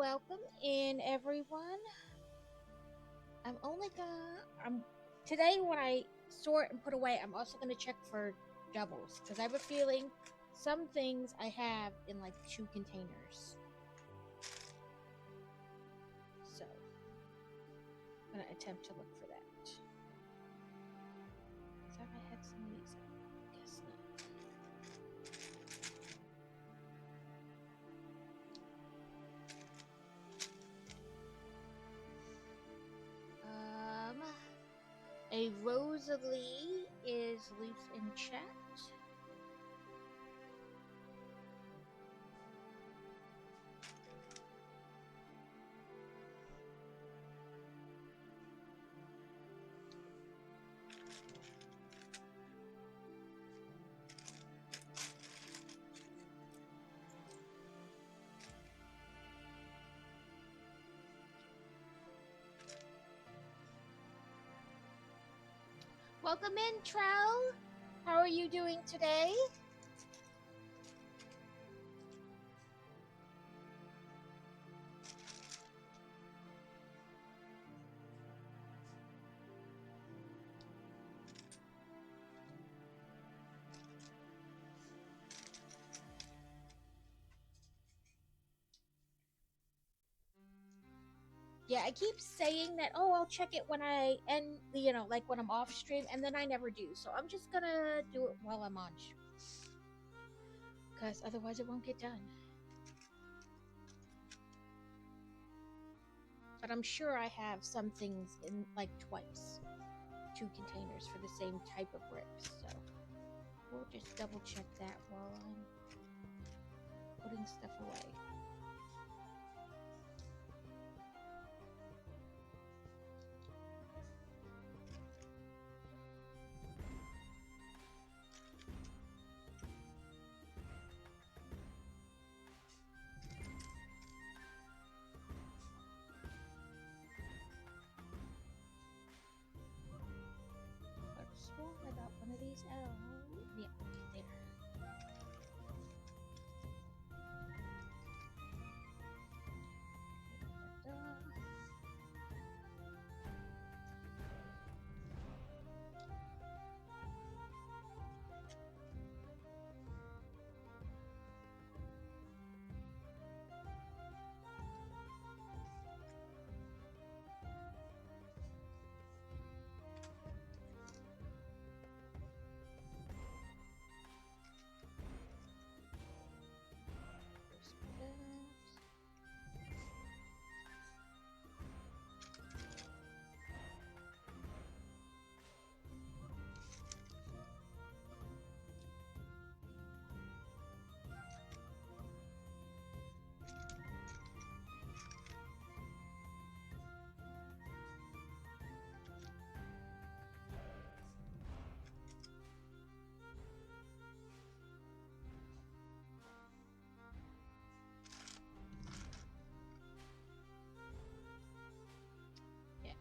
welcome in everyone. I'm only gonna I'm today when I sort and put away, I'm also gonna check for doubles because I have a feeling some things I have in like two containers. So I'm gonna attempt to look for that. Thought I had some of these. Guess not. A Rosalie is loose in chat. Welcome in, Trell. How are you doing today? Yeah, I keep saying that, oh, I'll check it when I end, like when I'm off stream, and then I never do. So I'm just gonna do it while I'm on stream. Because otherwise it won't get done. But I'm sure I have some things in like twice. 2 containers for the same type of bricks. So we'll just double check that while I'm putting stuff away. I got one of these out. Yeah, there.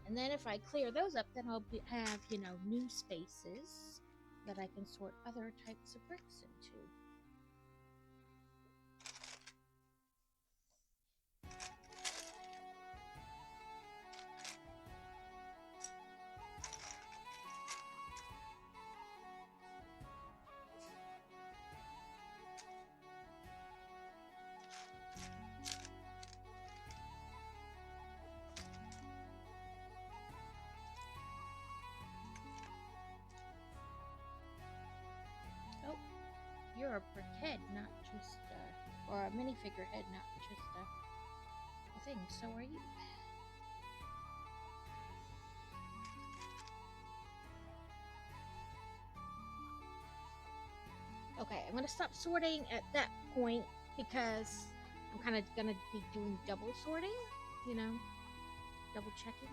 And then if I clear those up, then I'll have, new spaces that I can sort other types of bricks into. You're a brickhead, not just, or a minifigure head, not just a thing. So are you. Okay, I'm gonna stop sorting at that point because I'm kind of gonna be doing double sorting, double checking.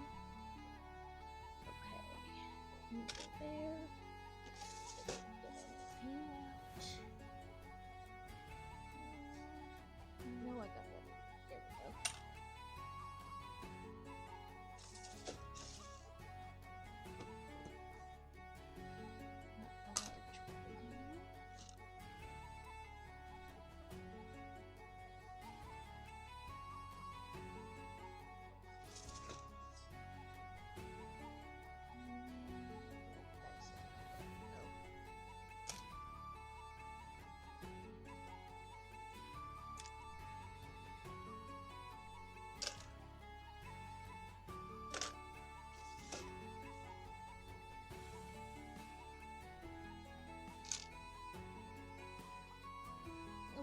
Okay, move it there. No, I got one. There we go.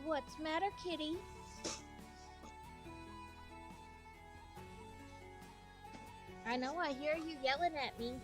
What's matter, kitty? I know, I hear you yelling at me.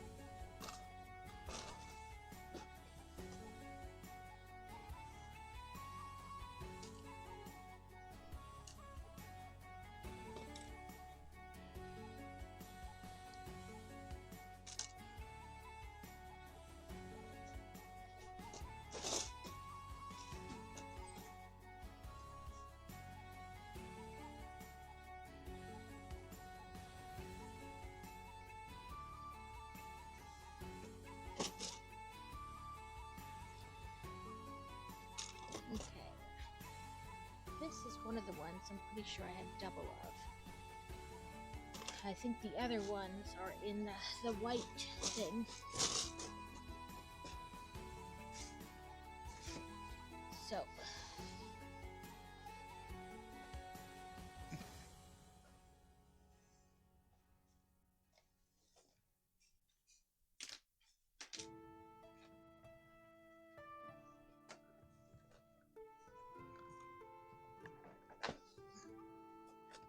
Okay. This is one of the ones I'm pretty sure I have double of. I think the other ones are in the white thing. So.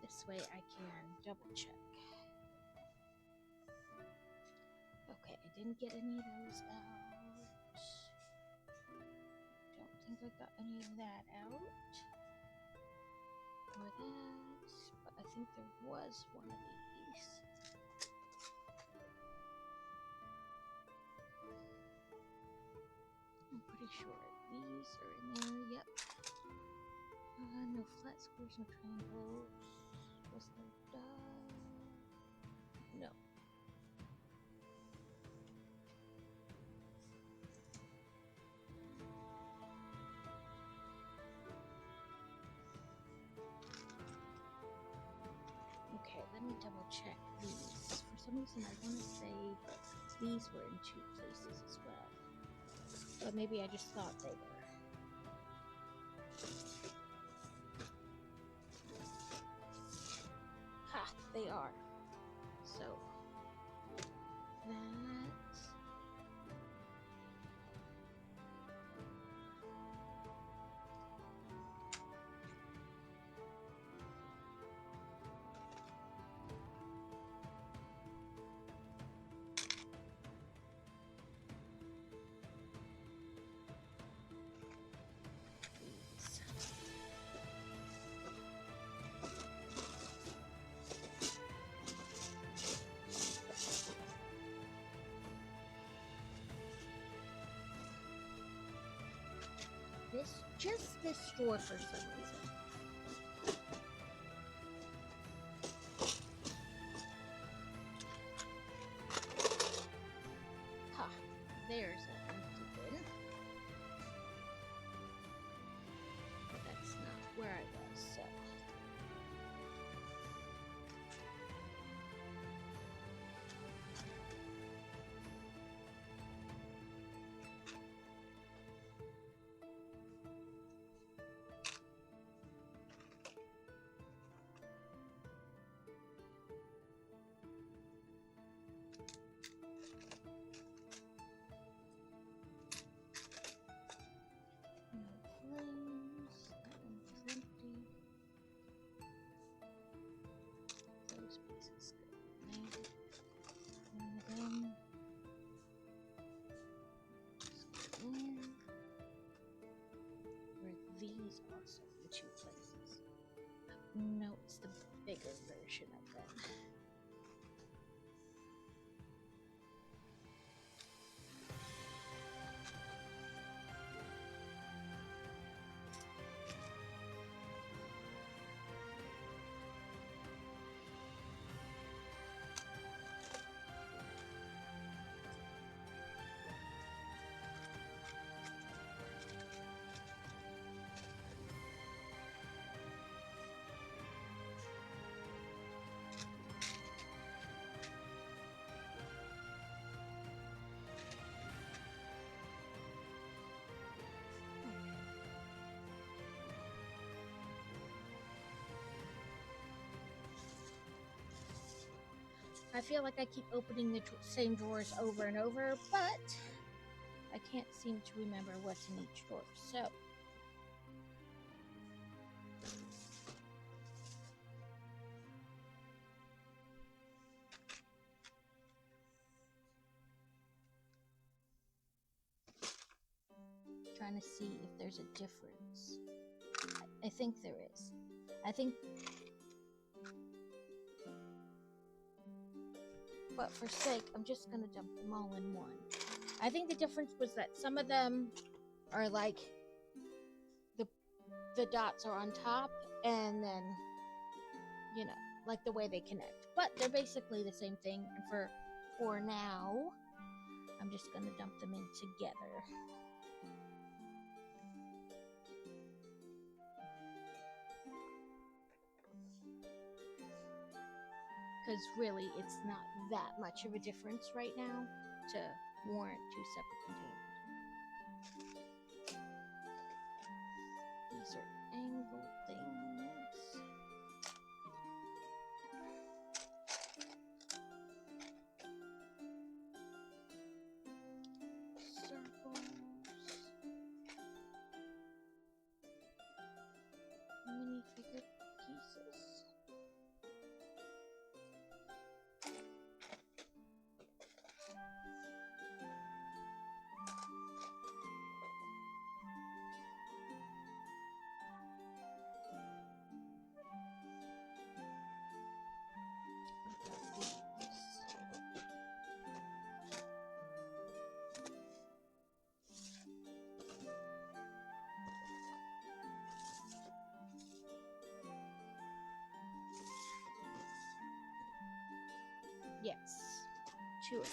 This way I can double check. Okay, I didn't get any of those out. Don't think I got any of that out. Or that. But I think there was one of these. I'm pretty sure these are in there. Yep. No flat squares, no triangles. Was there no. Okay, let me double check these. For some reason I want to say that these were in 2 places as well. But maybe I just thought they were. Ha! They are. So, that. Just this drawer for some reason. Ha! There's an empty bin. But that's not where I was, so. These also in 2 places. No, it's the bigger version of them. I feel like I keep opening the same drawers over and over, but I can't seem to remember what's in each drawer. So, trying to see if there's a difference. I think there is. I think, but for sake, I'm just gonna dump them all in one. I think the difference was that some of them are like the dots are on top, and then, you know, like the way they connect. But they're basically the same thing. And for now, I'm just gonna dump them in together. Because really, it's not that much of a difference right now to warrant two separate containers. These are angle things. Circles. Minifigure pieces. Yes, two of them.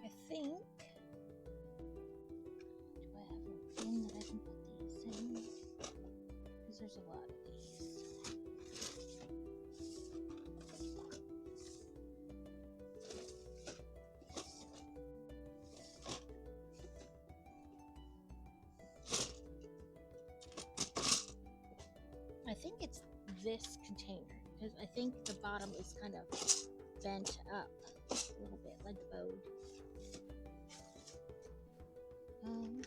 I think. Do I have a bin that I can put these in? Because there's a lot of these. I think it's this container, because I think the bottom is kind of bent up a little bit, like bowed. I'll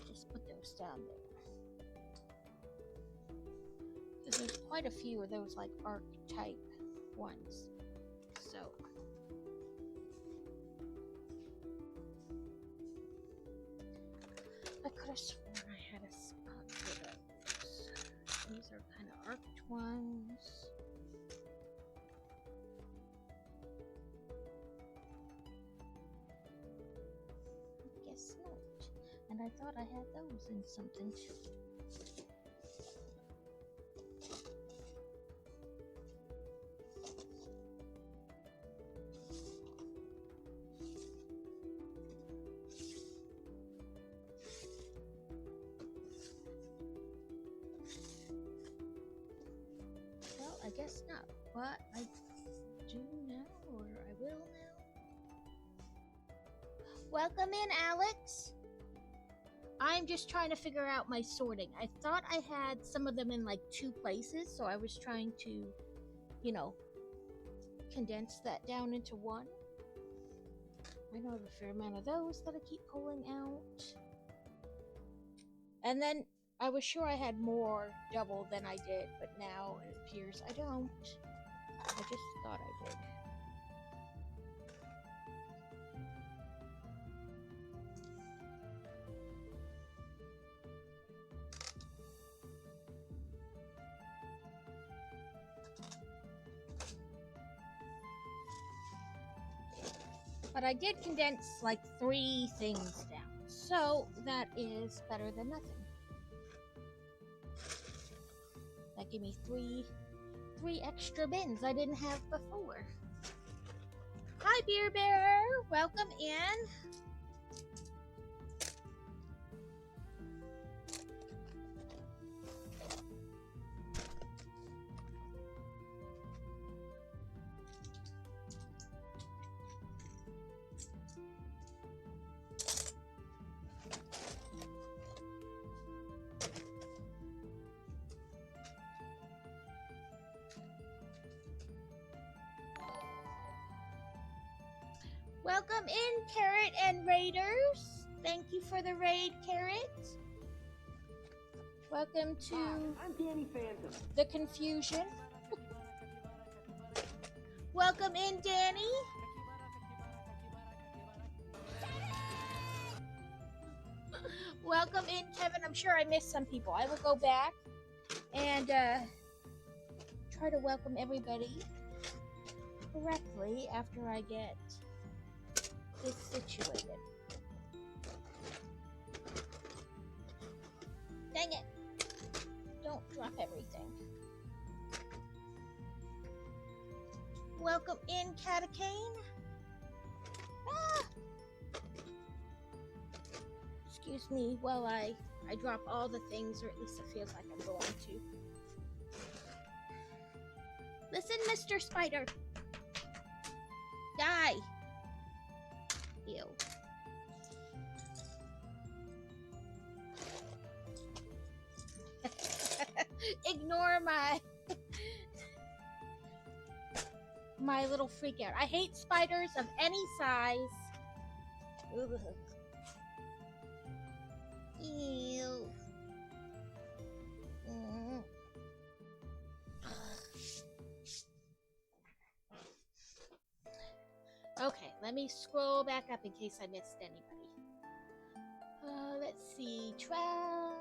just put those down there. Because there's quite a few of those like arc-type ones. So I could have sworn I had a spot for those. These are kind of arced ones. Guess not. And I thought I had those in something too. Well, I guess not. But I do now, or I will now. Welcome in, Alex. I'm just trying to figure out my sorting. I thought I had some of them in like two places, so I was trying to, you know, condense that down into one. I know I have a fair amount of those that I keep pulling out. And then I was sure I had more double than I did, but now it appears I don't. I just thought I did. But I did condense like 3 things down, so that is better than nothing. That gave me three extra bins I didn't have before. Hi, Beer Bear. Welcome in. Welcome in, Carrot and Raiders. Thank you for the raid, Carrot. Welcome to I'm Danny Phantom. the confusion. Welcome in, Danny. Welcome in, Kevin. I'm sure I missed some people. I will go back and try to welcome everybody correctly after I get this situated. Dang it. Don't drop everything. Welcome in, Catacane. Ah! Excuse me while I drop all the things, or at least it feels like I'm going to. Listen, Mr. Spider. Die. Ew. Ignore my little freak out. I hate spiders of any size. Ugh. Ew. Mm. Okay, let me scroll back up in case I missed anybody. Let's see. Trell,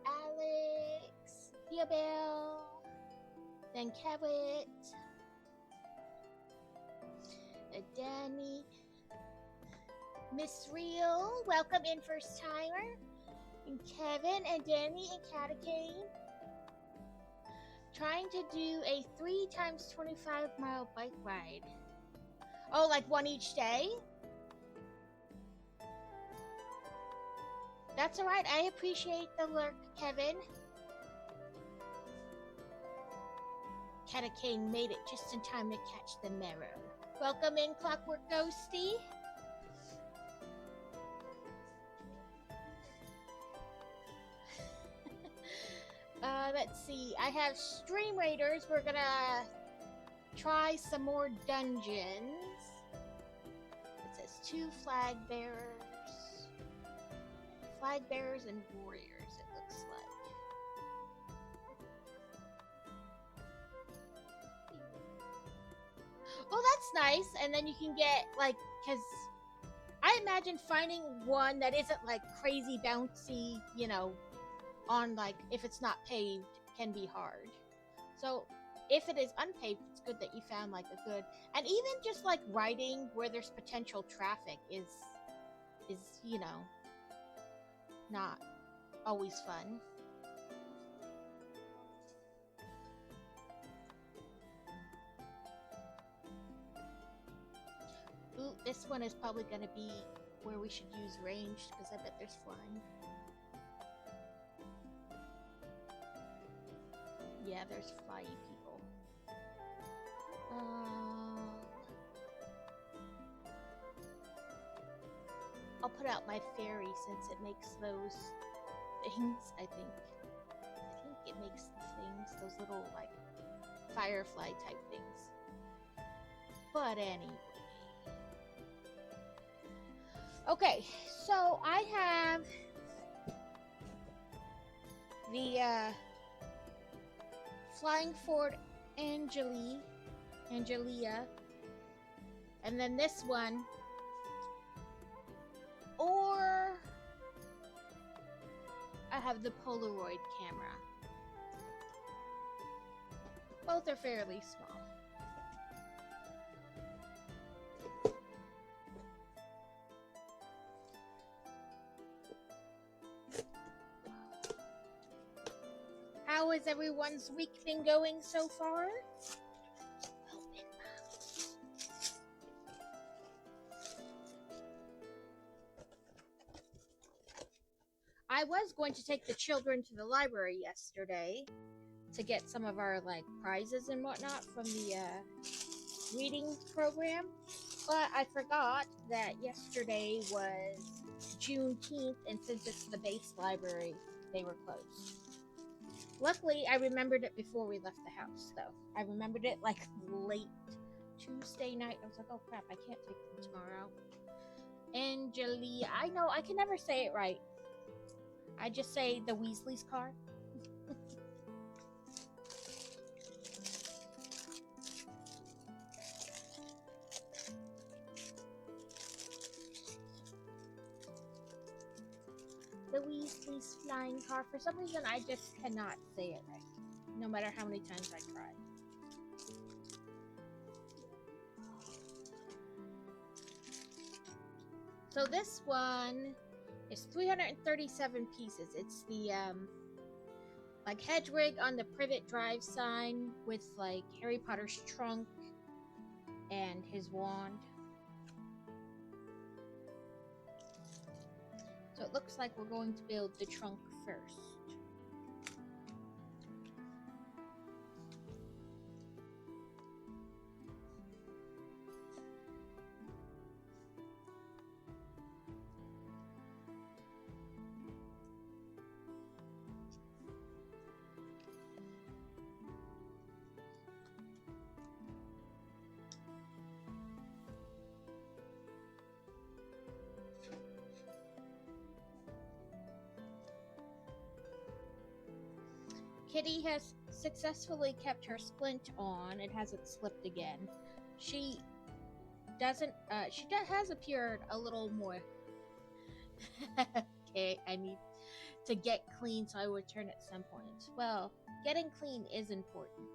Alex, Theobel, then Kevin, Danny, Miss Real, welcome in, first timer, and Kevin and Danny and Catacane. Trying to do a 3 times 25-mile bike ride. Oh, like one each day? That's alright, I appreciate the lurk, Kevin. Catacane made it just in time to catch the mirror. Welcome in, Clockwork Ghosty. Let's see, I have Stream Raiders. We're gonna try some more dungeons. It says 2 flag bearers. Flag bearers and warriors, it looks like. Oh, that's nice. And then you can get, like, because I imagine finding one that isn't, like, crazy bouncy, you know, on, like, if it's not paved, can be hard. So if it is unpaved, it's good that you found, like, a good, and even just, like, riding where there's potential traffic is you know, not always fun. Ooh, this one is probably gonna be where we should use ranged, because I bet there's flying. Yeah, there's flyy people. I'll put out my fairy since it makes those things, I think it makes the things, those little, like, firefly type things. But anyway. Okay, so I have the Flying Ford Angelia, and then this one, or I have the Polaroid camera. Both are fairly small. How has everyone's week been going so far? I was going to take the children to the library yesterday to get some of our like prizes and whatnot from the reading program, but I forgot that yesterday was Juneteenth, and since it's the base library, they were closed. Luckily, I remembered it before we left the house, though. I remembered it like late Tuesday night. I was like, oh crap, I can't take them tomorrow. Angelia, I know, I can never say it right. I just say the Weasley's car. The Weasley's flying car. For some reason, I just cannot say it right, no matter how many times I try. So this one is 337 pieces. It's the like Hedwig on the Privet Drive sign with like Harry Potter's trunk and his wand. So it looks like we're going to build the trunk first. Kitty has successfully kept her splint on. It hasn't slipped again. She doesn't, has appeared a little more. Okay, I need to get clean, so I will return at some point. Well, getting clean is important.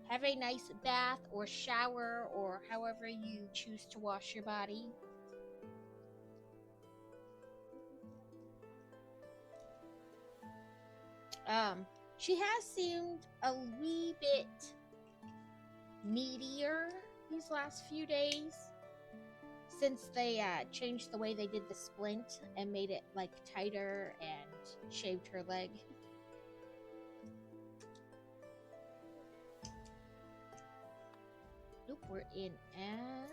Have a nice bath or shower or however you choose to wash your body. She has seemed a wee bit needier these last few days since they changed the way they did the splint and made it like tighter and shaved her leg. Nope, we're in ads.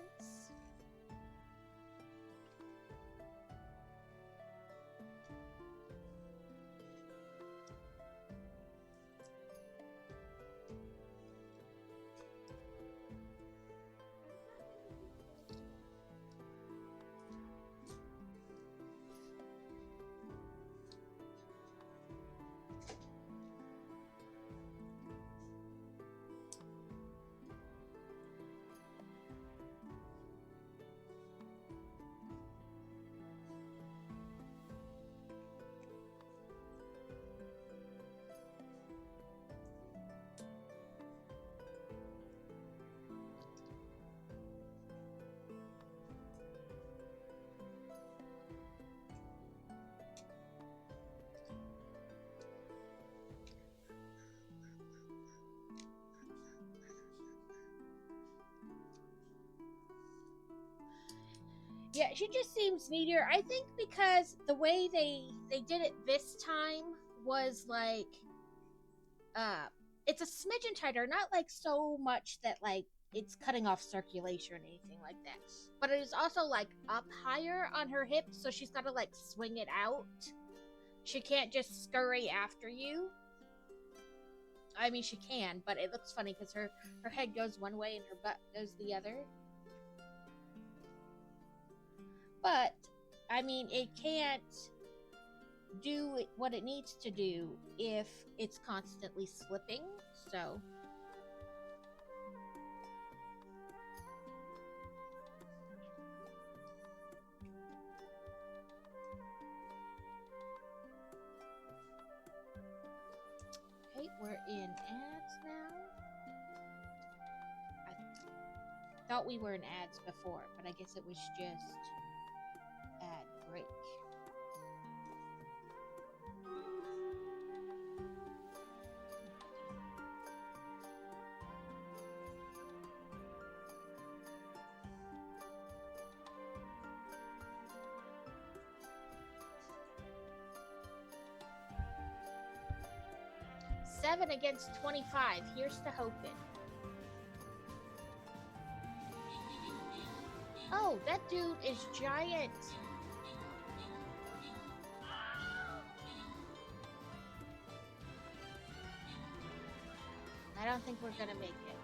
Yeah, she just seems needier. I think because the way they did it this time was like, it's a smidgen tighter, not like so much that like it's cutting off circulation or anything like that. But it is also like up higher on her hips, so she's got to like swing it out. She can't just scurry after you. I mean, she can, but it looks funny because her head goes one way and her butt goes the other. But, I mean, it can't do what it needs to do if it's constantly slipping, so... Okay, we're in ads now. I thought we were in ads before, but I guess it was just... ad break. 7 against 25. Here's to hoping. Oh, that dude is giant. I don't think we're gonna make it.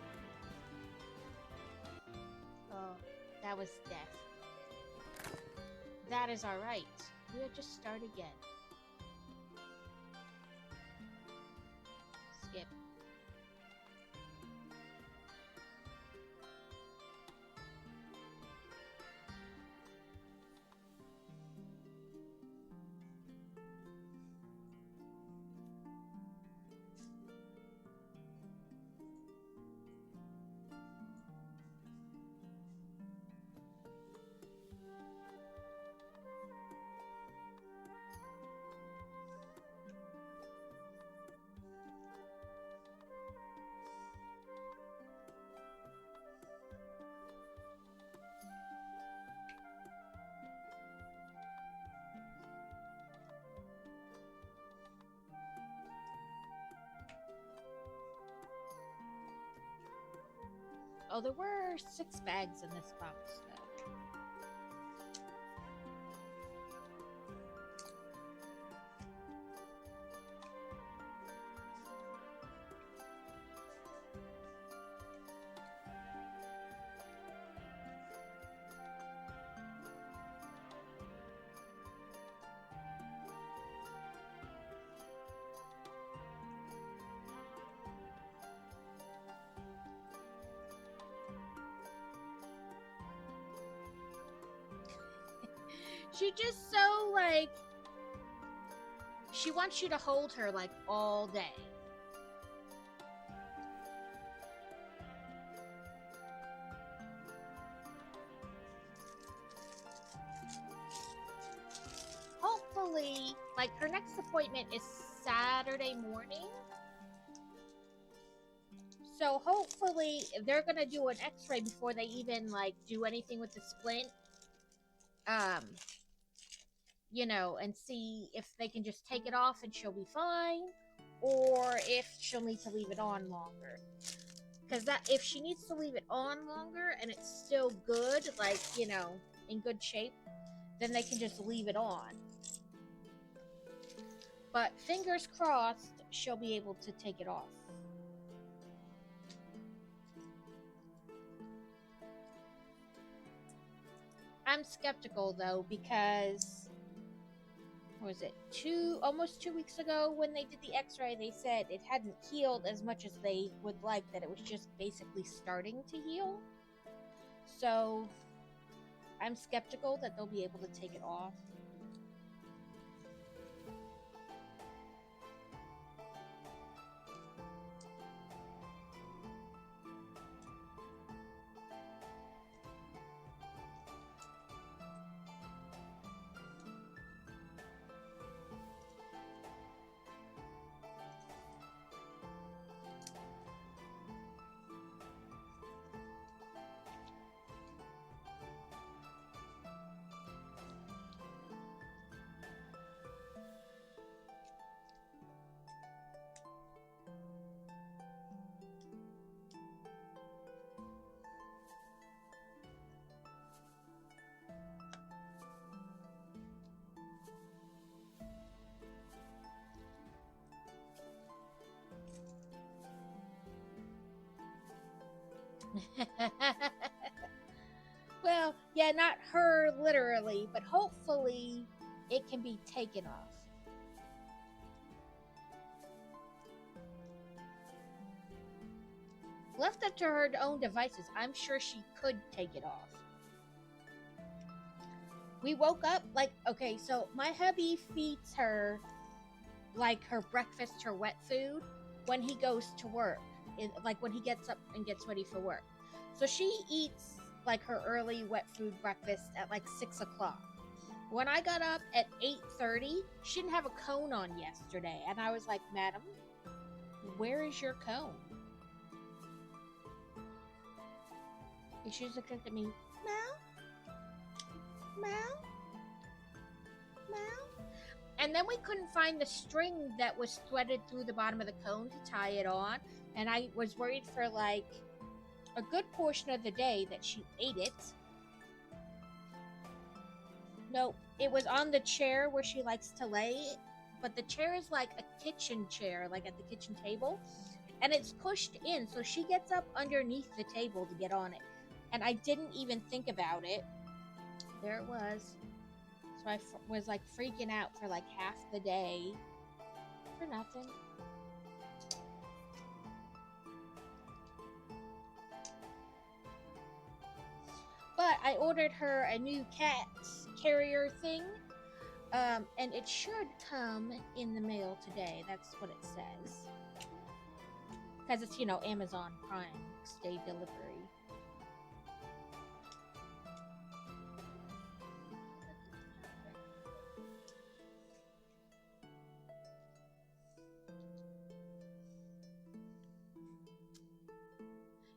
Oh, that was death. That is alright. We'll just start again. Skip. Oh, there were 6 bags in this box, though. She just so, like, she wants you to hold her, like, all day. Hopefully, like, her next appointment is Saturday morning. So hopefully they're gonna do an x-ray before they even, like, do anything with the splint. You know, and see if they can just take it off and she'll be fine, or if she'll need to leave it on longer. Because that, if she needs to leave it on longer and it's still good, like, you know, in good shape, then they can just leave it on. But fingers crossed, she'll be able to take it off. I'm skeptical though, because what was it, almost 2 weeks ago when they did the x-ray, they said it hadn't healed as much as they would like, that it was just basically starting to heal. So I'm skeptical that they'll be able to take it off. Well, yeah, not her literally, but hopefully it can be taken off. Left up to her own devices, I'm sure she could take it off. We woke up, like, okay, so my hubby feeds her, like, her breakfast, her wet food, when he goes to work. Like, when he gets up and gets ready for work. So she eats, like, her early wet food breakfast at, like, 6 o'clock. When I got up at 8:30, she didn't have a cone on yesterday. And I was like, madam, where is your cone? And she was looking at me, Meow? Meow? Meow? And then we couldn't find the string that was threaded through the bottom of the cone to tie it on. And I was worried for like a good portion of the day that she ate it. No, it was on the chair where she likes to lay, but the chair is like a kitchen chair, like at the kitchen table, and it's pushed in, so she gets up underneath the table to get on it. And I didn't even think about it. There it was. So I was like freaking out for like half the day for nothing. But I ordered her a new cat carrier thing, and it should come in the mail today. That's what it says. Because it's, you know, Amazon Prime Day delivery.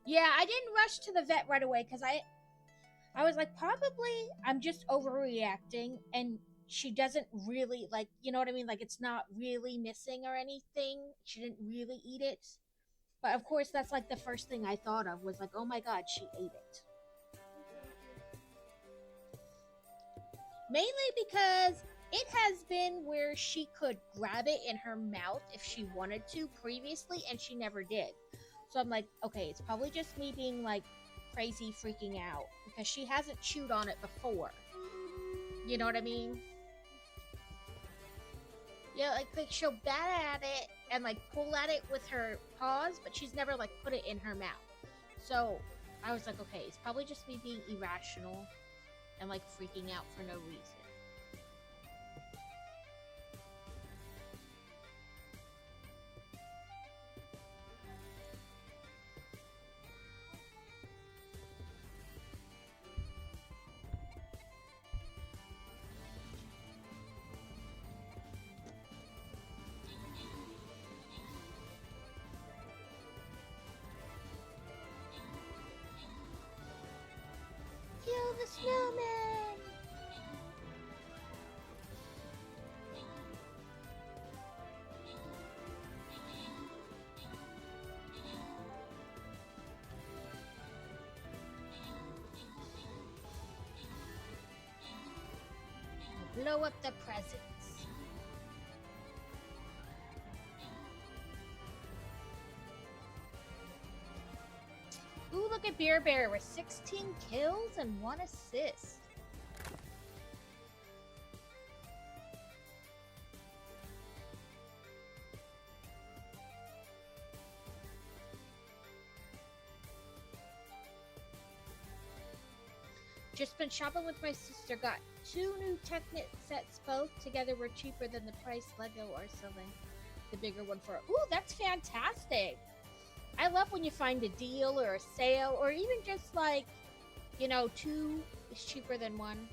Yeah, I didn't rush to the vet right away because I was like, probably I'm just overreacting, and she doesn't really, like, you know what I mean? Like, it's not really missing or anything. She didn't really eat it. But of course, that's like the first thing I thought of was like, oh my god, she ate it. Mainly because it has been where she could grab it in her mouth if she wanted to previously, and she never did. So I'm like, okay, it's probably just me being like crazy freaking out because she hasn't chewed on it before. You know what I mean? Yeah, like she'll bat at it and like pull at it with her paws, but she's never like put it in her mouth. So I was like, okay, it's probably just me being irrational and like freaking out for no reason. Kill the snowman! Blow up the presents. Ooh, look at Beer Bear with 16 kills and 1 assist. Just been shopping with my sister. Got 2 new Technic sets. Both together were cheaper than the price Lego are selling the bigger one for. Ooh, that's fantastic. I love when you find a deal or a sale, or even just like, you know, 2 is cheaper than 1.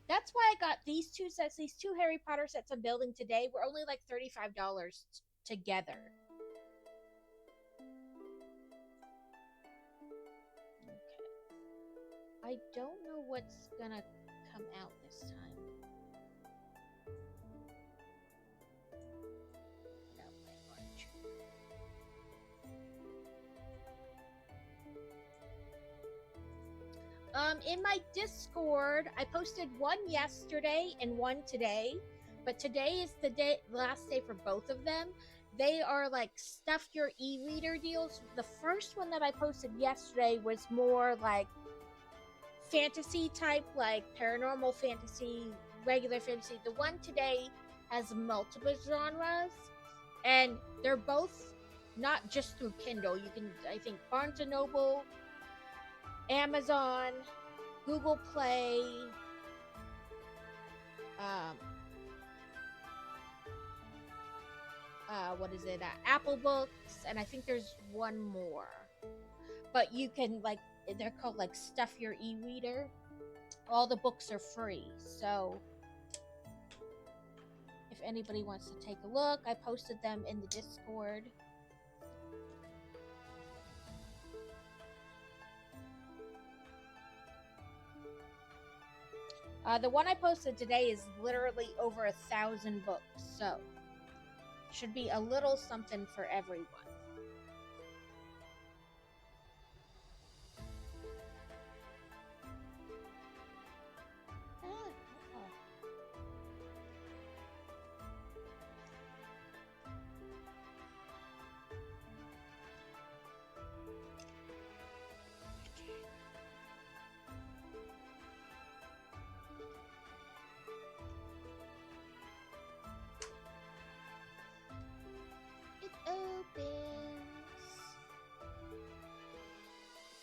That's why I got these 2 sets. These 2 Harry Potter sets I'm building today were only like $35 together. I don't know what's gonna come out this time. No, orange. In my Discord, I posted one yesterday and one today, but today is the last day for both of them. They are like stuff your e-reader deals. The first one that I posted yesterday was more like fantasy type, like paranormal fantasy, regular fantasy. The one today has multiple genres, and they're both not just through Kindle. You can, I think, Barnes and Noble, Amazon, Google Play, what is it? Apple Books, and I think there's one more. But you can like, they're called like Stuff Your E-Reader. All the books are free, so if anybody wants to take a look, I posted them in the Discord. The one I posted today is literally over 1,000 books, so should be a little something for everyone.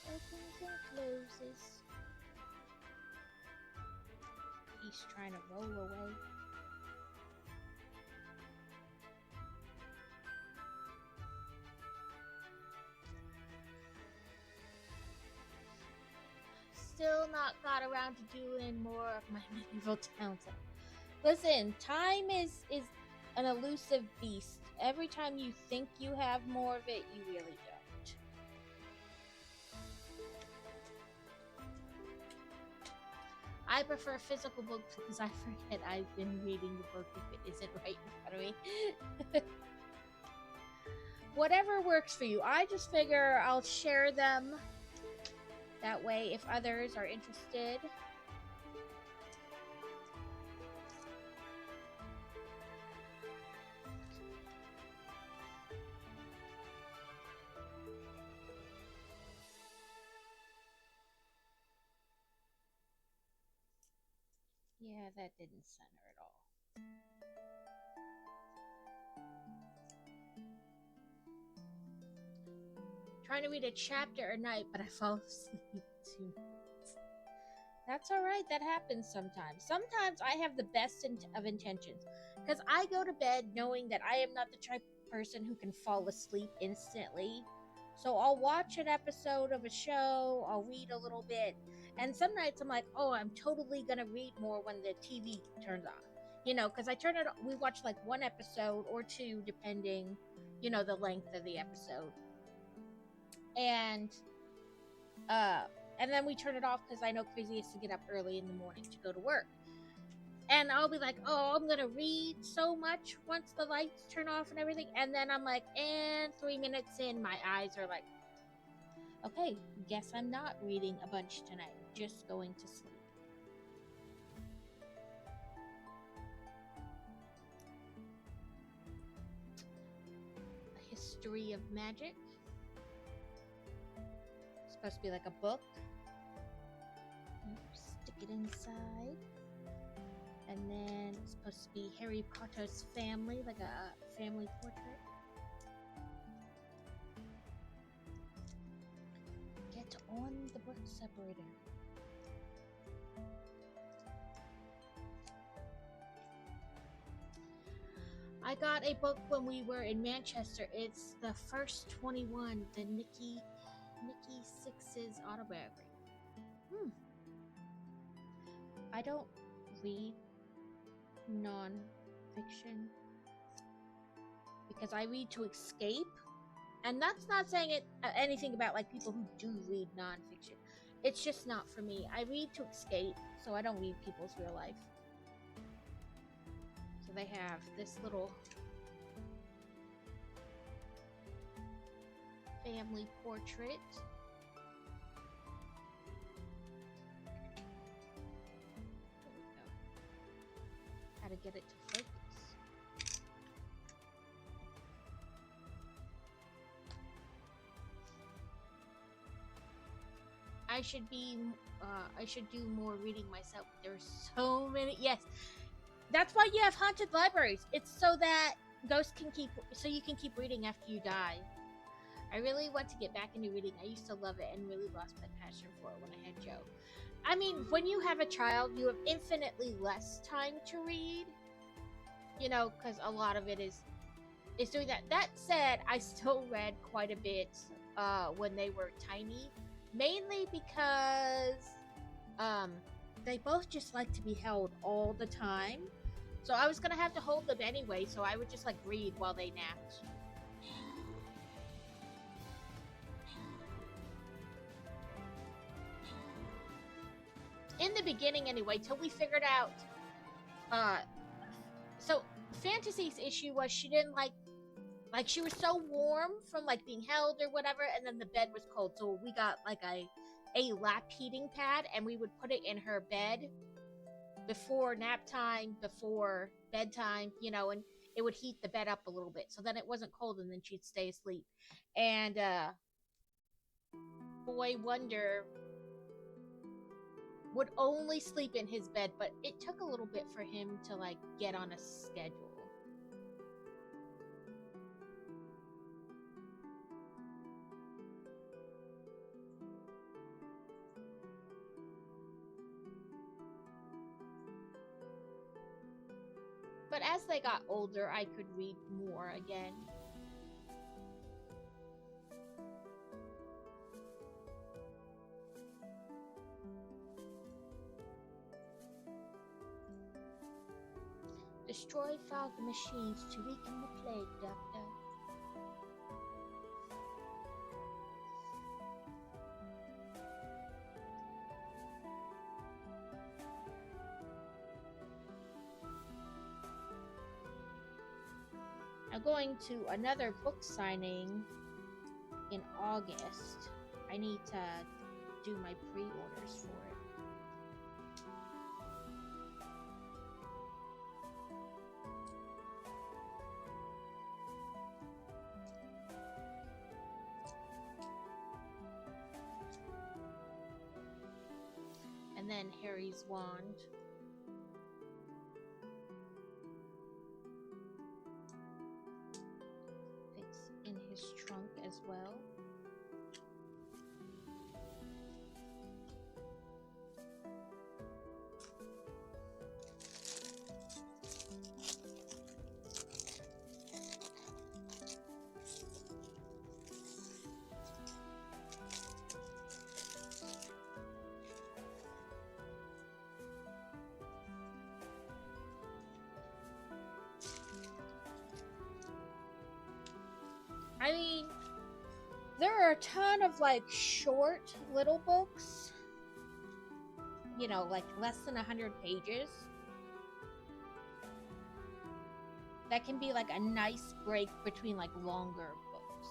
Opens and closes. He's trying to roll away. Still not got around to doing more of my medieval towns. Listen, time is an elusive beast. Every time you think you have more of it, you really don't. I prefer physical books because I forget I've been reading the book if it isn't right in front of me. Whatever works for you. I just figure I'll share them. That way, if others are interested. Yeah, that didn't center at all. Trying to read a chapter a night, but I fall asleep too. That's alright, that happens sometimes. Sometimes I have the best of intentions. Because I go to bed knowing that I am not the type of person who can fall asleep instantly. So I'll watch an episode of a show, I'll read a little bit, and some nights I'm like, oh, I'm totally gonna read more when the TV turns on. You know, because we watch like one episode or two, depending, you know, the length of the episode. And then we turn it off because I know Crazy has to get up early in the morning to go to work. And I'll be like, oh, I'm gonna read so much once the lights turn off and everything. And then I'm like, and 3 minutes in, my eyes are like, okay, guess I'm not reading a bunch tonight. Just going to sleep. A History of Magic. It's supposed to be like a book. Stick it inside. And then it's supposed to be Harry Potter's family, like a family portrait. Get on the book separator. I got a book when we were in Manchester. It's the first 21, the Nikki Sixx's autobiography. I don't read non-fiction because I read to escape, and that's not saying anything about like people who do read non-fiction. It's just not for me. I read to escape, so I don't read people's real life. So they have this little family portrait. How to get it to focus. I should do more reading myself. There's so many. Yes, that's why you have haunted libraries. It's so that ghosts so you can keep reading after you die. I really want to get back into reading. I used to love it and really lost my passion for it when I had Joe. I mean, when you have a child, you have infinitely less time to read, you know, because a lot of it is doing that. That said, I still read quite a bit when they were tiny, mainly because they both just like to be held all the time. So I was going to have to hold them anyway, so I would just like read while they napped. In in the beginning anyway, till we figured out. Uh, so Fantasy's issue was she didn't like she was so warm from like being held or whatever, and then the bed was cold. So we got like a lap heating pad, and we would put it in her bed before nap time, before bedtime, and it would heat the bed up a little bit, so then it wasn't cold, and then she'd stay asleep. And Boy Wonder would only sleep in his bed, but it took a little bit for him to like get on a schedule. But as they got older, I could read more again. Destroy fog machines to weaken the plague, Doctor. I'm going to another book signing in August. I need to do my pre-orders for it. And then Harry's Wand. Fits in his trunk as well. I mean, there are a ton of like short little books, like less than 100 pages. That can be like a nice break between like longer books.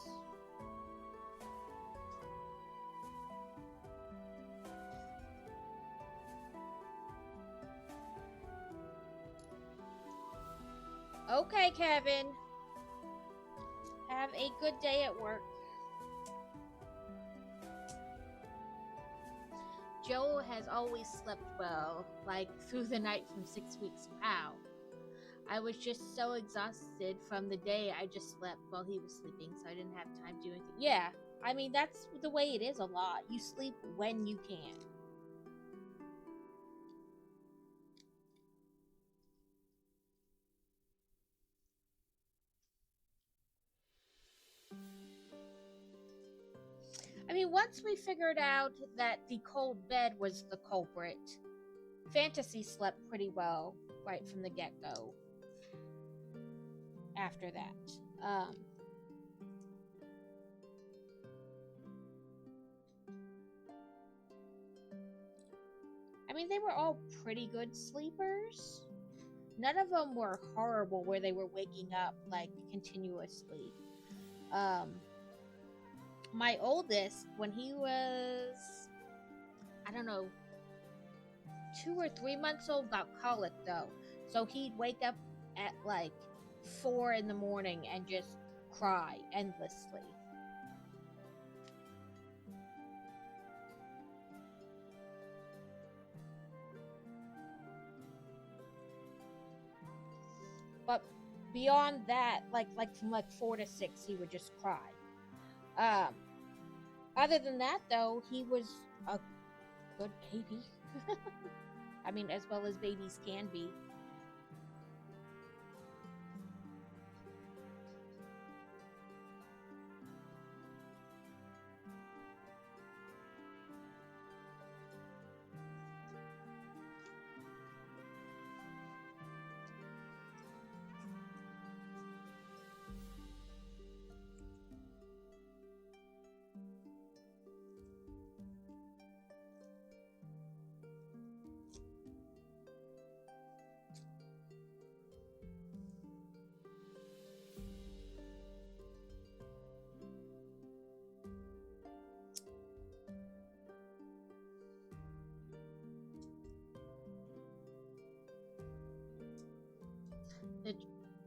Okay, Kevin. Have a good day at work. Joe has always slept well, like through the night from 6 weeks. Wow. I was just so exhausted from the day I just slept while he was sleeping, so I didn't have time to do anything. Yeah, I mean, that's the way it is a lot. You sleep when you can. I mean, once we figured out that the cold bed was the culprit, Fantasy slept pretty well right from the get-go after that. I mean, they were all pretty good sleepers. None of them were horrible where they were waking up like continuously. My oldest, when he was, I don't know, 2 or 3 months old, got colic though. So he'd wake up at like 4 in the morning and just cry endlessly. But beyond that, like from like 4 to 6, he would just cry. Other than that, though, he was a good baby. I mean, as well as babies can be.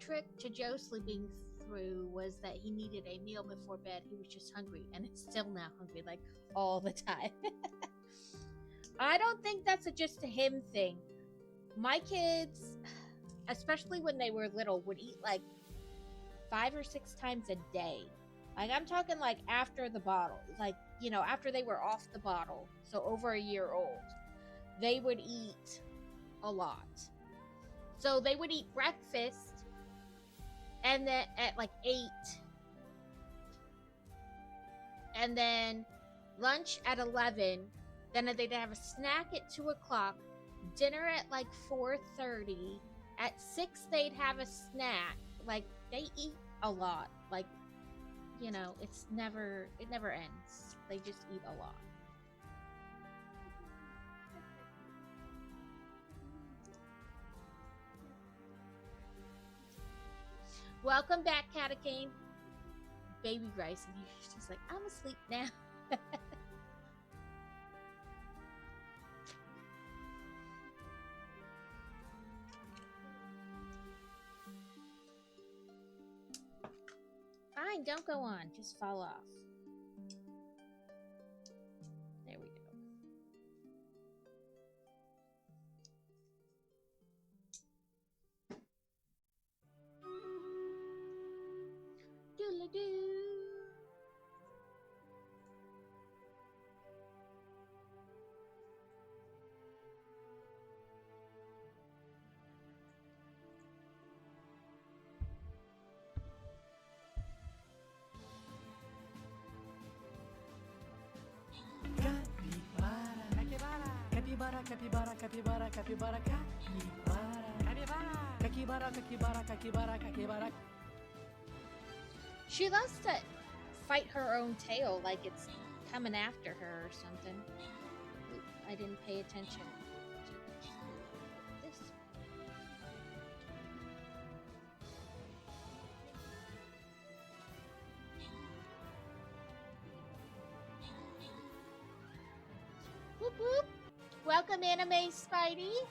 trick to Joe sleeping through was that he needed a meal before bed. He was just hungry, and is still now hungry, like all the time. I don't think that's just a him thing. My kids, especially when they were little, would eat like 5 or 6 times a day. Like I'm talking like after the bottle, like after they were off the bottle, so over a year old, they would eat a lot. So they would eat breakfast, and then at like 8, and then lunch at 11. Then they'd have a snack at 2 o'clock, dinner at like 4:30. At 6, they'd have a snack. Like they eat a lot. Like it never ends. They just eat a lot. Welcome back, Catacane. Baby Bryce, and he's just like, I'm asleep now. Fine, don't go on. Just fall off. There we go. Doodle-doo. Capybara, capybara, capybara, capybara, capybara, capybara, capybara, capybara, capybara. She loves to fight her own tail like it's coming after her or something. Oop, I didn't pay attention to this. Whoop whoop. Welcome, Anime Spidey.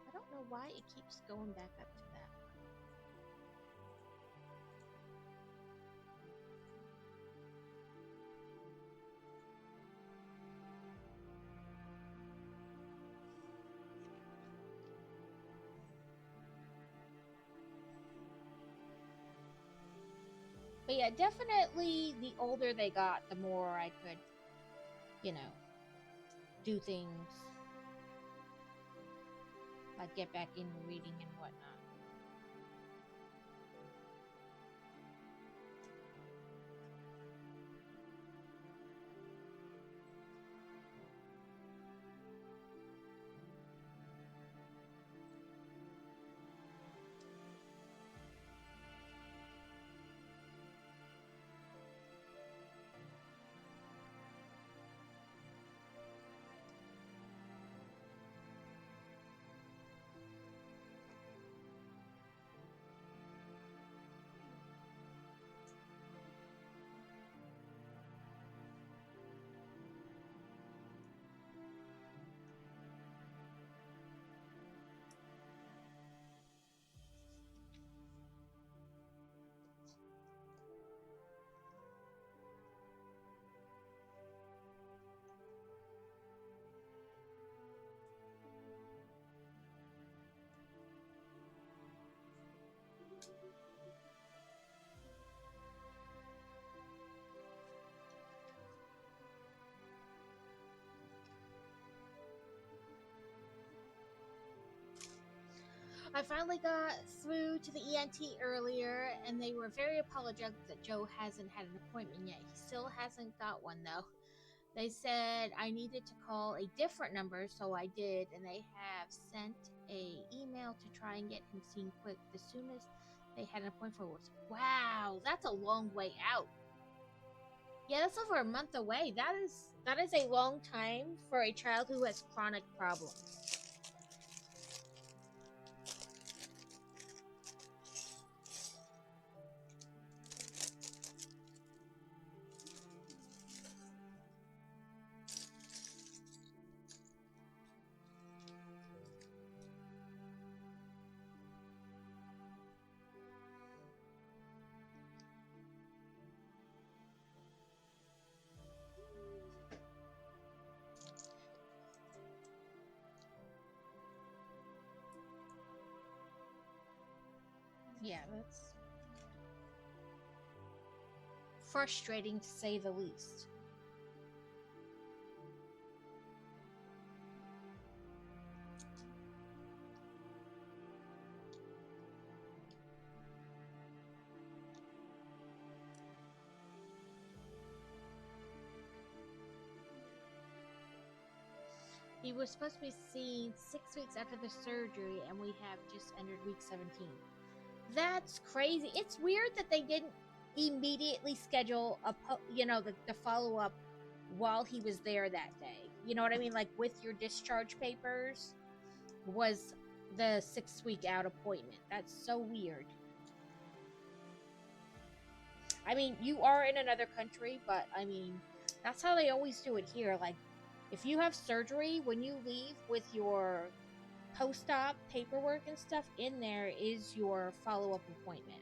I don't know why it keeps going back up to that. But yeah, definitely the older they got, the more I could, do things like get back into reading and whatnot. I finally got through to the ENT earlier, and they were very apologetic that Joe hasn't had an appointment yet. He still hasn't got one, though. They said I needed to call a different number, so I did, and they have sent a email to try and get him seen quick. The soonest they had an appointment was, wow, that's a long way out. Yeah, that's over a month away. That is a long time for a child who has chronic problems. Yeah, that's frustrating to say the least. He was supposed to be seen 6 weeks after the surgery, and we have just entered week 17. That's crazy. It's weird that they didn't immediately schedule the follow up while he was there that day. You know what I mean? Like with your discharge papers was the 6 week out appointment. That's so weird. I mean, you are in another country, but I mean, that's how they always do it here. Like, if you have surgery, when you leave with your post-op paperwork and stuff, in there is your follow-up appointment.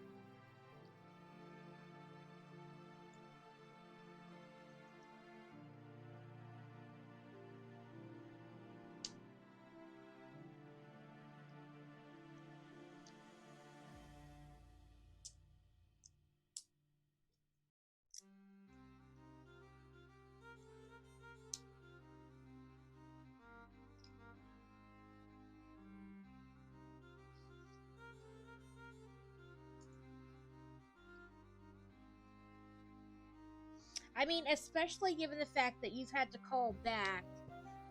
I mean, especially given the fact that you've had to call back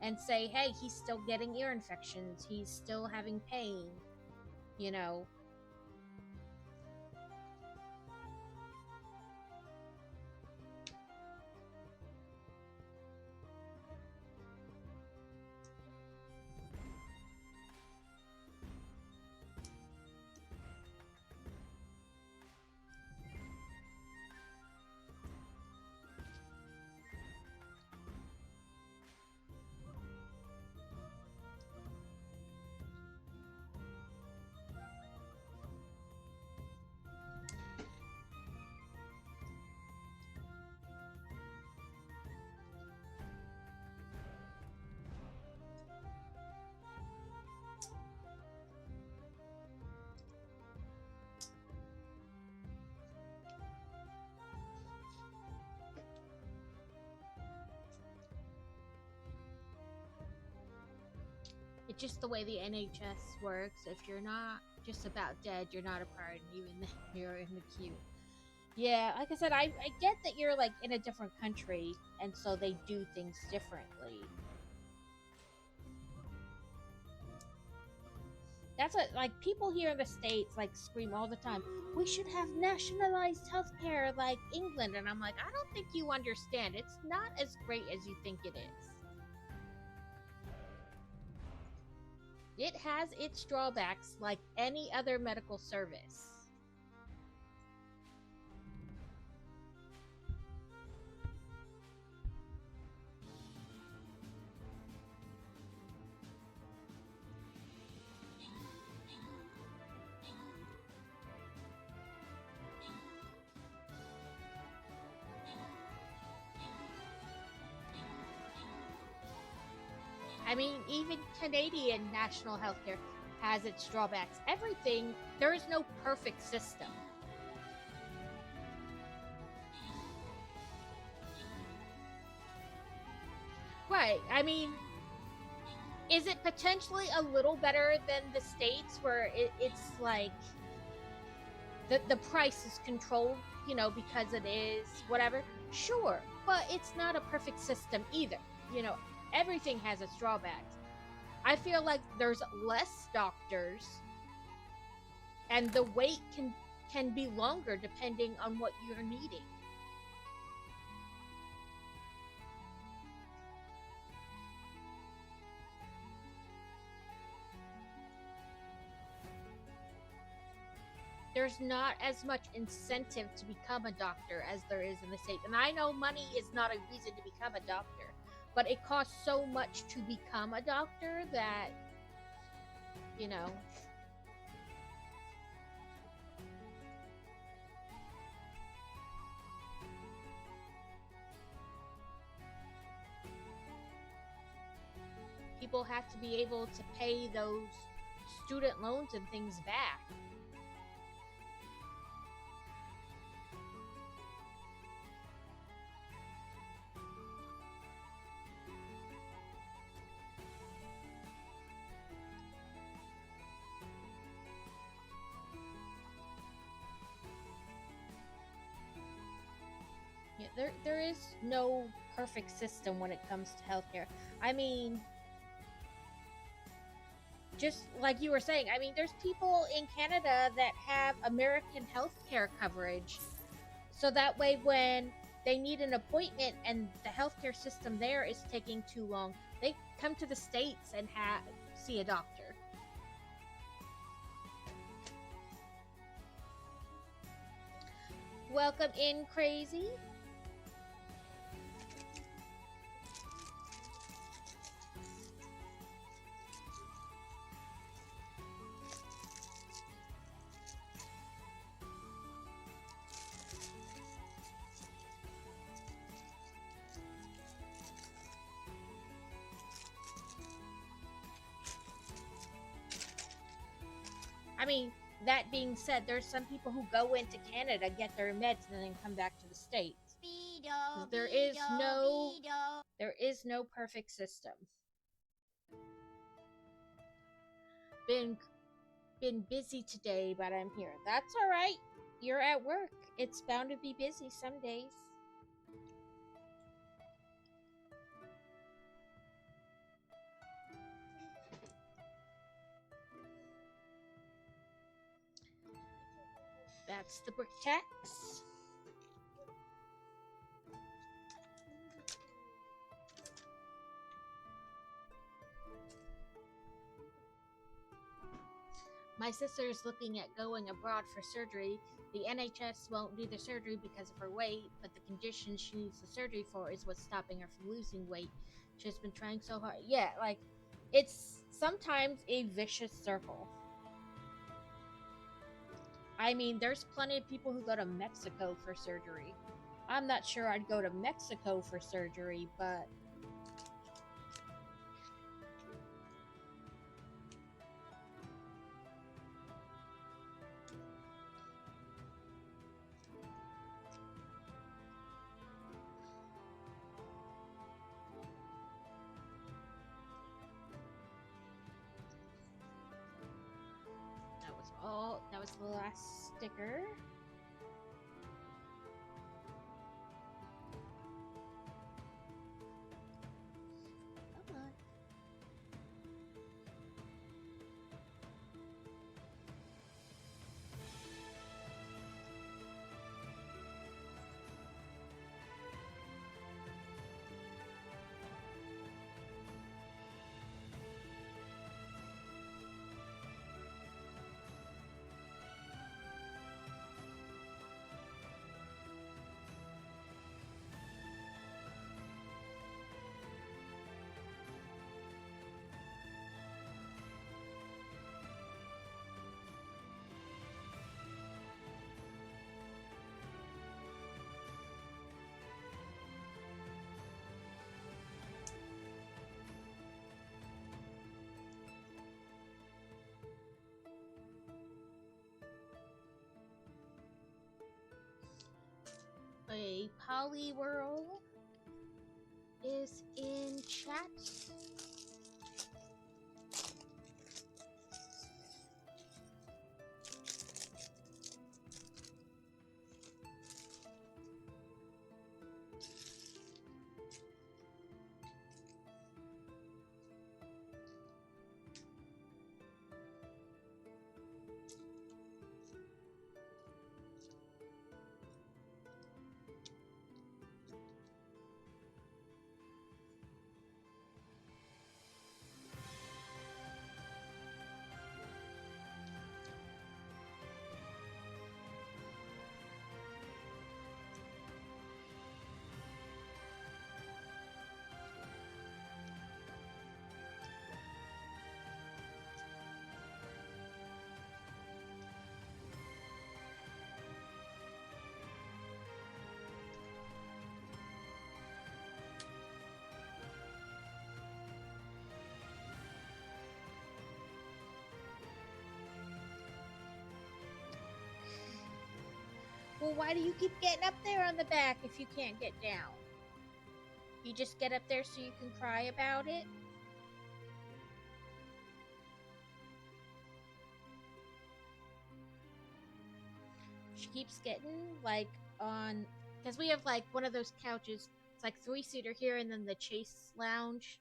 and say, hey, he's still getting ear infections, he's still having pain, you know. It's just the way the NHS works. If you're not just about dead, you're not a priority, even then you're in the queue. Yeah, like I said, I get that you're like in a different country, and so they do things differently. That's what, like, people here in the States like scream all the time, we should have nationalized healthcare like England, and I'm like, I don't think you understand. It's not as great as you think it is. It has its drawbacks like any other medical service. I mean, even Canadian national healthcare has its drawbacks. Everything, there is no perfect system. Right. I mean, is it potentially a little better than the States where it's like the price is controlled, because it is whatever? Sure. But it's not a perfect system either. Everything has its drawbacks. I feel like there's less doctors, and the wait can be longer depending on what you're needing. There's not as much incentive to become a doctor as there is in the States. And I know money is not a reason to become a doctor, but it costs so much to become a doctor that, you know, people have to be able to pay those student loans and things back. Yeah, there is no perfect system when it comes to healthcare. I mean, just like you were saying, I mean, there's people in Canada that have American healthcare coverage. So that way, when they need an appointment and the healthcare system there is taking too long, they come to the States and see a doctor. Welcome in, Crazy. I mean, that being said, there's some people who go into Canada, get their meds, and then come back to the States. There is no perfect system. Been busy today, but I'm here. That's all right. You're at work. It's bound to be busy some days. That's the brick tax. My sister is looking at going abroad for surgery. The NHS won't do the surgery because of her weight, but the condition she needs the surgery for is what's stopping her from losing weight. She's been trying so hard. Yeah, like, it's sometimes a vicious circle. I mean, there's plenty of people who go to Mexico for surgery. I'm not sure I'd go to Mexico for surgery, but that was the last sticker. Come on. A Polyworld is in chat. Well, why do you keep getting up there on the back if you can't get down? You just get up there so you can cry about it? She keeps getting, like, on... Because we have, like, one of those couches. It's like 3-seater here and then the Chase Lounge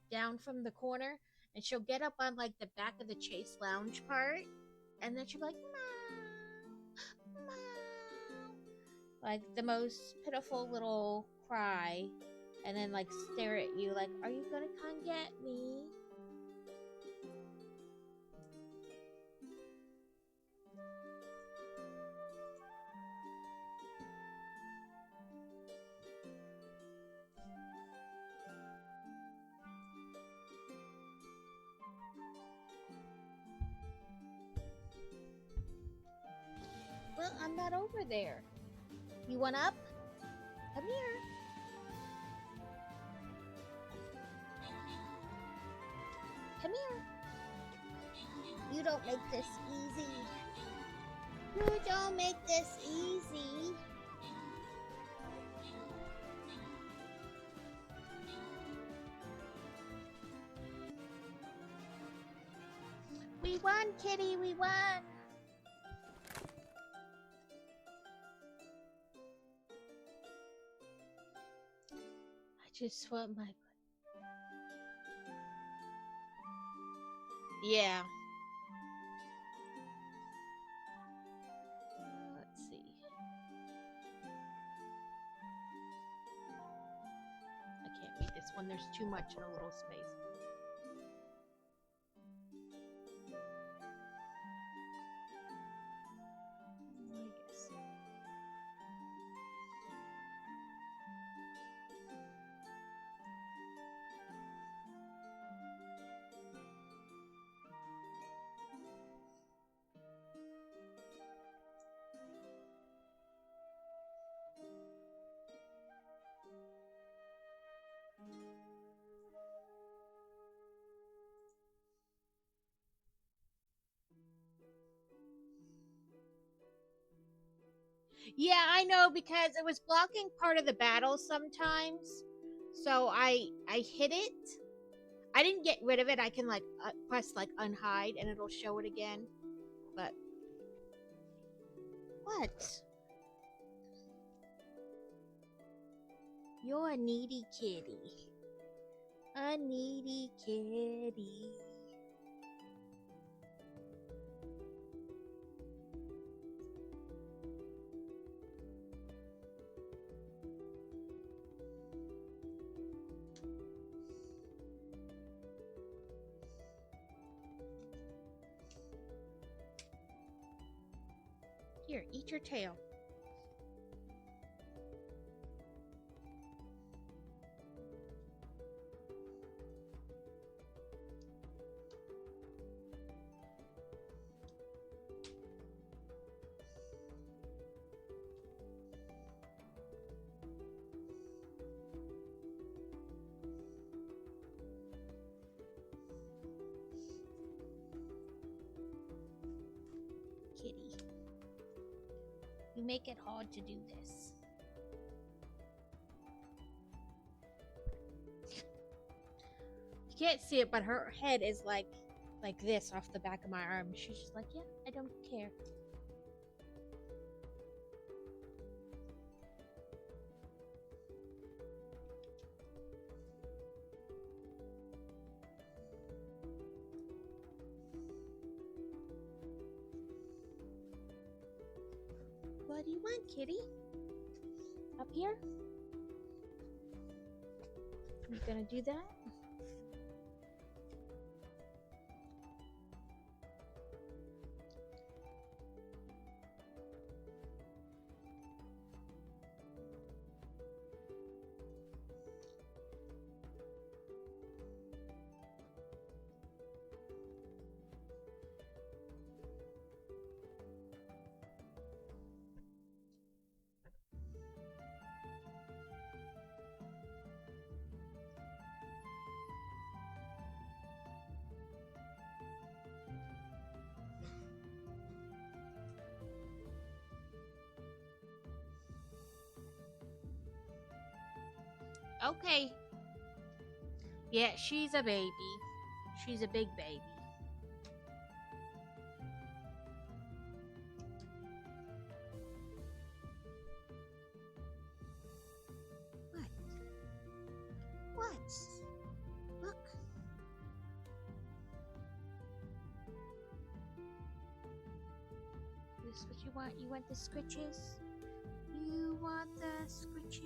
down from the corner. And she'll get up on, like, the back of the Chase Lounge part. And then she'll be like, Mom! Mom! Like, the most pitiful little cry. And then, like, stare at you like, are you gonna come get me? Well, I'm not over there. You want up? Come here. Come here. You don't make this easy. You don't make this easy. We won, kitty, we won. I just want my... Yeah. Let's see. I can't read this one. There's too much in a little space. I guess. Yeah, I know because it was blocking part of the battle sometimes. So I hit it. I didn't get rid of it. I can like press like unhide and it'll show it again. But what? You're a needy kitty. A needy kitty. Here, eat your tail. Kitty. You make it hard to do this. You can't see it, but her head is like this off the back of my arm. She's just like, yeah, I don't care. What do you want, kitty? Up here? You gonna do that? Okay. Yeah, she's a baby. She's a big baby. What? What? Look. This what you want? You want the scritches? You want the scritches?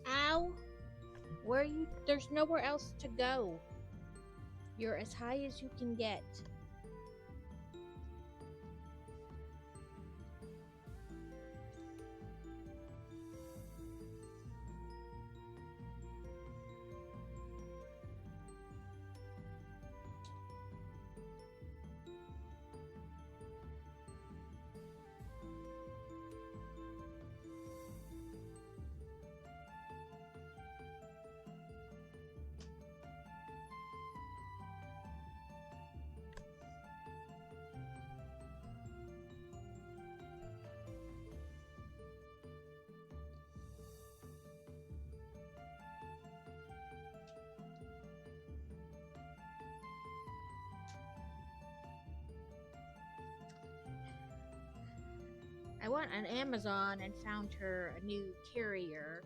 Ow! Where are you? There's nowhere else to go. You're as high as you can get. I went on Amazon and found her a new carrier.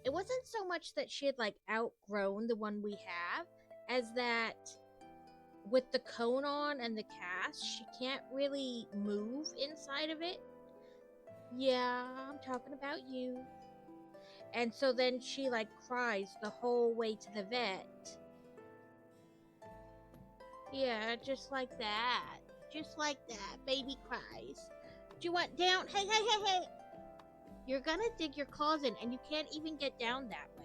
It wasn't so much that she had like outgrown the one we have, as that with the cone on and the cast, she can't really move inside of it. Yeah, I'm talking about you. And so then she like cries the whole way to the vet. Yeah, just like that. Just like that. Baby cries. Do you want down? Hey, hey, hey, hey! You're gonna dig your claws in, and you can't even get down that way.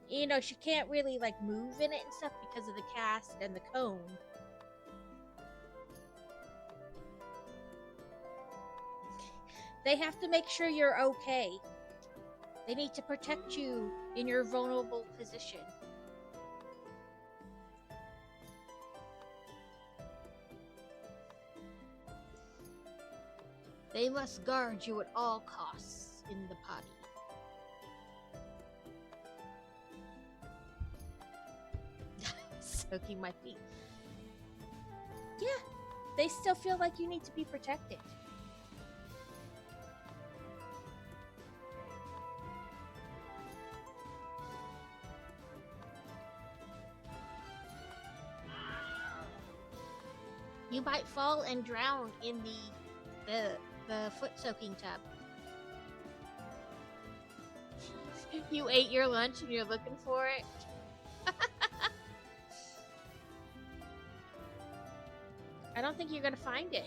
You know, she can't really like move in it and stuff because of the cast and the cone. They have to make sure you're okay. They need to protect you in your vulnerable position. They must guard you at all costs in the potty. Soaking my feet. Yeah, they still feel like you need to be protected. You might fall and drown in the foot soaking tub. You ate your lunch and you're looking for it. I don't think you're gonna find it.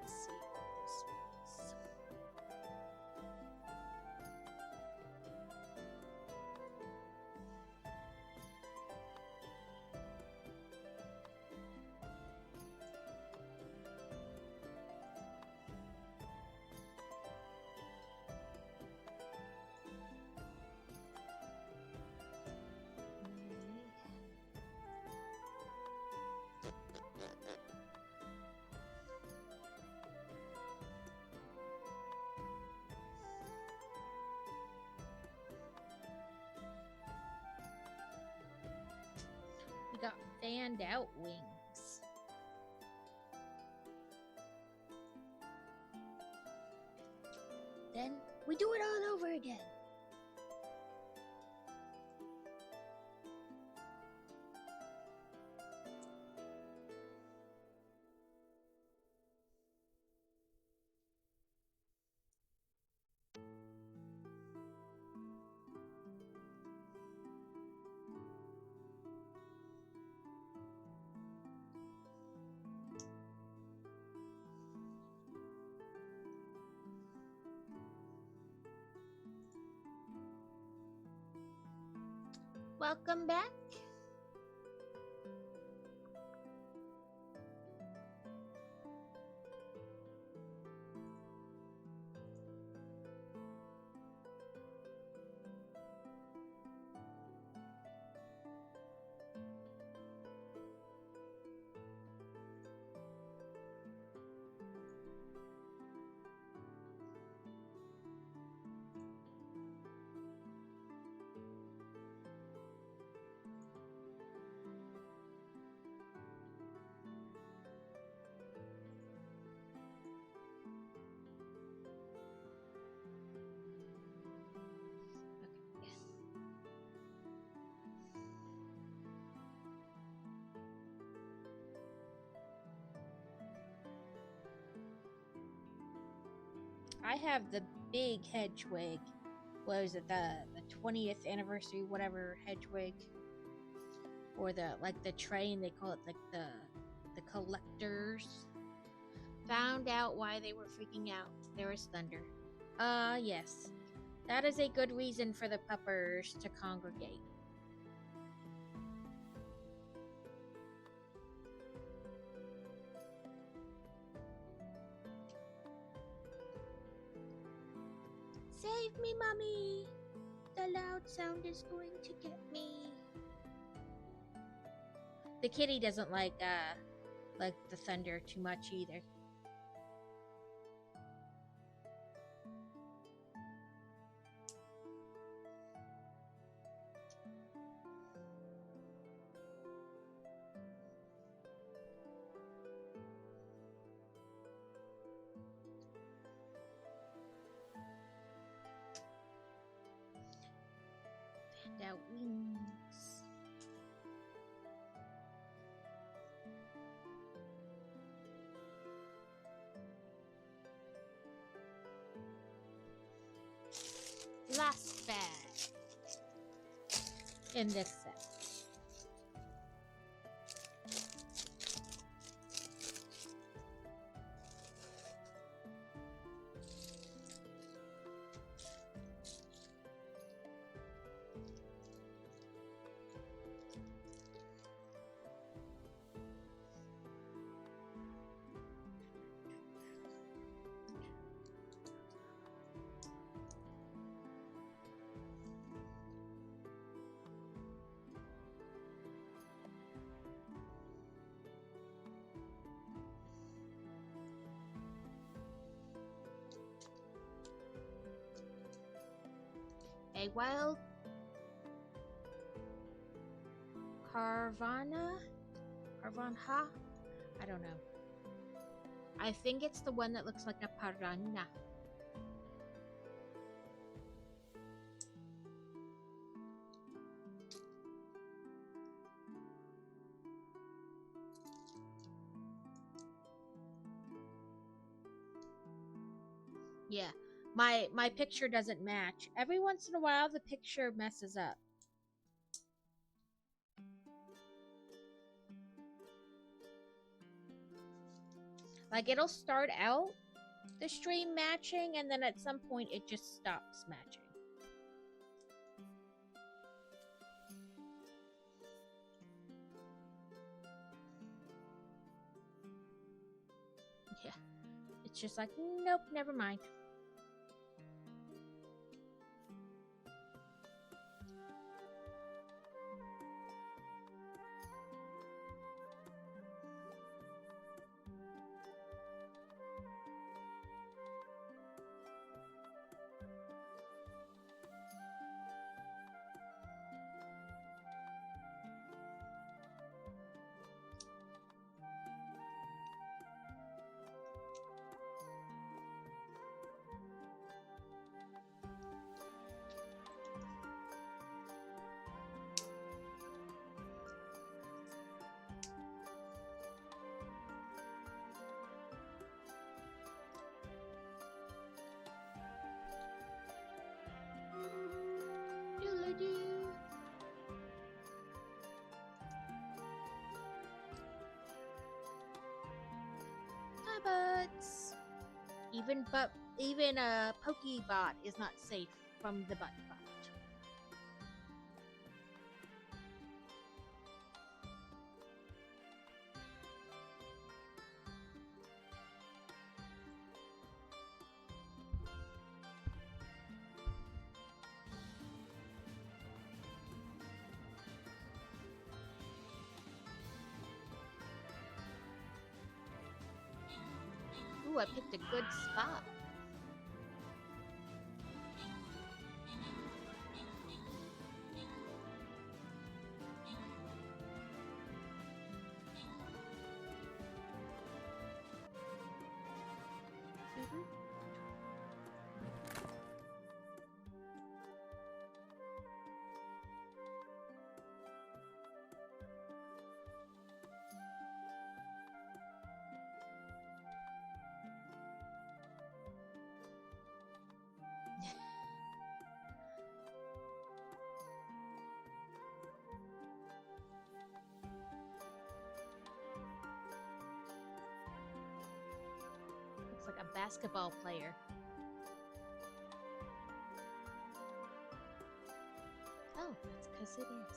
Let's see. stand out wings. Then we do it all over again. Welcome back. I have the big Hedgewig. What is it, the 20th anniversary, whatever Hedgewig, or the train, they call it like the collectors. Found out why they were freaking out. There was thunder. Yes, that is a good reason for the puppers to congregate. Save me, Mommy! The loud sound is going to get me. The kitty doesn't like the thunder too much either. Panda wings. Last bag in this set. A wild Carvanha? I don't know. I think it's the one that looks like a piranha. Yeah. My picture doesn't match. Every once in a while the picture messes up. Like it'll start out the stream matching and then at some point it just stops matching. Yeah. It's just like, nope, never mind. even a Pokebot is not safe from the butt bot. Ooh, I picked a good spot. Looks like a basketball player. Oh, that's because it is.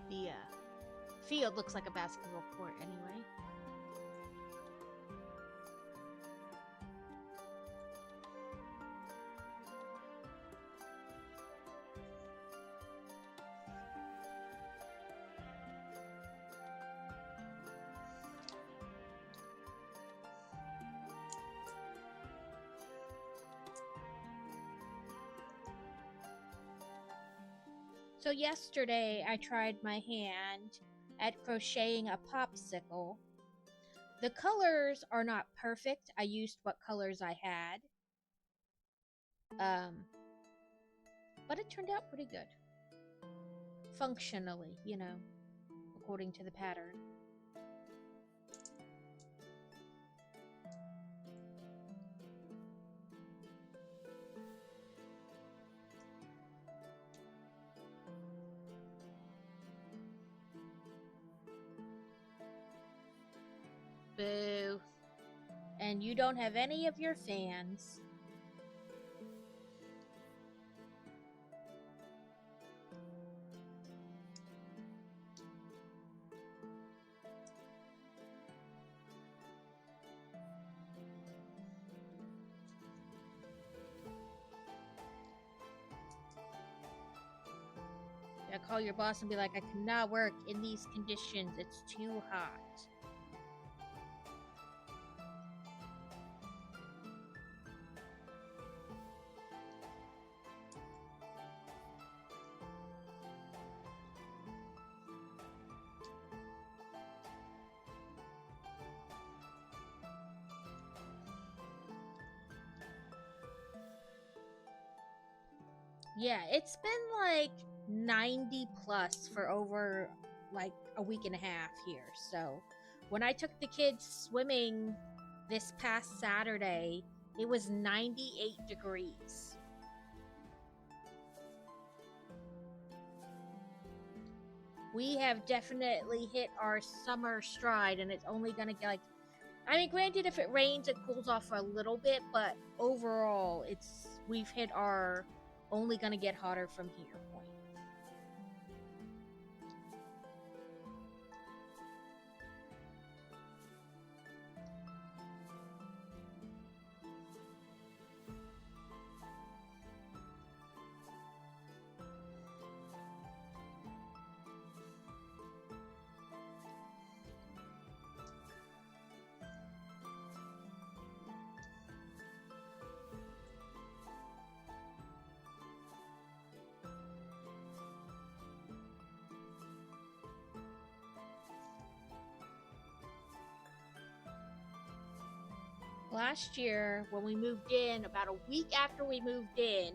The field looks like a basketball court anyway. So yesterday I tried my hand at crocheting a popsicle. The colors are not perfect. I used what colors I had. But it turned out pretty good. Functionally, you know, according to the pattern. Boo. And you don't have any of your fans. Yeah, call your boss and be like, I cannot work in these conditions. It's too hot. Yeah, it's been like 90 plus for over like a week and a half here. So when I took the kids swimming this past Saturday, it was 98 degrees. We have definitely hit our summer stride, and it's only gonna get like, I mean, granted, if it rains, it cools off a little bit, but overall, we've hit our only gonna get hotter from here point. Last year, when we moved in, about a week after we moved in,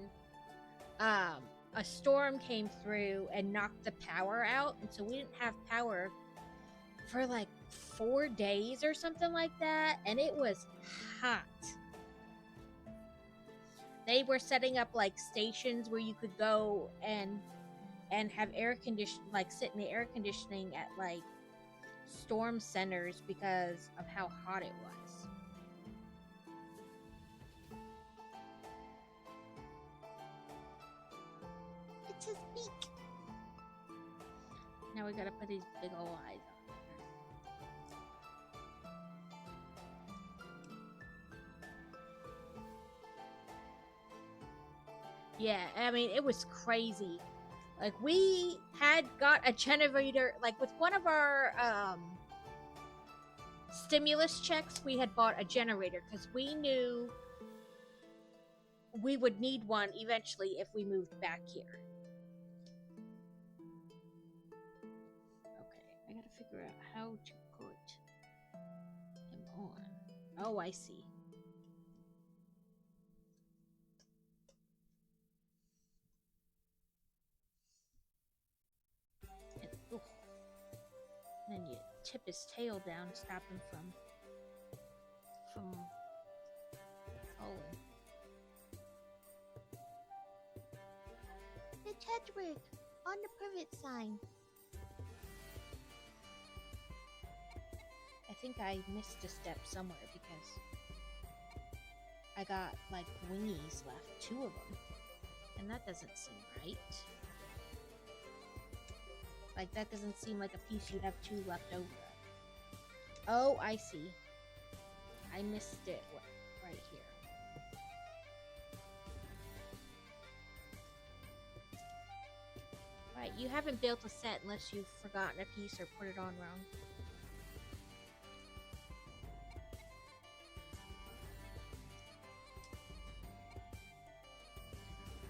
a storm came through and knocked the power out, and so we didn't have power for like 4 days or something like that, and it was hot. they were setting up like stations where you could go and have air condition, like sit in the air conditioning at like storm centers because of how hot it was. It's his beak. Now we gotta put these big old eyes on. Yeah, I mean, it was crazy. Like, we had got a generator, like, with one of our stimulus checks, we had bought a generator because we knew we would need one eventually if we moved back here. Okay, I gotta figure out how to put him on. Oh, I see. Then you tip his tail down, stop him from falling. It's Hedwig on the privet sign. I think I missed a step somewhere because I got like wingies left, 2 of them, and that doesn't seem right. Like, that doesn't seem like a piece you'd have 2 left over. Oh, I see. I missed it right here. Right, you haven't built a set unless you've forgotten a piece or put it on wrong.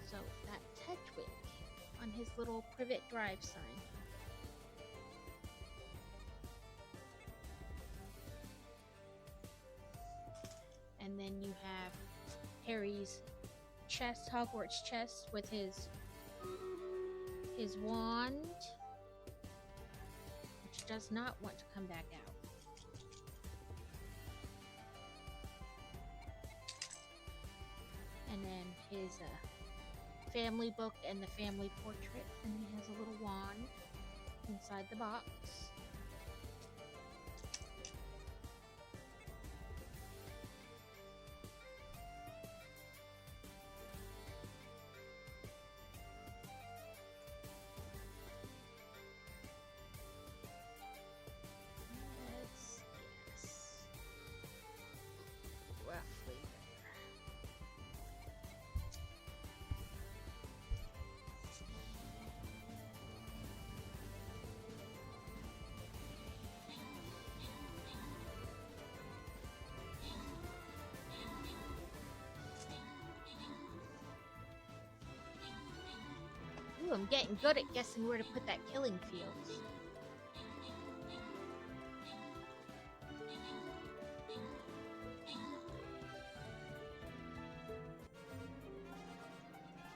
So, that's Hedwig on his little privet drive sign. And then you have Harry's chest, Hogwarts chest, with his wand, which does not want to come back out. And then his family book and the family portrait, and he has a little wand inside the box. Ooh, I'm getting good at guessing where to put that killing field.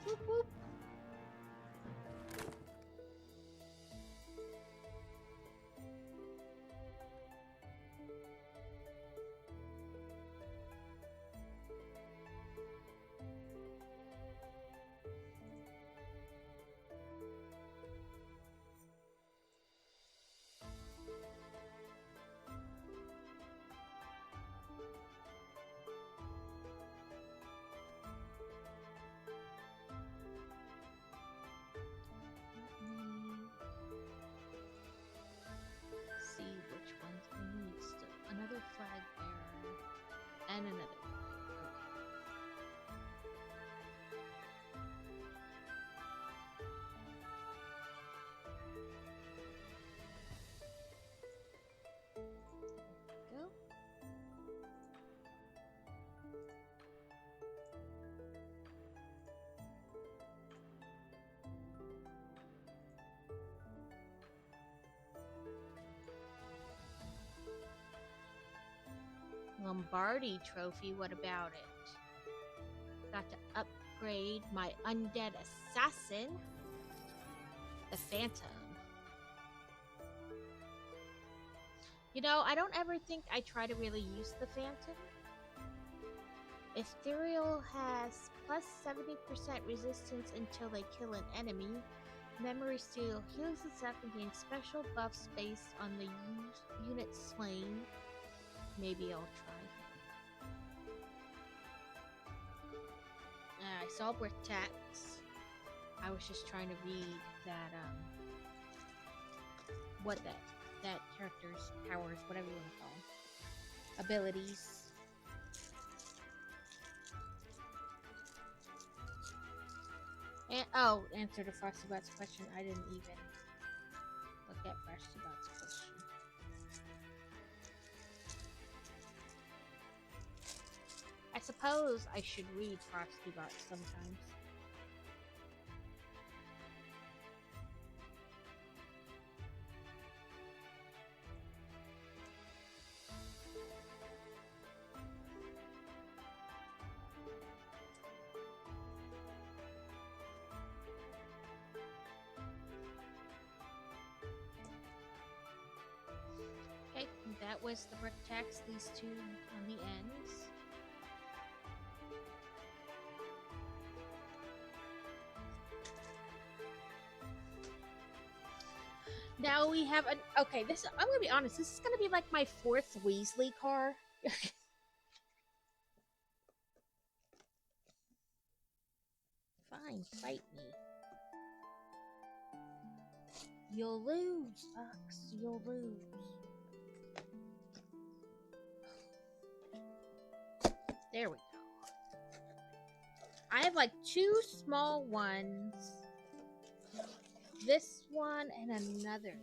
Whoop, whoop. Another flag bearer and another flag. Okay. Go. Lombardi trophy, what about it? Got to upgrade my undead assassin, the Phantom. You know, I don't ever think I try to really use the Phantom. Ethereal has plus 70% resistance until they kill an enemy. Memory Steel heals itself and gains special buffs based on the unit slain. Maybe I'll try. I saw Brick Tax. I was just trying to read that, what that character's powers, whatever you want to call them. Abilities. And, oh, answer to Frostybot's question. I didn't even look at Frostybot's question. I suppose I should read Frostybot sometimes. Okay, that was the brick tax, these two on the ends. Now we have an okay, this I'm gonna be honest, this is gonna be like my fourth Weasley car. Fine, fight me. You'll lose, Fox. You'll lose. There we go. I have like two small ones. This one and another.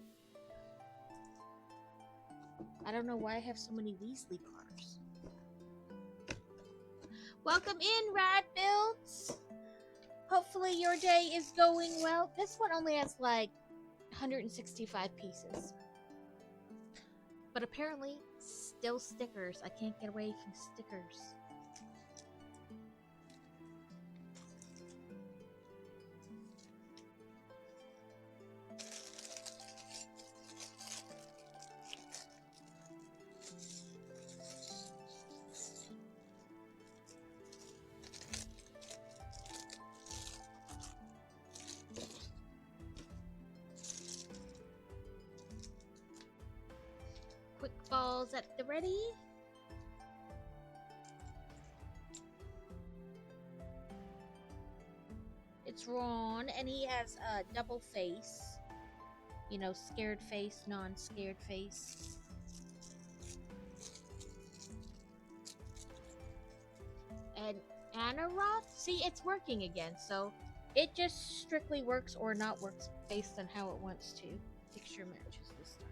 I don't know why I have so many Weasley cars. Welcome in, Rad Builds. Hopefully your day is going well. This one only has like 165 pieces. But apparently, still stickers. I can't get away from stickers. Quick balls at the ready. It's Ron, and he has a double face. You know, scared face, non-scared face. And Anna Roth, see, it's working again, so it just strictly works or not works based on how it wants to. Picture matches this time.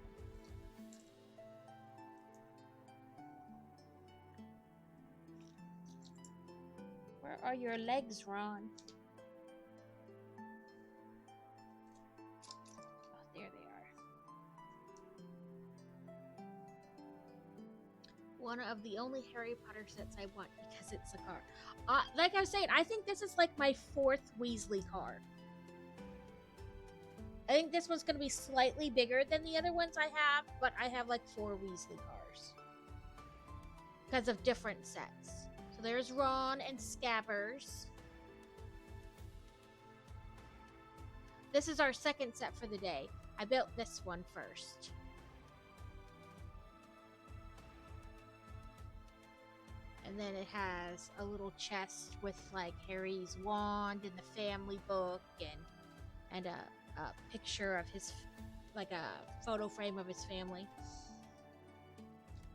Where are your legs, Ron? Oh, there they are. One of the only Harry Potter sets I want because it's a car. Like I was saying, I think this is like my fourth Weasley car. I think this one's going to be slightly bigger than the other ones I have, but I have like 4 Weasley cars. Because of different sets. So there's Ron and Scabbers. This is our second set for the day. I built this one first. And then it has a little chest with like Harry's wand and the family book and a picture of his, like a photo frame of his family.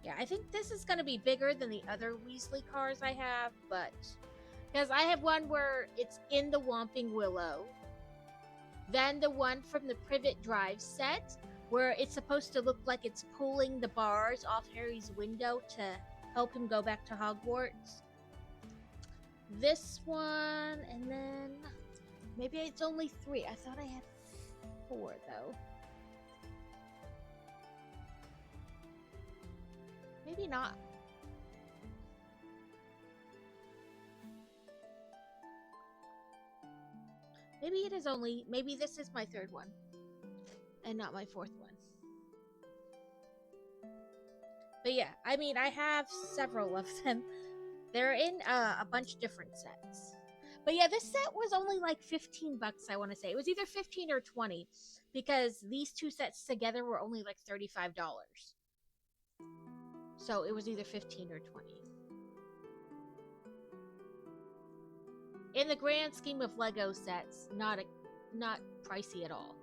Yeah, I think this is going to be bigger than the other Weasley cars I have, but because I have one where it's in the Whomping Willow, then the one from the Privet Drive set where it's supposed to look like it's pulling the bars off Harry's window to help him go back to Hogwarts. This one, and then maybe it's only 3. I thought I had 4 though. Maybe not. Maybe it is only, maybe this is my 3rd one and not my 4th one. But yeah, I mean, I have several of them. They're in a bunch of different sets. But yeah, this set was only like 15 bucks, I want to say. It was either 15 or 20 because these two sets together were only like $35. So it was either 15 or 20. In the grand scheme of Lego sets, not pricey at all.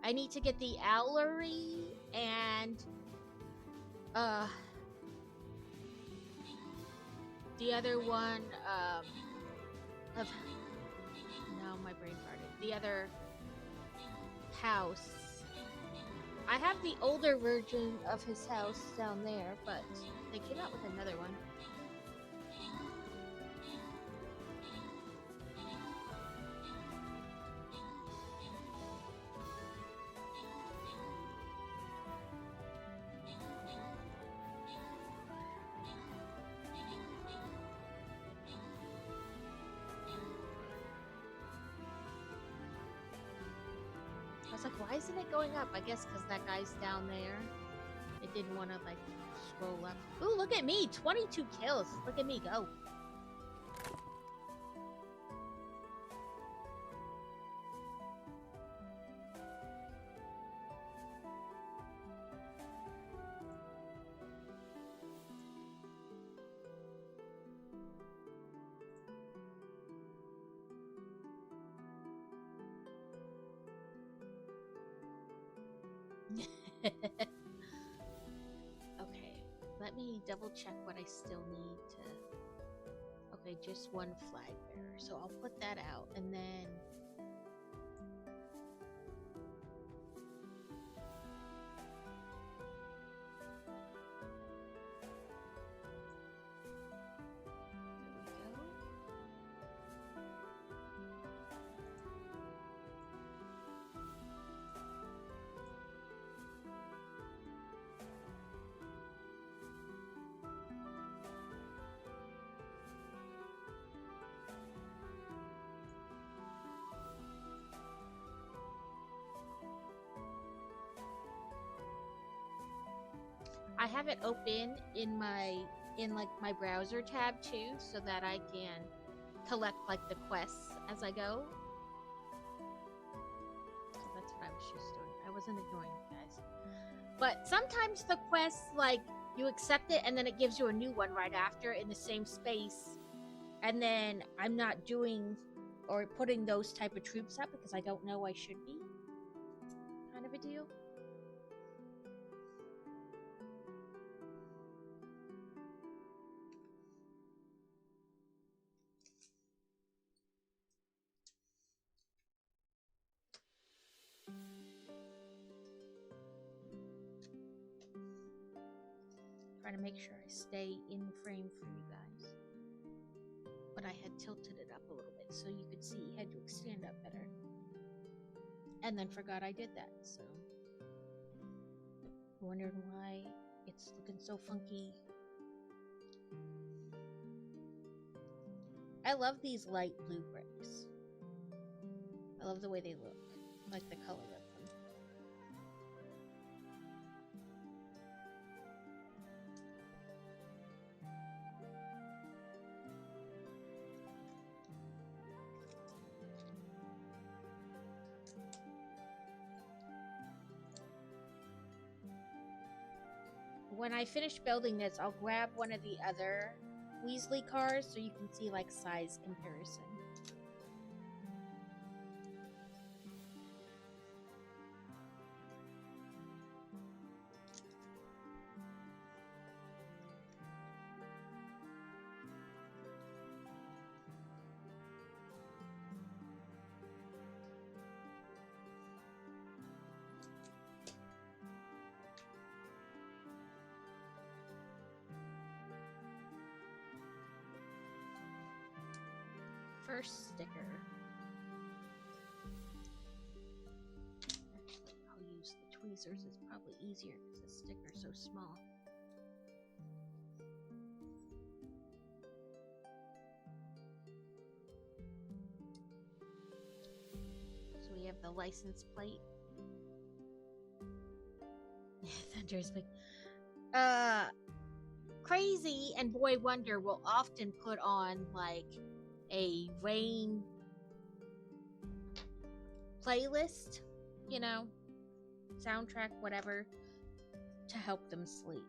I need to get the Owlery and the other one of no, my brain farted. The other house. I have the older version of his house down there, but they came out with another one. I was like, why isn't it going up? I guess because that guy's down there. It didn't want to, like, scroll up. Ooh, look at me! 22 kills! Look at me go. Okay, let me double check what I still need to... Okay, just one flag bearer. So I'll put that out, and then... There we go. I have it open in my my browser tab too, so that I can collect like the quests as I go. So that's what I was just doing. I wasn't ignoring you guys. But sometimes the quests, like, you accept it and then it gives you a new one right after in the same space, and then I'm not doing or putting those type of troops up because I don't know I should be. Kind of a deal. Trying to make sure I stay in frame for you guys. But I had tilted it up a little bit so you could see Hedwig stand up better. And then forgot I did that, so... Wondering why it's looking so funky. I love these light blue bricks. I love the way they look. I like the color of them. When I finish building this, I'll grab one of the other Weasley cars so you can see like size comparison. First sticker. Actually, I'll use the tweezers. It's probably easier because the sticker's so small. So we have the license plate. Thunder's big. Crazy and Boy Wonder will often put on like a rain playlist, you know, soundtrack, whatever, to help them sleep.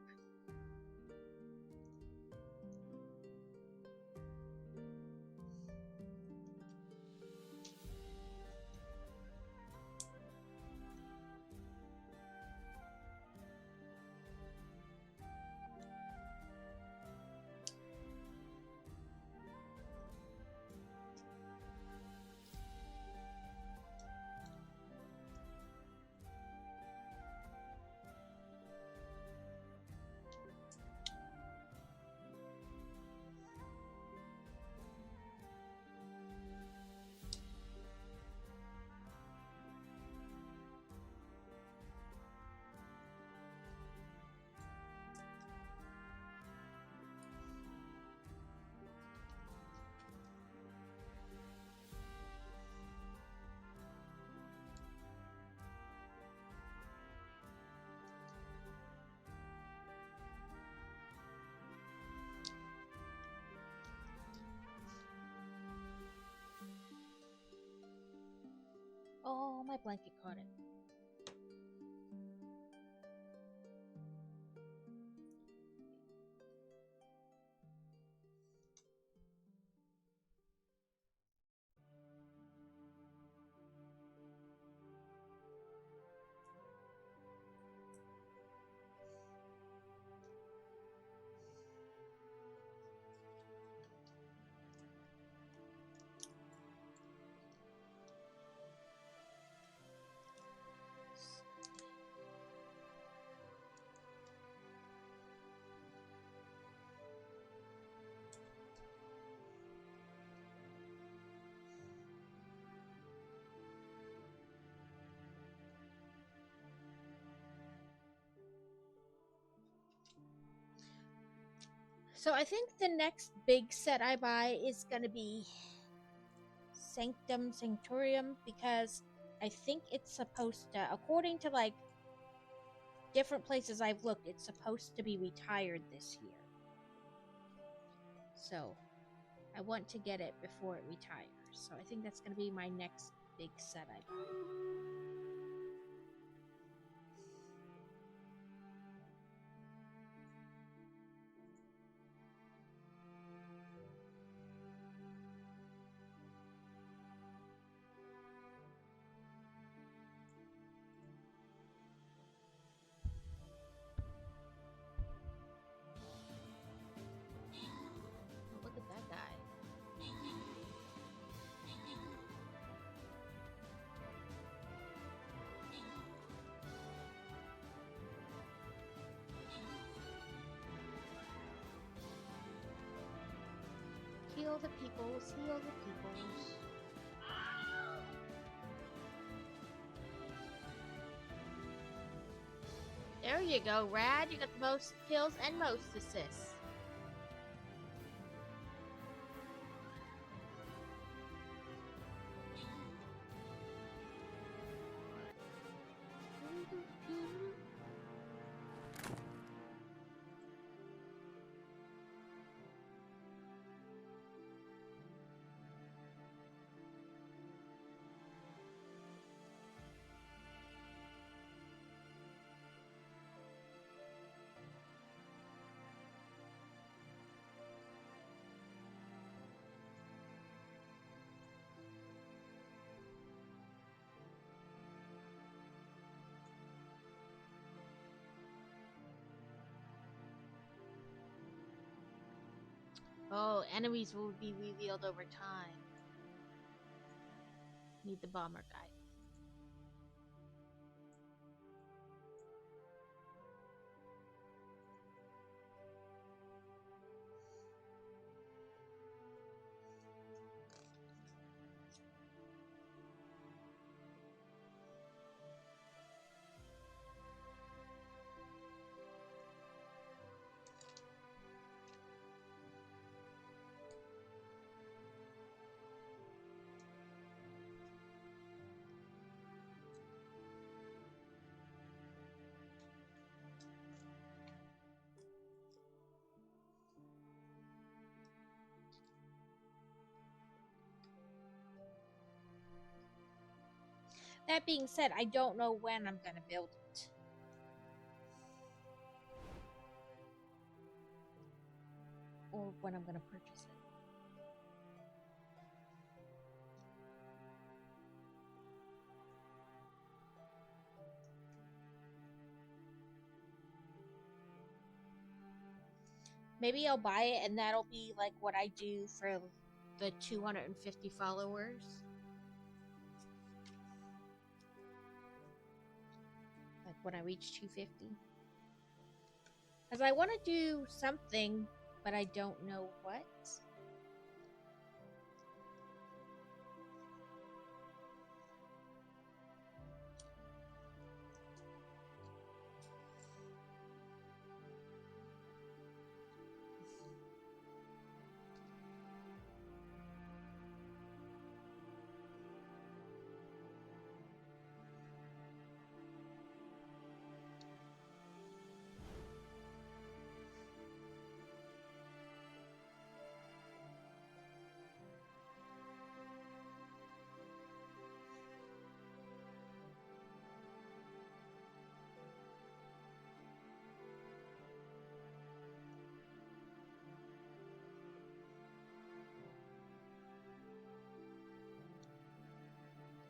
Oh, my blanket caught it. So I think the next big set I buy is gonna be Sanctum Sanctorium, because I think it's supposed to, according to like different places I've looked, it's supposed to be retired this year. So I want to get it before it retires. So I think that's gonna be my next big set I buy. Oh, look at that guy. Heal the peoples, heal the peoples. There you go, Rad. You got the most kills and most assists. Oh, enemies will be revealed over time. Need the bomber guy. That being said, I don't know when I'm gonna build it. Or when I'm gonna purchase it. Maybe I'll buy it and that'll be like what I do for the 250 followers. Like when I reach 250. Because I want to do something, but I don't know what.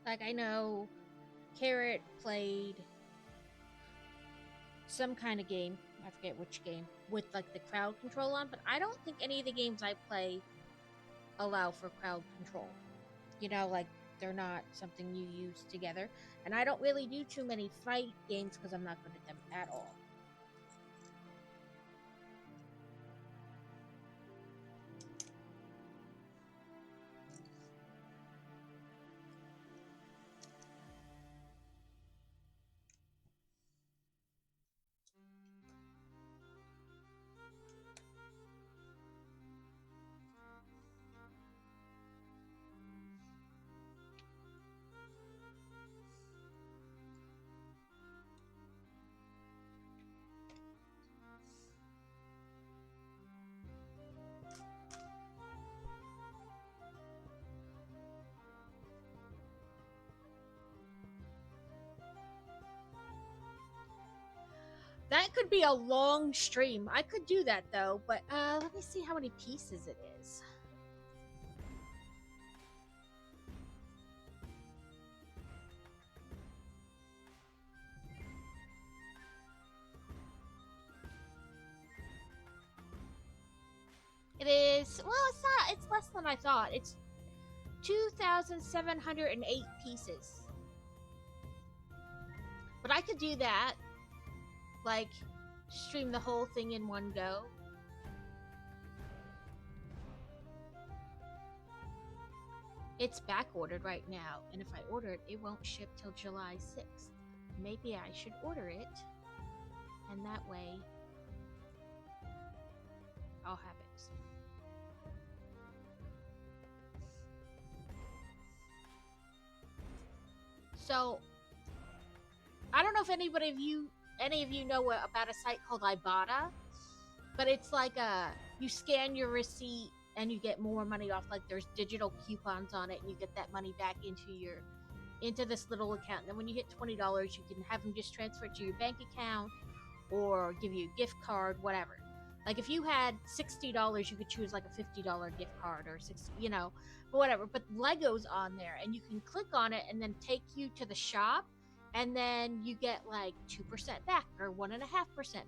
Like I know Carrot played some kind of game, I forget which game, with like the crowd control on, but I don't think any of the games I play allow for crowd control. You know, like they're not something you use together. And I don't really do too many fight games because I'm not good at them at all. That could be a long stream. I could do that though, but let me see how many pieces it is. It is, well, it's not, it's less than I thought. It's 2,708 pieces. But I could do that. Like, stream the whole thing in one go. It's back ordered right now, and if I order it, it won't ship till July 6th. Maybe I should order it, and that way I'll have it. So, I don't know if any of you know about a site called Ibotta, but it's like you scan your receipt and you get more money off. Like there's digital coupons on it, and you get that money back into this little account. And then when you hit $20, you can have them just transfer it to your bank account or give you a gift card, whatever. Like if you had $60, you could choose like a $50 gift card or but whatever. But Lego's on there, and you can click on it and then take you to the shop, and then you get like 2% back or 1.5%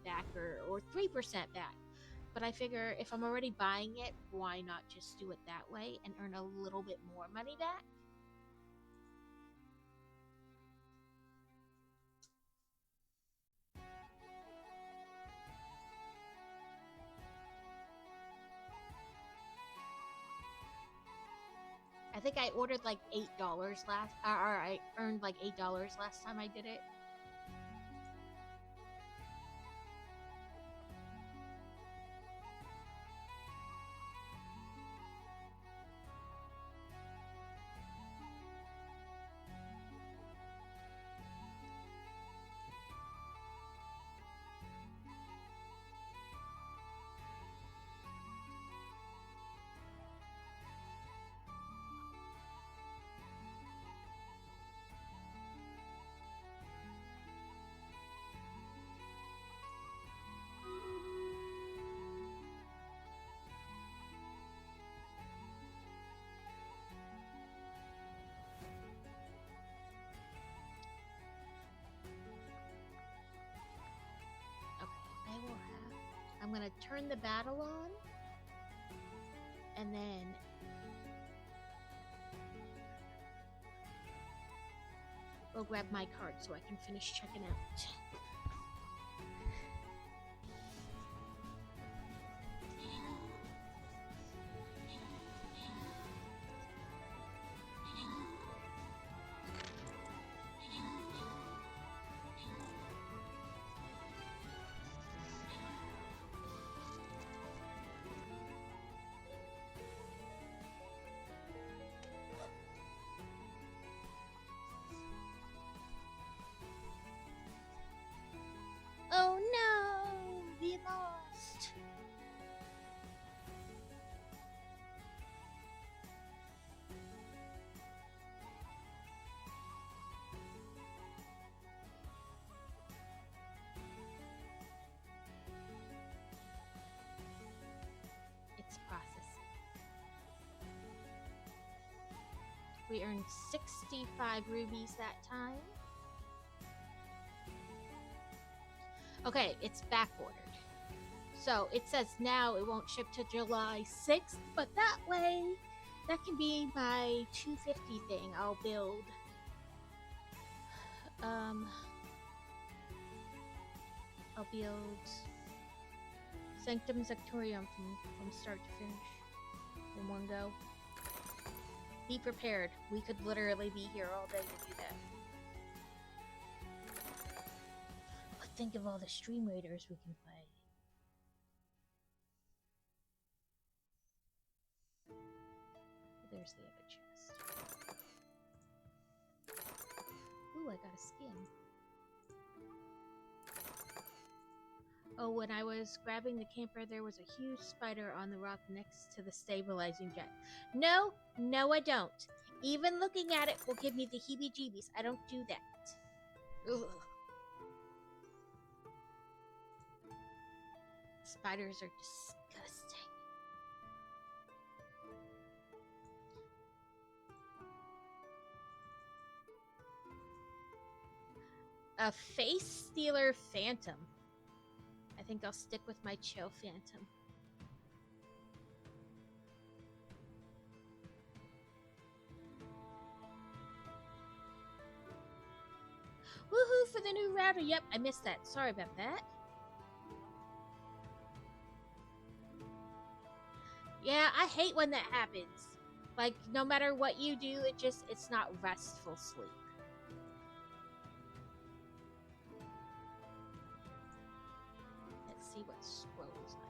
back or 3% back. But I figure if I'm already buying it, why not just do it that way and earn a little bit more money back? I think I ordered like $8 or I earned like $8 last time I did it. gonna turn the battle on, and then go grab my card so I can finish checking out. Oh no! We lost! It's processing. We earned 65 rubies that time. Okay, it's back ordered. So it says now it won't ship to July 6th, but that way, that can be my 250 thing I'll build. I'll build Sanctum Sanctorium from start to finish in one go. Be prepared. We could literally be here all day to do that. But think of all the stream raiders we can play. There's the other chest. Ooh, I got a skin. Oh, when I was grabbing the camper, there was a huge spider on the rock next to the stabilizing jet. No, I don't. Even looking at it will give me the heebie-jeebies. I don't do that. Ugh. Spiders are disgusting. A face stealer phantom. I think I'll stick with my chill phantom. Woohoo for the new router. Yep, I missed that. Sorry about that. Yeah, I hate when that happens. Like, no matter what you do, it's not restful sleep. Let's see what scrolls like.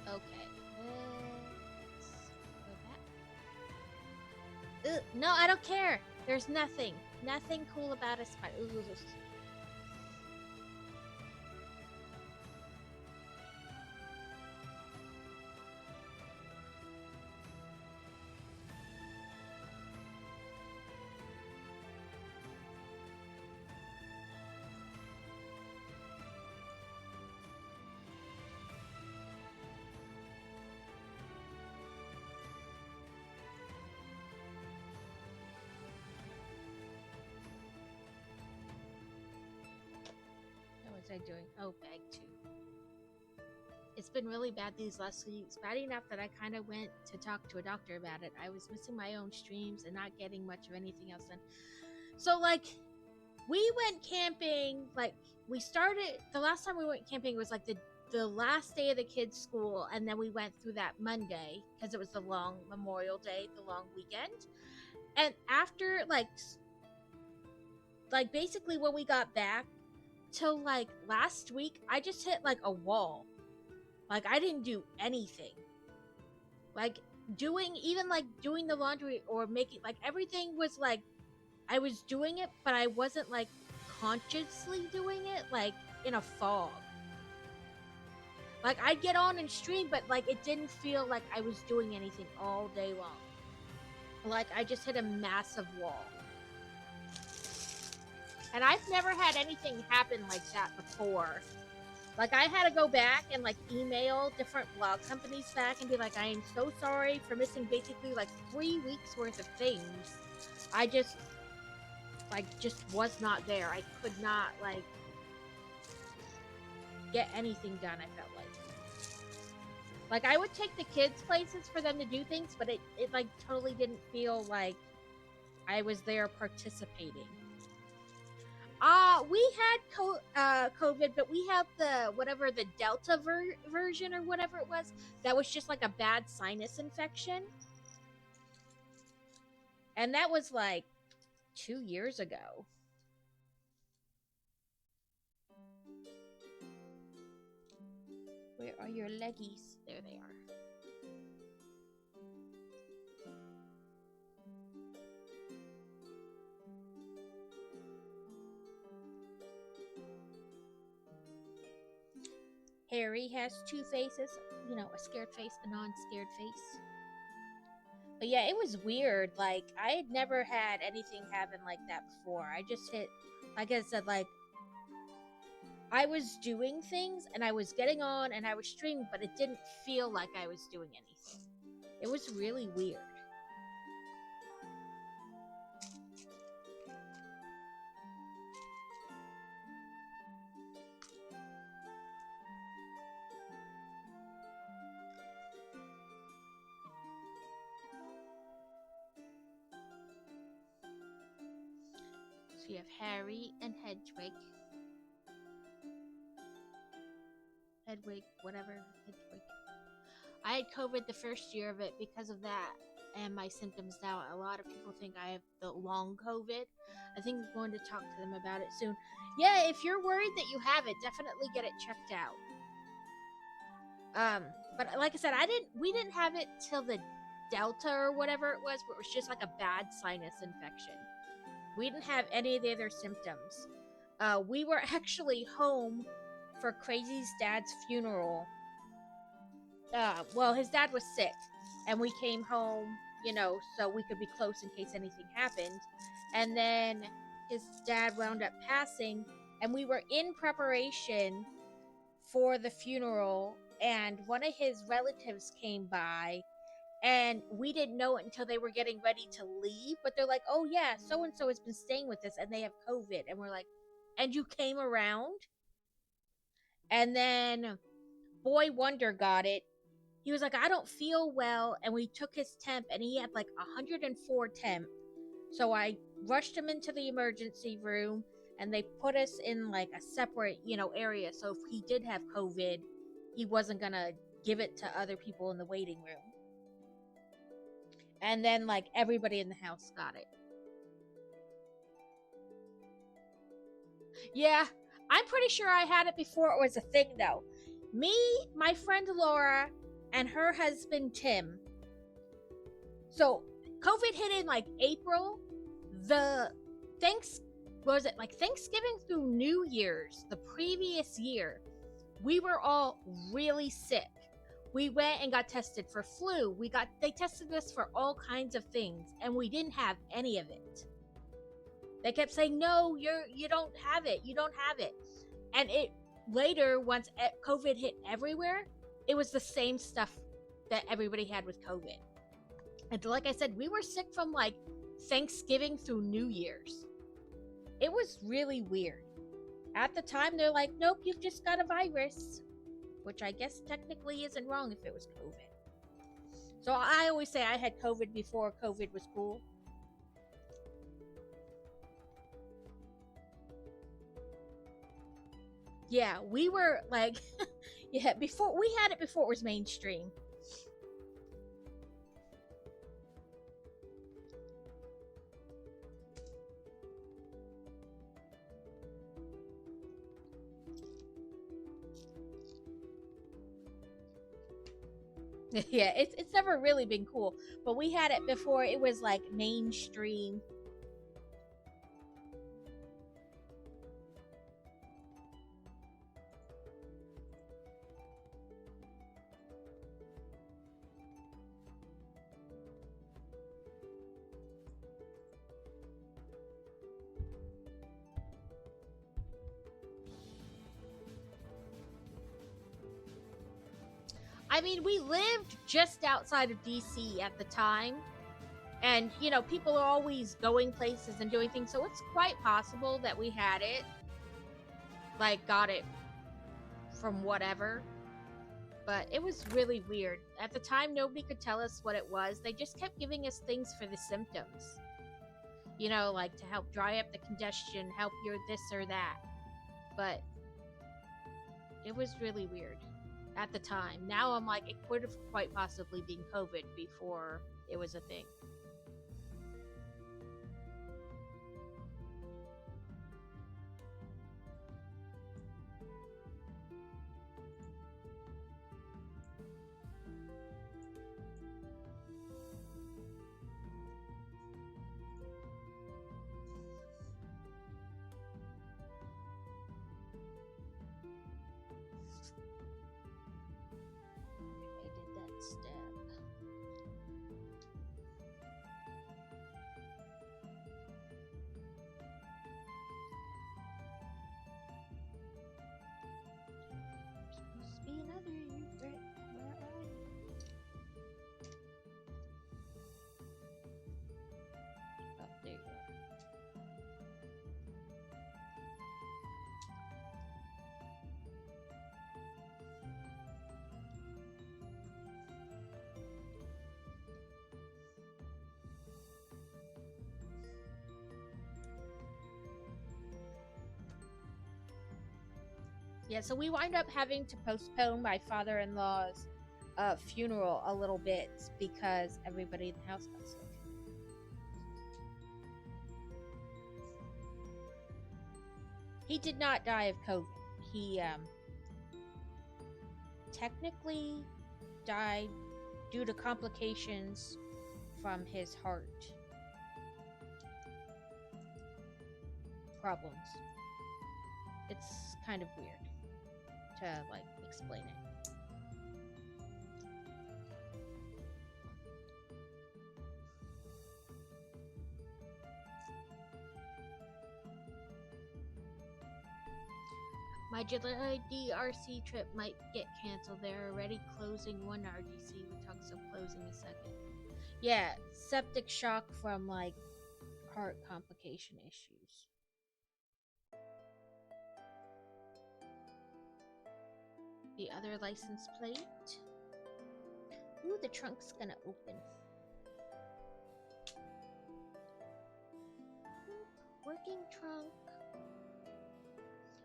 Okay, let's go back. No, I don't care. There's nothing cool about a spider. What was I doing? Oh, bag 2. It's been really bad these last weeks. Bad enough that I kind of went to talk to a doctor about it. I was missing my own streams and not getting much of anything else done. So, like, we went camping, like, we started, the last time we went camping was, like, the last day of the kids' school, and then we went through that Monday, because it was the long Memorial Day, the long weekend. And after, like, basically when we got back, till, like, last week, I just hit, like, a wall. Like, I didn't do anything. Like, doing the laundry or making, like, everything was, like, I was doing it, but I wasn't, like, consciously doing it, like, in a fog. Like, I'd get on and stream, but, like, it didn't feel like I was doing anything all day long. Like I just hit a massive wall. And I've never had anything happen like that before. Like I had to go back and like email different blog companies back and be like, I am so sorry for missing basically like 3 weeks worth of things. I just was not there. I could not like get anything done, I felt like I would take the kids places for them to do things, but it like totally didn't feel like I was there participating. We had COVID, but we had the whatever the Delta version or whatever it was. That was just like a bad sinus infection, and that was like 2 years ago. Where are your leggies? There they are. Harry has two faces, you know, a scared face, a non-scared face. But yeah, it was weird. Like I had never had anything happen like that before. I just hit, like I said, like I was doing things and I was getting on and I was streaming, but it didn't feel like I was doing anything. It was really weird. So you have Harry and Hedwig. Hedwig, whatever, Hedwig. I had COVID the first year of it because of that and my symptoms now. A lot of people think I have the long COVID. I think I'm going to talk to them about it soon. Yeah, if you're worried that you have it, definitely get it checked out. But like I said, we didn't have it till the Delta or whatever it was, where it was just like a bad sinus infection. We didn't have any of the other symptoms. We were actually home for Crazy's dad's funeral. Well, his dad was sick, and we came home, you know, so we could be close in case anything happened. And then his dad wound up passing, and we were in preparation for the funeral, and one of his relatives came by, and we didn't know it until they were getting ready to leave. But they're like, "Oh yeah, so and so has been staying with us, and they have COVID." And we're like, "And you came around?" And then Boy Wonder got it. He was like, "I don't feel well," and we took his temp, and he had like 104 temp. So I rushed him into the emergency room, and they put us in like a separate, you know, area. So if he did have COVID, he wasn't gonna give it to other people in the waiting room. And then like everybody in the house got it. Yeah, I'm pretty sure I had it before it was a thing though. Me, my friend Laura, and her husband Tim. So COVID hit in like April. The Thanksgiving through New Year's the previous year, we were all really sick. We went and got tested for flu. They tested us for all kinds of things, and we didn't have any of it. They kept saying, "No, you don't have it. You don't have it." And it later, once COVID hit everywhere, it was the same stuff that everybody had with COVID. And like I said, we were sick from like Thanksgiving through New Year's. It was really weird. At the time, they're like, "Nope, you've just got a virus," which I guess technically isn't wrong if it was COVID. So I always say I had COVID before COVID was cool. Yeah, we were like, yeah, before we had it before it was mainstream. Yeah, it's never really been cool, but we had it before it was like mainstream. I mean, we lived just outside of DC at the time. And, you know, people are always going places and doing things. So it's quite possible that we had it. Like, got it from whatever. But it was really weird. At the time, nobody could tell us what it was. They just kept giving us things for the symptoms. You know, like to help dry up the congestion, help your this or that. But it was really weird at the time. Now I'm like, it could have quite possibly been COVID before it was a thing. Step. Supposed to be another right? Oh, there you go. Yeah, so we wind up having to postpone my father-in-law's funeral a little bit because everybody in the house got sick. He did not die of COVID. He technically died due to complications from his heart problems. It's kind of weird to like explain it. My July DRC trip might get canceled. They're already closing one RDC with talks of closing a second. Yeah, septic shock from like heart complication issues. The other license plate. Ooh, the trunk's gonna open. Working trunk.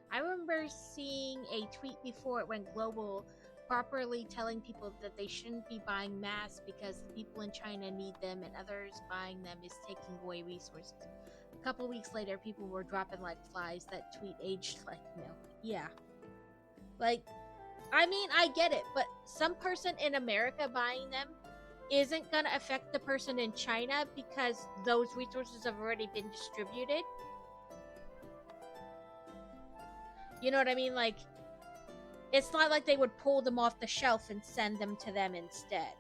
I remember seeing a tweet before it went global properly telling people that they shouldn't be buying masks because the people in China need them and others buying them is taking away resources. A couple weeks later, people were dropping like flies. That tweet aged like milk. Yeah. Like, I mean, I get it, but some person in America buying them isn't going to affect the person in China because those resources have already been distributed. You know what I mean? Like, it's not like they would pull them off the shelf and send them to them instead.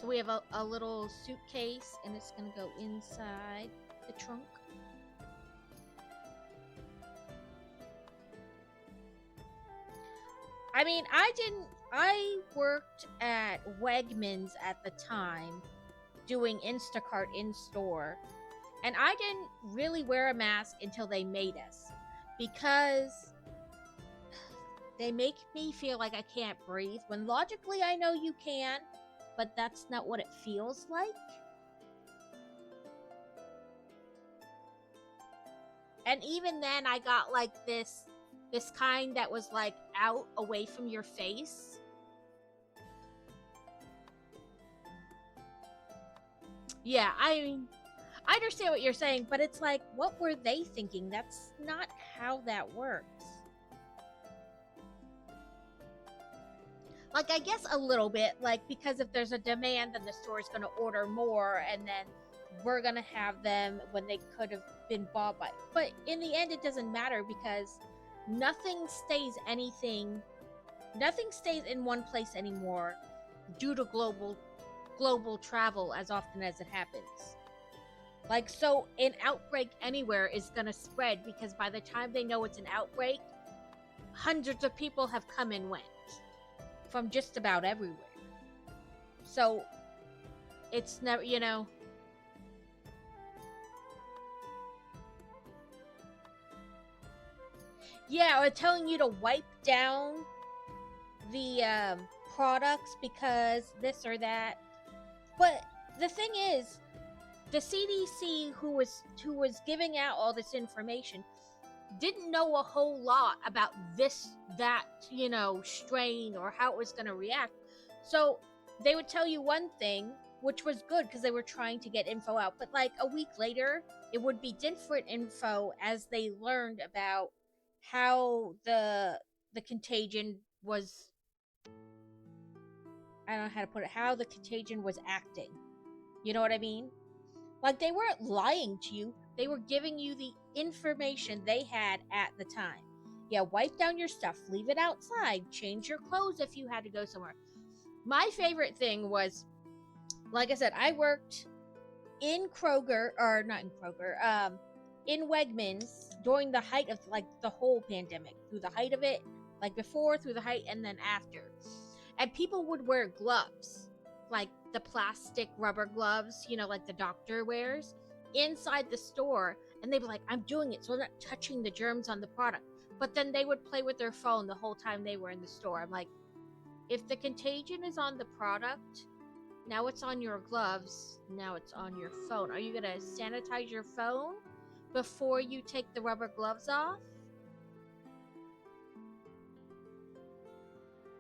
So we have a little suitcase, and it's going to go inside the trunk. I mean, I worked at Wegmans at the time doing Instacart in-store, and I didn't really wear a mask until they made us because they make me feel like I can't breathe when logically I know you can, but that's not what it feels like. And even then I got like this kind that was like out away from your face. Yeah, I mean, I understand what you're saying, but it's like, what were they thinking? That's not how that works. Like, I guess a little bit, like, because if there's a demand, then the store's going to order more, and then we're going to have them when they could have been bought by. But in the end, it doesn't matter because nothing stays in one place anymore due to global travel as often as it happens. Like, so an outbreak anywhere is going to spread because by the time they know it's an outbreak, hundreds of people have come and went from just about everywhere. So it's never, yeah, or telling you to wipe down the products because this or that. But the thing is, the CDC, who was giving out all this information, didn't know a whole lot about that strain or how it was going to react. So they would tell you one thing, which was good because they were trying to get info out, but like a week later it would be different info as they learned about how the contagion was, I don't know how to put it, how the contagion was acting. You know what I mean? Like, they weren't lying to you. They were giving you the information they had at the time. Yeah, wipe down your stuff, leave it outside, change your clothes if you had to go somewhere. My favorite thing was, like I said, I worked in Kroger, or not in Kroger, in Wegmans during the height of, like, the whole pandemic. Through the height of it, like before, through the height, and then after. And people would wear gloves, like the plastic rubber gloves, like the doctor wears, inside the store, and they'd be like, I'm doing it so I'm not touching the germs on the product. But then they would play with their phone the whole time they were in the store. I'm like, if the contagion is on the product, now it's on your gloves, now it's on your phone. Are you gonna sanitize your phone before you take the rubber gloves off?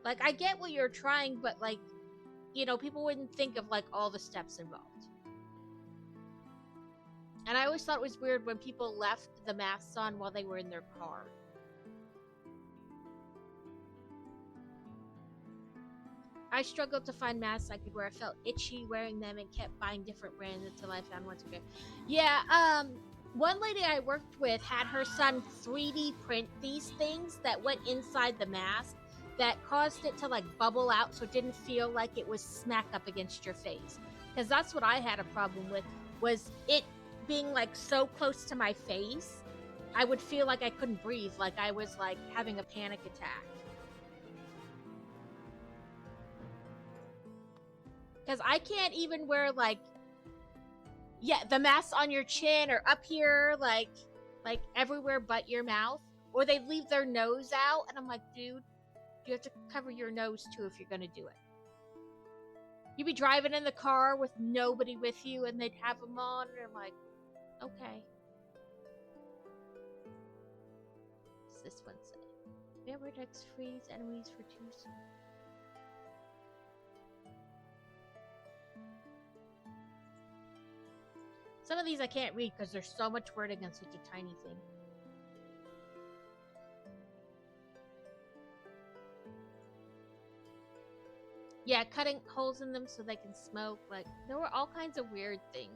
Like, I get what you're trying, but like, people wouldn't think of like all the steps involved. And I always thought it was weird when people left the masks on while they were in their car. I struggled to find masks I could wear. I felt itchy wearing them and kept buying different brands until I found one to go. Yeah, one lady I worked with had her son 3D print these things that went inside the mask that caused it to like bubble out so it didn't feel like it was smack up against your face. Because that's what I had a problem with, was it being like so close to my face. I would feel like I couldn't breathe, like I was like having a panic attack. Because I can't even wear like, the mask on your chin or up here, like everywhere but your mouth. Or they leave their nose out, and I'm like, dude, you have to cover your nose too if you're gonna do it. You'd be driving in the car with nobody with you, and they'd have them on, and I'm like, okay. What's this one say? Vortex freeze enemies for 2 seconds. Some of these I can't read because there's so much wording on such a tiny thing. Yeah, cutting holes in them so they can smoke. Like, there were all kinds of weird things.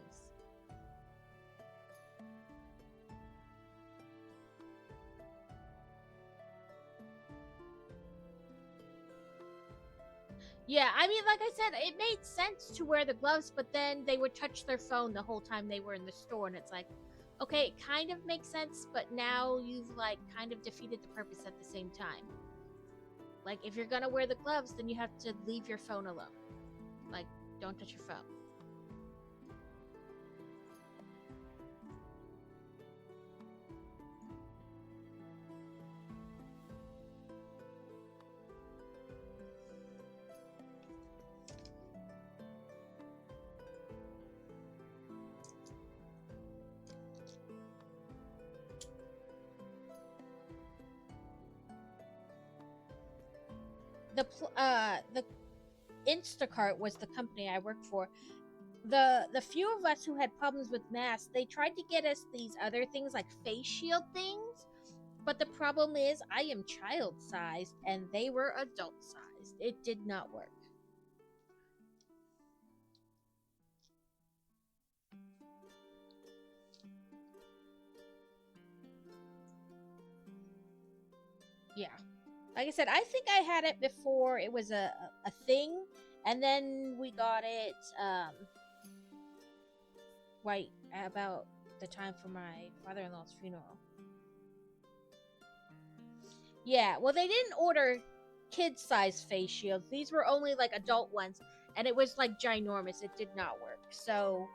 Yeah, I mean, like I said, it made sense to wear the gloves, but then they would touch their phone the whole time they were in the store, and it's like, okay, it kind of makes sense, but now you've, like, kind of defeated the purpose at the same time. Like, if you're gonna wear the gloves, then you have to leave your phone alone. Like, don't touch your phone. The Instacart was the company I worked for. The few of us who had problems with masks, they tried to get us these other things like face shield things, but the problem is I am child sized and they were adult sized. It did not work. Yeah. Like I said, I think I had it before it was a thing, and then we got it right about the time for my father-in-law's funeral. Yeah, well, they didn't order kid-size face shields. These were only like adult ones, and it was like ginormous. It did not work. So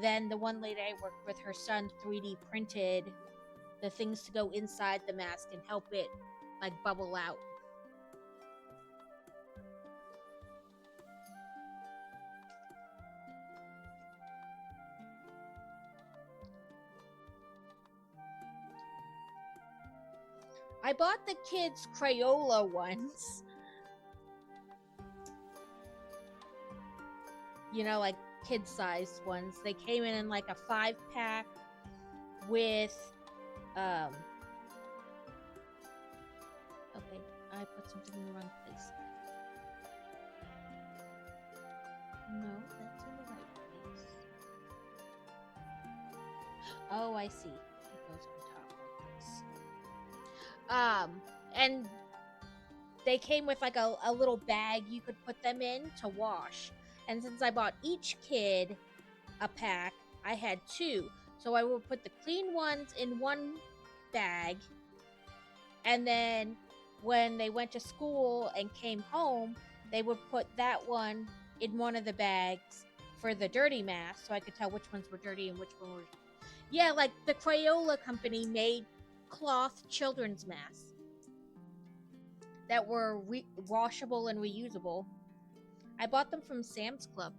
then the one lady I worked with, her son 3D printed the things to go inside the mask and help it like bubble out. I bought the kids Crayola ones. You know, like kid-sized ones. They came in like a 5-pack with okay, I put something in the wrong place. No, that's in the right place. Oh, I see. It goes on top like this. And they came with like a little bag you could put them in to wash. And since I bought each kid a pack, I had 2. So I would put the clean ones in one bag, and then when they went to school and came home, they would put that one in one of the bags for the dirty mask, so I could tell which ones were dirty and which one were. Yeah, like the Crayola company made cloth children's masks that were washable and reusable. I bought them from Sam's Club.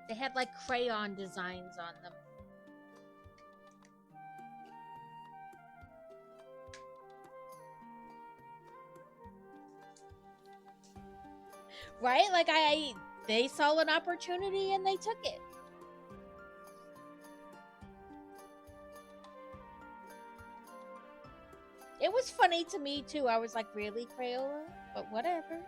They had like crayon designs on them. Right? Like they saw an opportunity and they took it. It was funny to me too. I was like, really, Crayola? But whatever.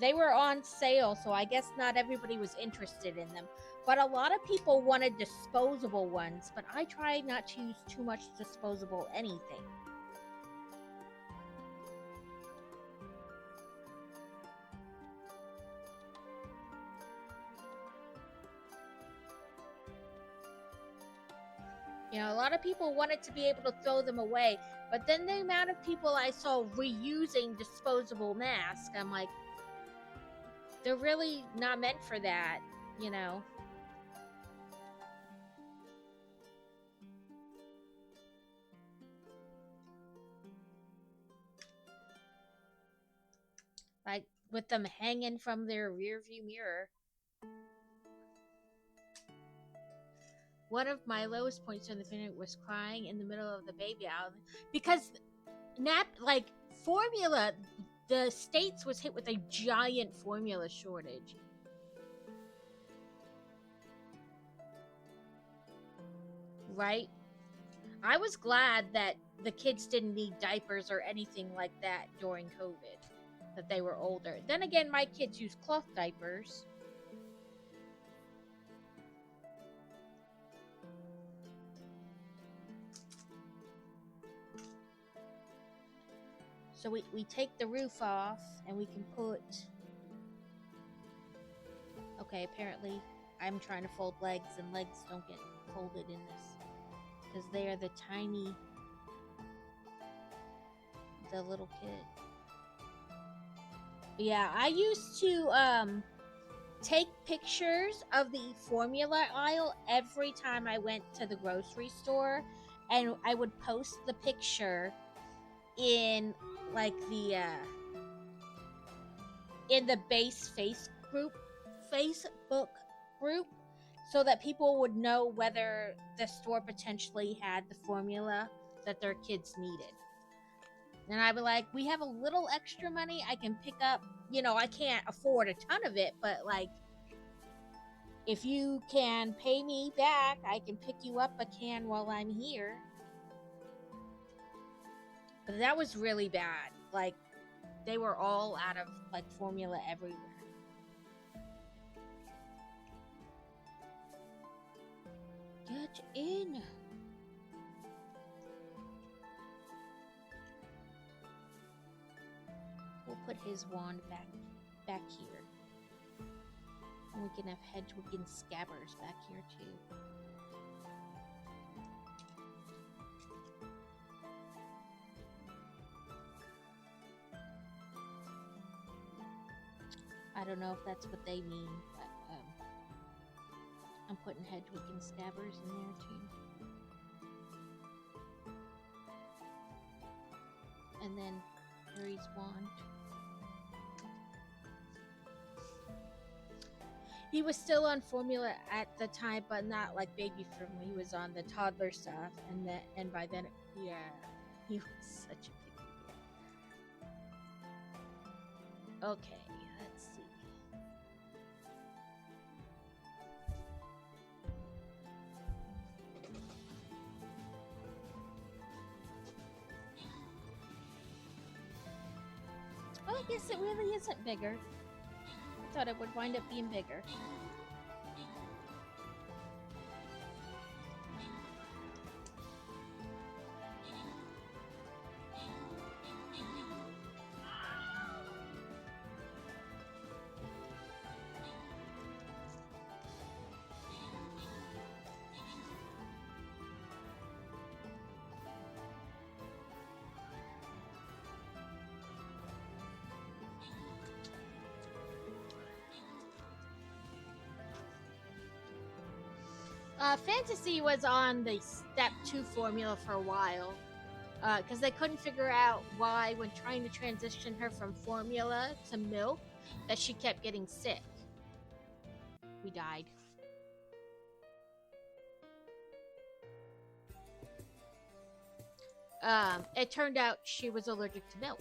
They were on sale, so I guess not everybody was interested in them. But a lot of people wanted disposable ones, but I try not to use too much disposable anything. You know, a lot of people wanted to be able to throw them away, but then the amount of people I saw reusing disposable masks, I'm like, they're really not meant for that, you know. Like with them hanging from their rearview mirror. One of my lowest points in the film was crying in the middle of the baby aisle because like formula, the States was hit with a giant formula shortage. Right? I was glad that the kids didn't need diapers or anything like that during COVID, that they were older. Then again, my kids use cloth diapers. So we take the roof off and we can put... Okay, apparently I'm trying to fold legs and legs don't get folded in this. Because they are the little kid. Yeah, I used to take pictures of the formula aisle every time I went to the grocery store, and I would post the picture in like in the base Facebook group, so that people would know whether the store potentially had the formula that their kids needed. And I'd be like, we have a little extra money, I can pick up, you know, I can't afford a ton of it, but like, if you can pay me back, I can pick you up a can while I'm here. But that was really bad. Like, they were all out of like formula everywhere. Get in. We'll put his wand back here. And we can have Hedwig and Scabbers back here too. I don't know if that's what they mean, but I'm putting Hedwig and Scabbers in there too. And then Harry's wand. He was still on formula at the time, but not like baby formula. He was on the toddler stuff, and by then, yeah, he was such a big deal. Okay, let's see. Oh, I guess it really isn't bigger. I thought it would wind up being bigger. Fantasy was on the step 2 formula for a while because they couldn't figure out why, when trying to transition her from formula to milk, that she kept getting sick. We died. It turned out she was allergic to milk.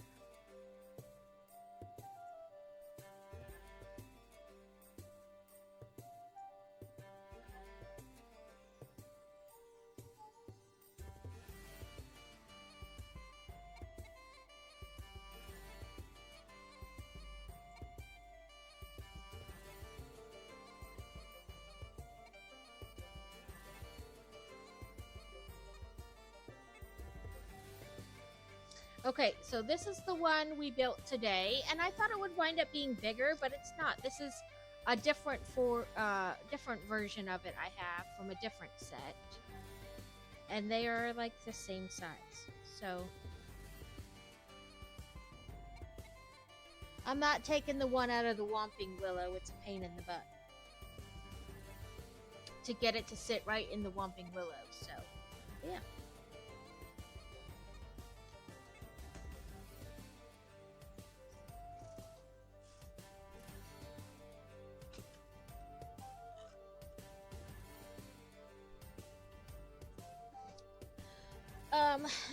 Okay, so this is the one we built today, and I thought it would wind up being bigger, but it's not. This is a different version of it I have from a different set, and they are like the same size. So I'm not taking the one out of the Whomping Willow. It's a pain in the butt to get it to sit right in the Whomping Willow. So yeah.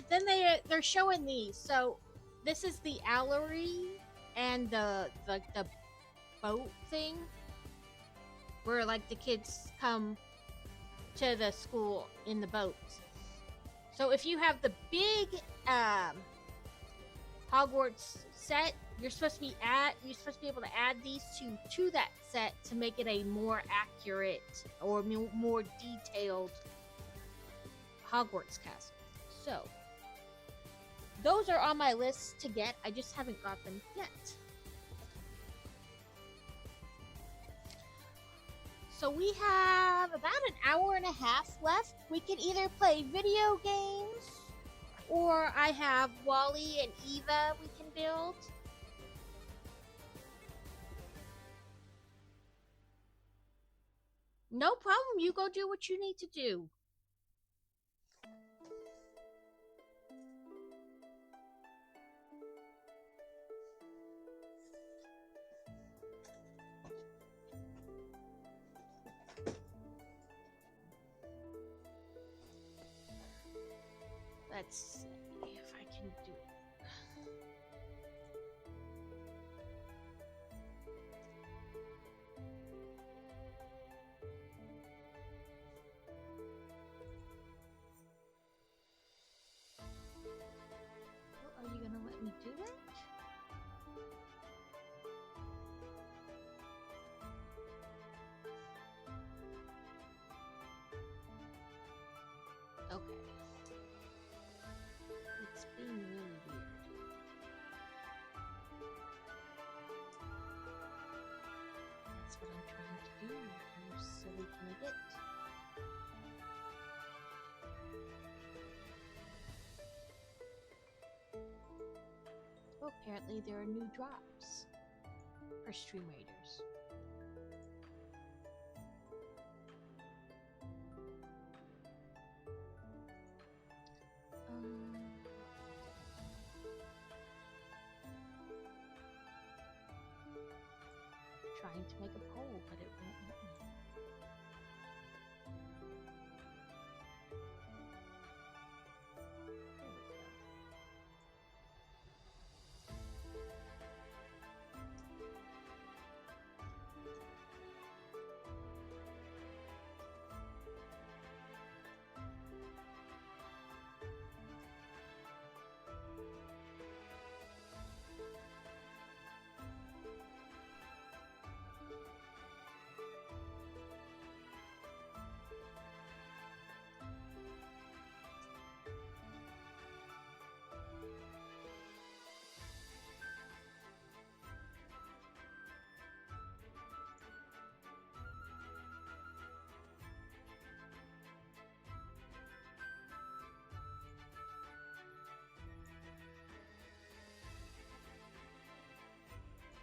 Then they're showing these. So this is the Owlery and the boat thing, where like the kids come to the school in the boats. So if you have the big Hogwarts set, you're supposed to be able to add these two to that set to make it a more accurate or more detailed Hogwarts castle. So those are on my list to get. I just haven't got them yet. So we have about an hour and a half left. We can either play video games, or I have Wally and Eva we can build. No problem. You go do what you need to do. Let's see if I can do it. Are you gonna let me do it? what I'm trying to do, you silly nugget. Oh, apparently there are new drops for Stream Raiders. Trying to make a poll, but it won't let me. There we go.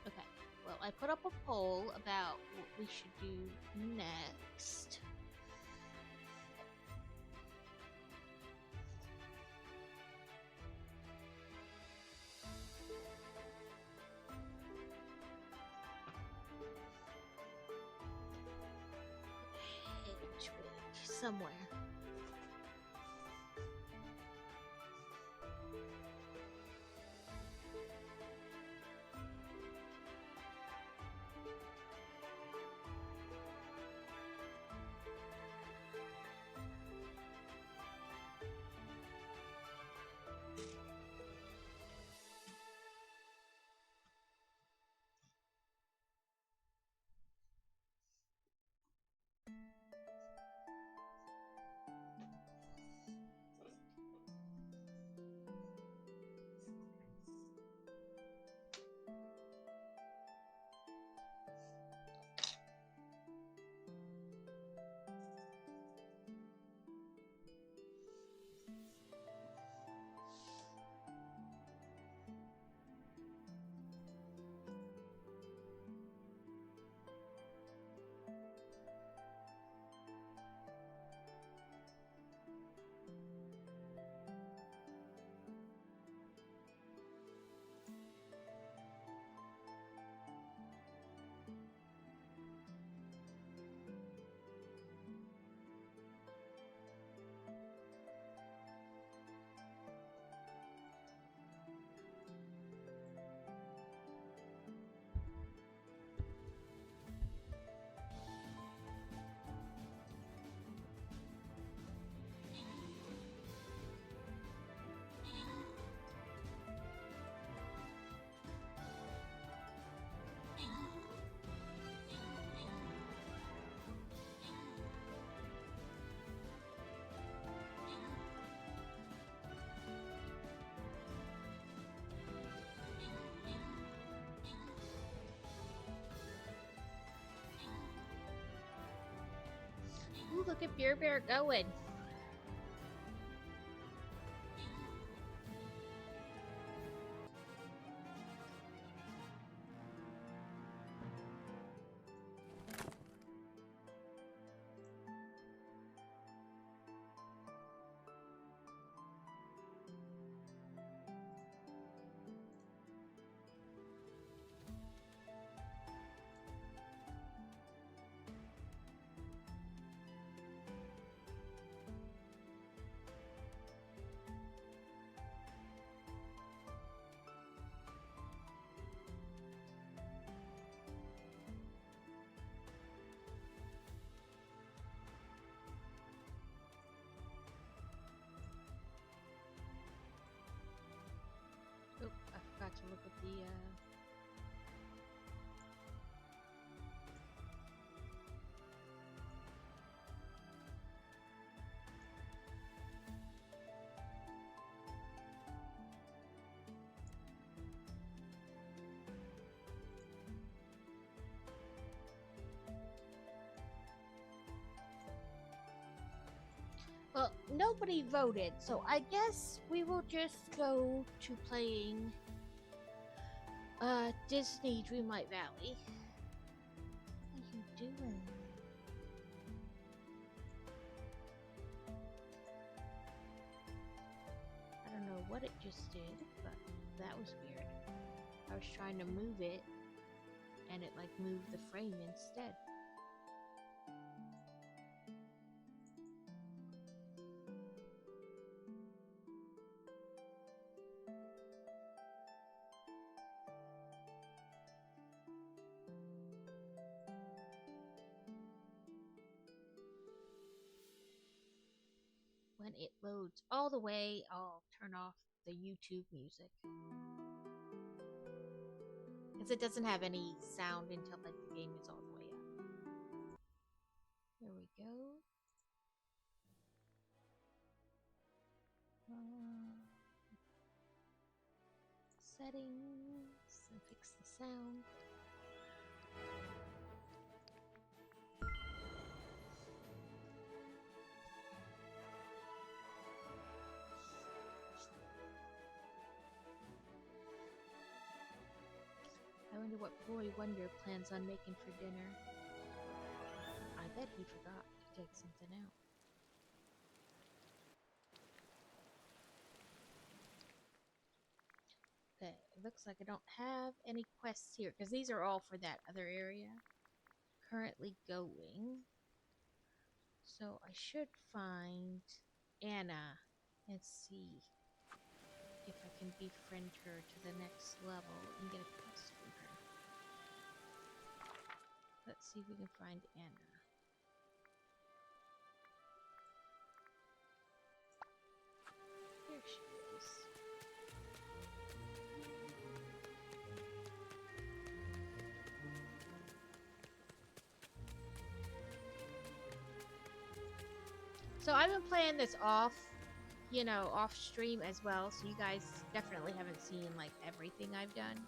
Okay, well, I put up a poll about what we should do next. Hedwig, somewhere. Ooh, look at Beer Bear going. Oh, I forgot to look at the nobody voted, so I guess we will just go to playing Disney Dreamlight Valley. What are you doing? I don't know what it just did, but that was weird. I was trying to move it, and it like moved the frame instead. When it loads all the way, I'll turn off the YouTube music. Because it doesn't have any sound until like the game is all the way up. There we go. Settings and fix the sound. I wonder what Boy Wonder plans on making for dinner. I bet he forgot to take something out. Okay, it looks like I don't have any quests here, because these are all for that other area. Currently going. So I should find Anna and see if I can befriend her to the next level and get a quest from her. Let's see if we can find Anna. There she is. So I've been playing this off, off stream as well, so you guys definitely haven't seen like everything I've done.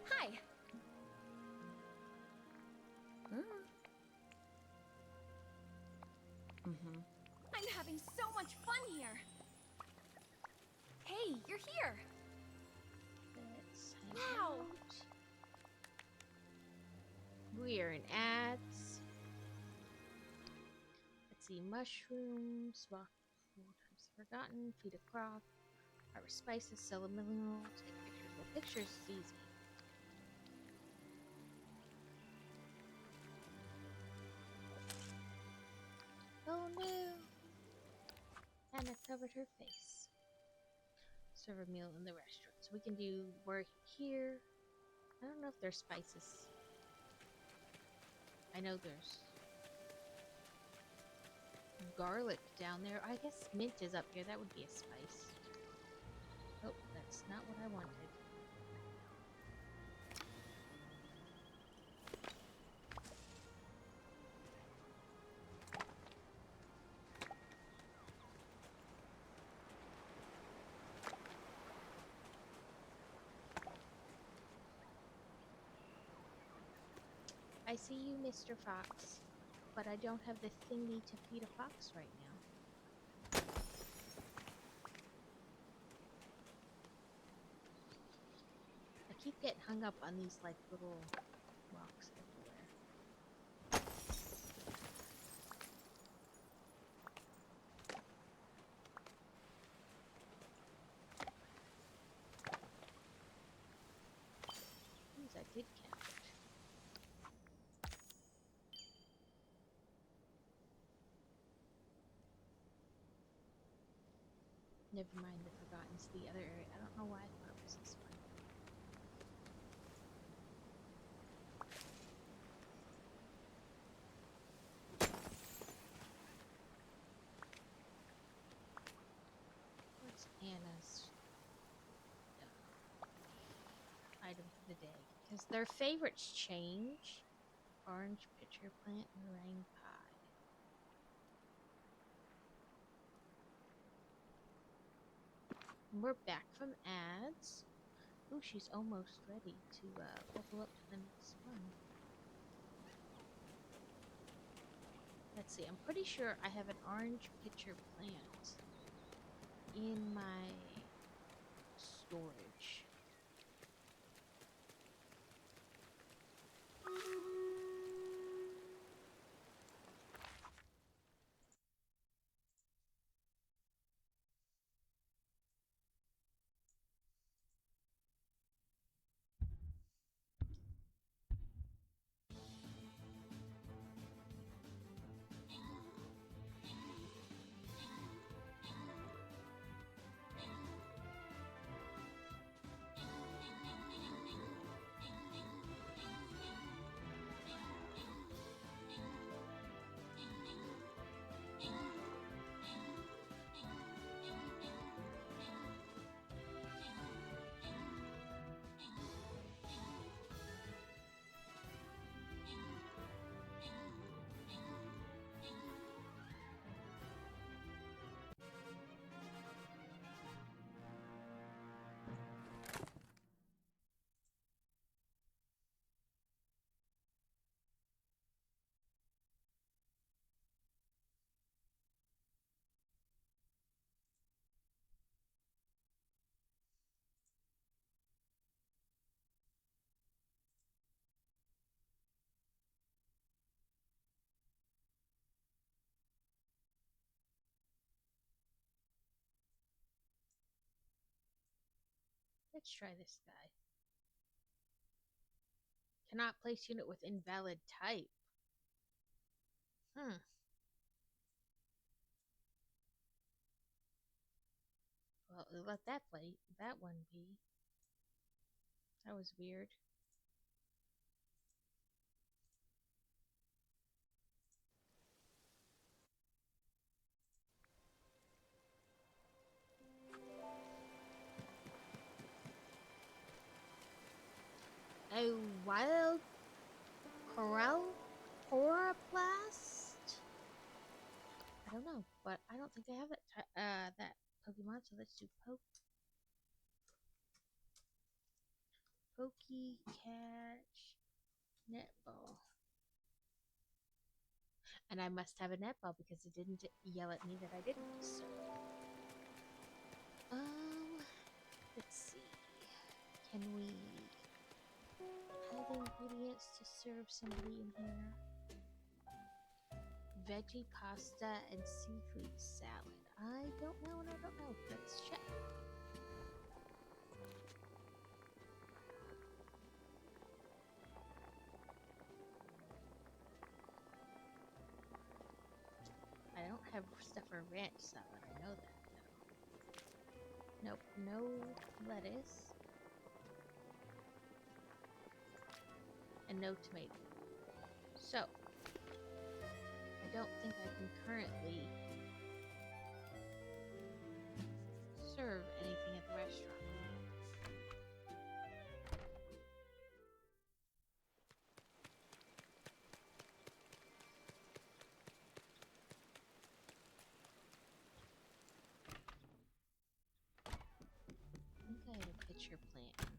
Hi. I'm having so much fun here. Hey, you're here. Let's hang Wow. out. We are in ads. Let's see, mushrooms, walk 4 times forgotten, feed a crop, harvest spices, sell a mineral, take pictures. Well, pictures is easy. Oh no! Anna covered her face. Serve a meal in the restaurant. So we can do work here. I don't know if there's spices. I know there's garlic down there. I guess mint is up here. That would be a spice. Oh, that's not what I wanted. I see you, Mr. Fox, but I don't have the thingy to feed a fox right now. I keep getting hung up on these, like, little rocks everywhere. Means I did count it. Never mind, the Forgotten's the other area. I don't know why I thought it was this one. What's Anna's item for the day? Because their favorites change. Orange pitcher plant, meringue pie. And we're back from ads. Ooh, she's almost ready to level up to the next one. let's see. I'm pretty sure I have an orange pitcher plant in my storage. Let's try this guy. Cannot place unit with invalid type. Well, let that one be. That was weird. A wild coroplast? I don't know, but I don't think I have that Pokemon, so let's do Pokey Catch Netball. And I must have a netball because it didn't yell at me that I didn't. So, let's see. Can we have ingredients to serve somebody in here? Veggie pasta and seafood salad. I don't know and I don't know. Let's check. I don't have stuff for ranch salad. I know that though. Nope, no lettuce. And no tomato. So, I don't think I can currently serve anything at the restaurant. I think I had a pitcher plant in here.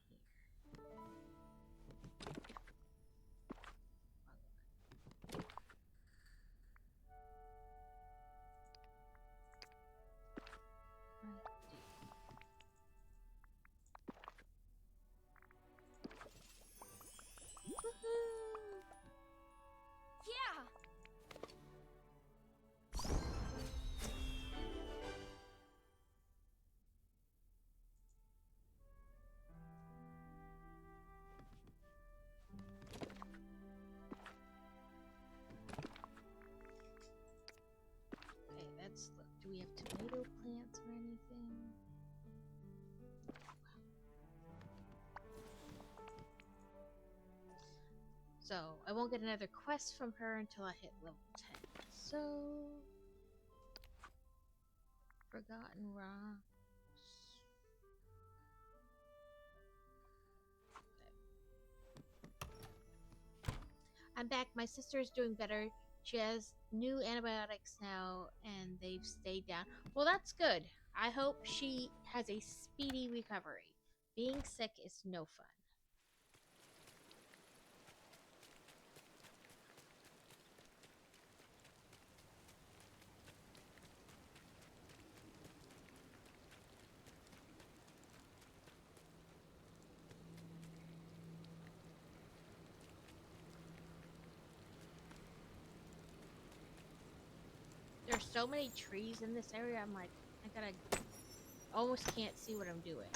Yeah! Okay, let's look. Do we have tomato plants or anything? So, I won't get another quest from her until I hit level 10. So, Forgotten Rocks. Okay. I'm back. My sister is doing better. She has new antibiotics now, and they've stayed down. Well, that's good. I hope she has a speedy recovery. Being sick is no fun. there's so many trees in this area. I'm like, I gotta almost can't see what I'm doing.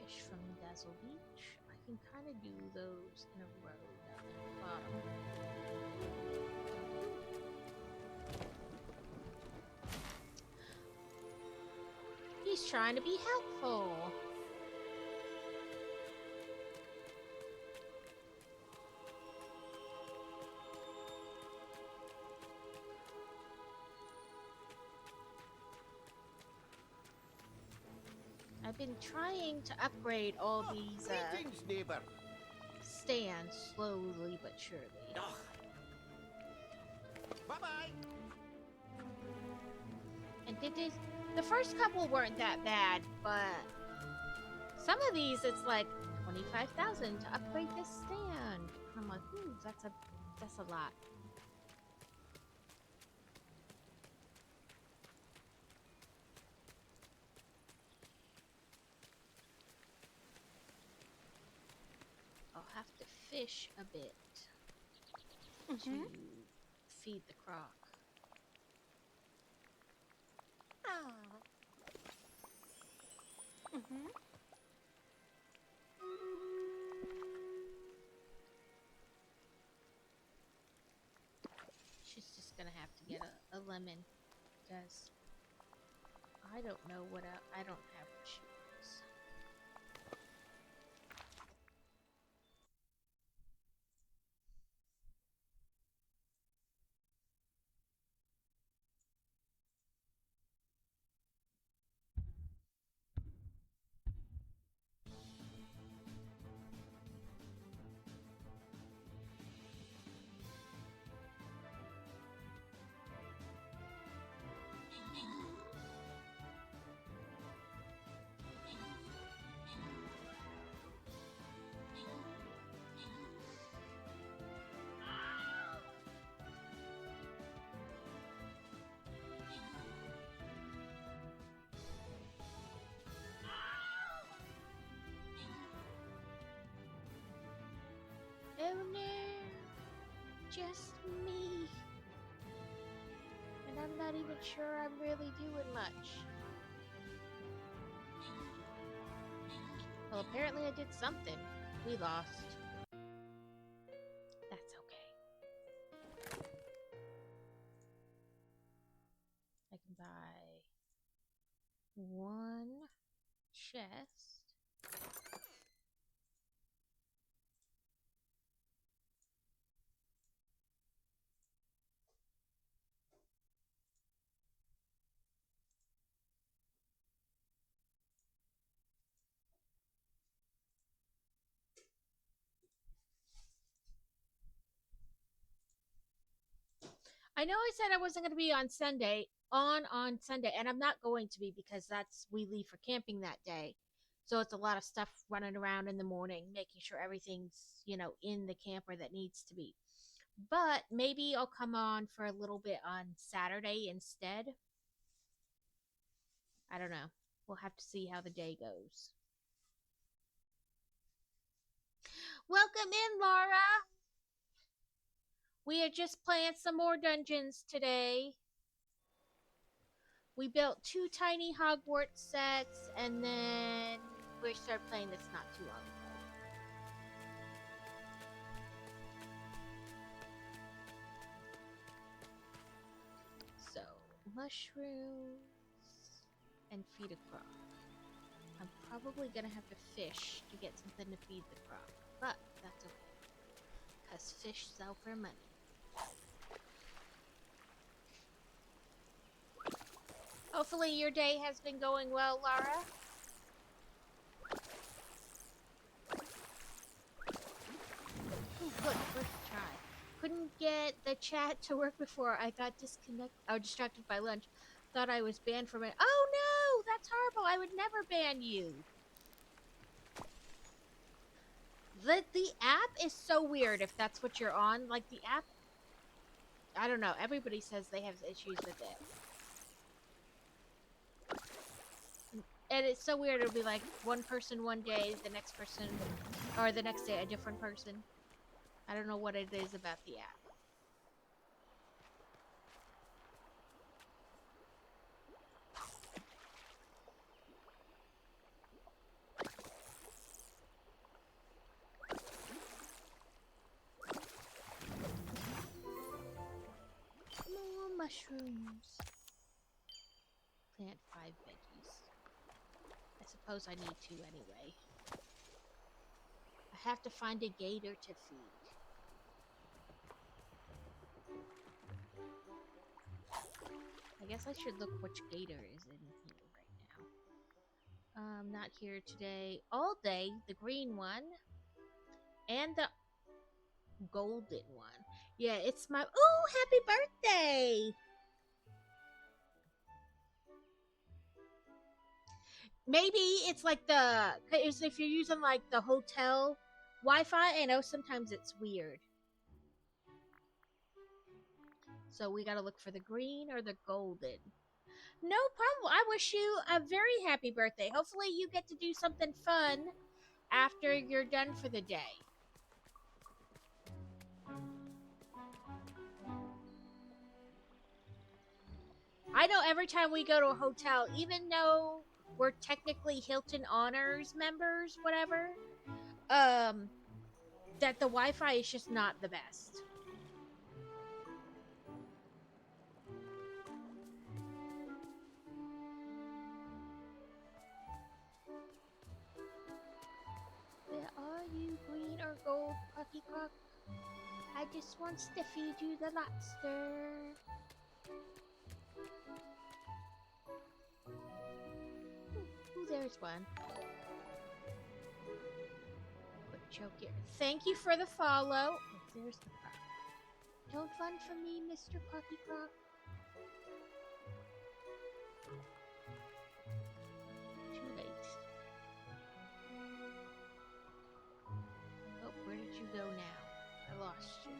Fish from Dazzle Beach. I can kind of do those in a row down at the bottom. He's trying to be helpful. I've been trying to upgrade all these Greetings, neighbor. stands slowly but surely. Bye-bye. And the first couple weren't that bad, but some of these it's like 25,000 to upgrade this stand. I'm like, ooh, that's a lot. I'll have to fish a bit to feed the croc. She's just gonna have to get a lemon, because I don't know what I don't have what she wants. Oh no, just me. And I'm not even sure I'm really doing much. Well, apparently I did something. We lost. That's okay. I can buy one chest. I know I said I wasn't going to be on Sunday, on Sunday, and I'm not going to be because we leave for camping that day. So it's a lot of stuff running around in the morning, making sure everything's, in the camper that needs to be. But maybe I'll come on for a little bit on Saturday instead. I don't know. We'll have to see how the day goes. Welcome in, Laura. We are just playing some more dungeons today. We built 2 tiny Hogwarts sets, and then we started playing this not too long ago. So, mushrooms and feed a croc. I'm probably gonna have to fish to get something to feed the croc, but that's okay. Because fish sell for money. Hopefully your day has been going well, Lara. Ooh, good, first try. Couldn't get the chat to work before I got distracted by lunch. Thought I was banned from it. Oh no, that's horrible. I would never ban you. The app is so weird if that's what you're on. Like the app, I don't know. Everybody says they have issues with it. And it's so weird. It'll be like one person one day, the next person, or the next day a different person. I don't know what it is about the app. More mushrooms. Plant 5 veggies. I suppose I need to anyway. I have to find a gator to feed. I guess I should look which gator is in here right now. Not here today. All day, the green one. And the golden one. Yeah, it's my... Ooh, happy birthday! Maybe it's like the... If you're using like the hotel Wi-Fi, I know sometimes it's weird. So we gotta look for the green or the golden. No problem. I wish you a very happy birthday. Hopefully you get to do something fun after you're done for the day. I know every time we go to a hotel, even though we're technically Hilton Honors members, whatever, that the Wi-Fi is just not the best. Where are you, green or gold, Puffy Cock? I just wants to feed you the lobster. Ooh, there's one. Quick choke here. Thank you for the follow. Oh, there's the croc. Don't run from me, Mr. Puffy Croc. Too late. Oh, where did you go now? I lost you.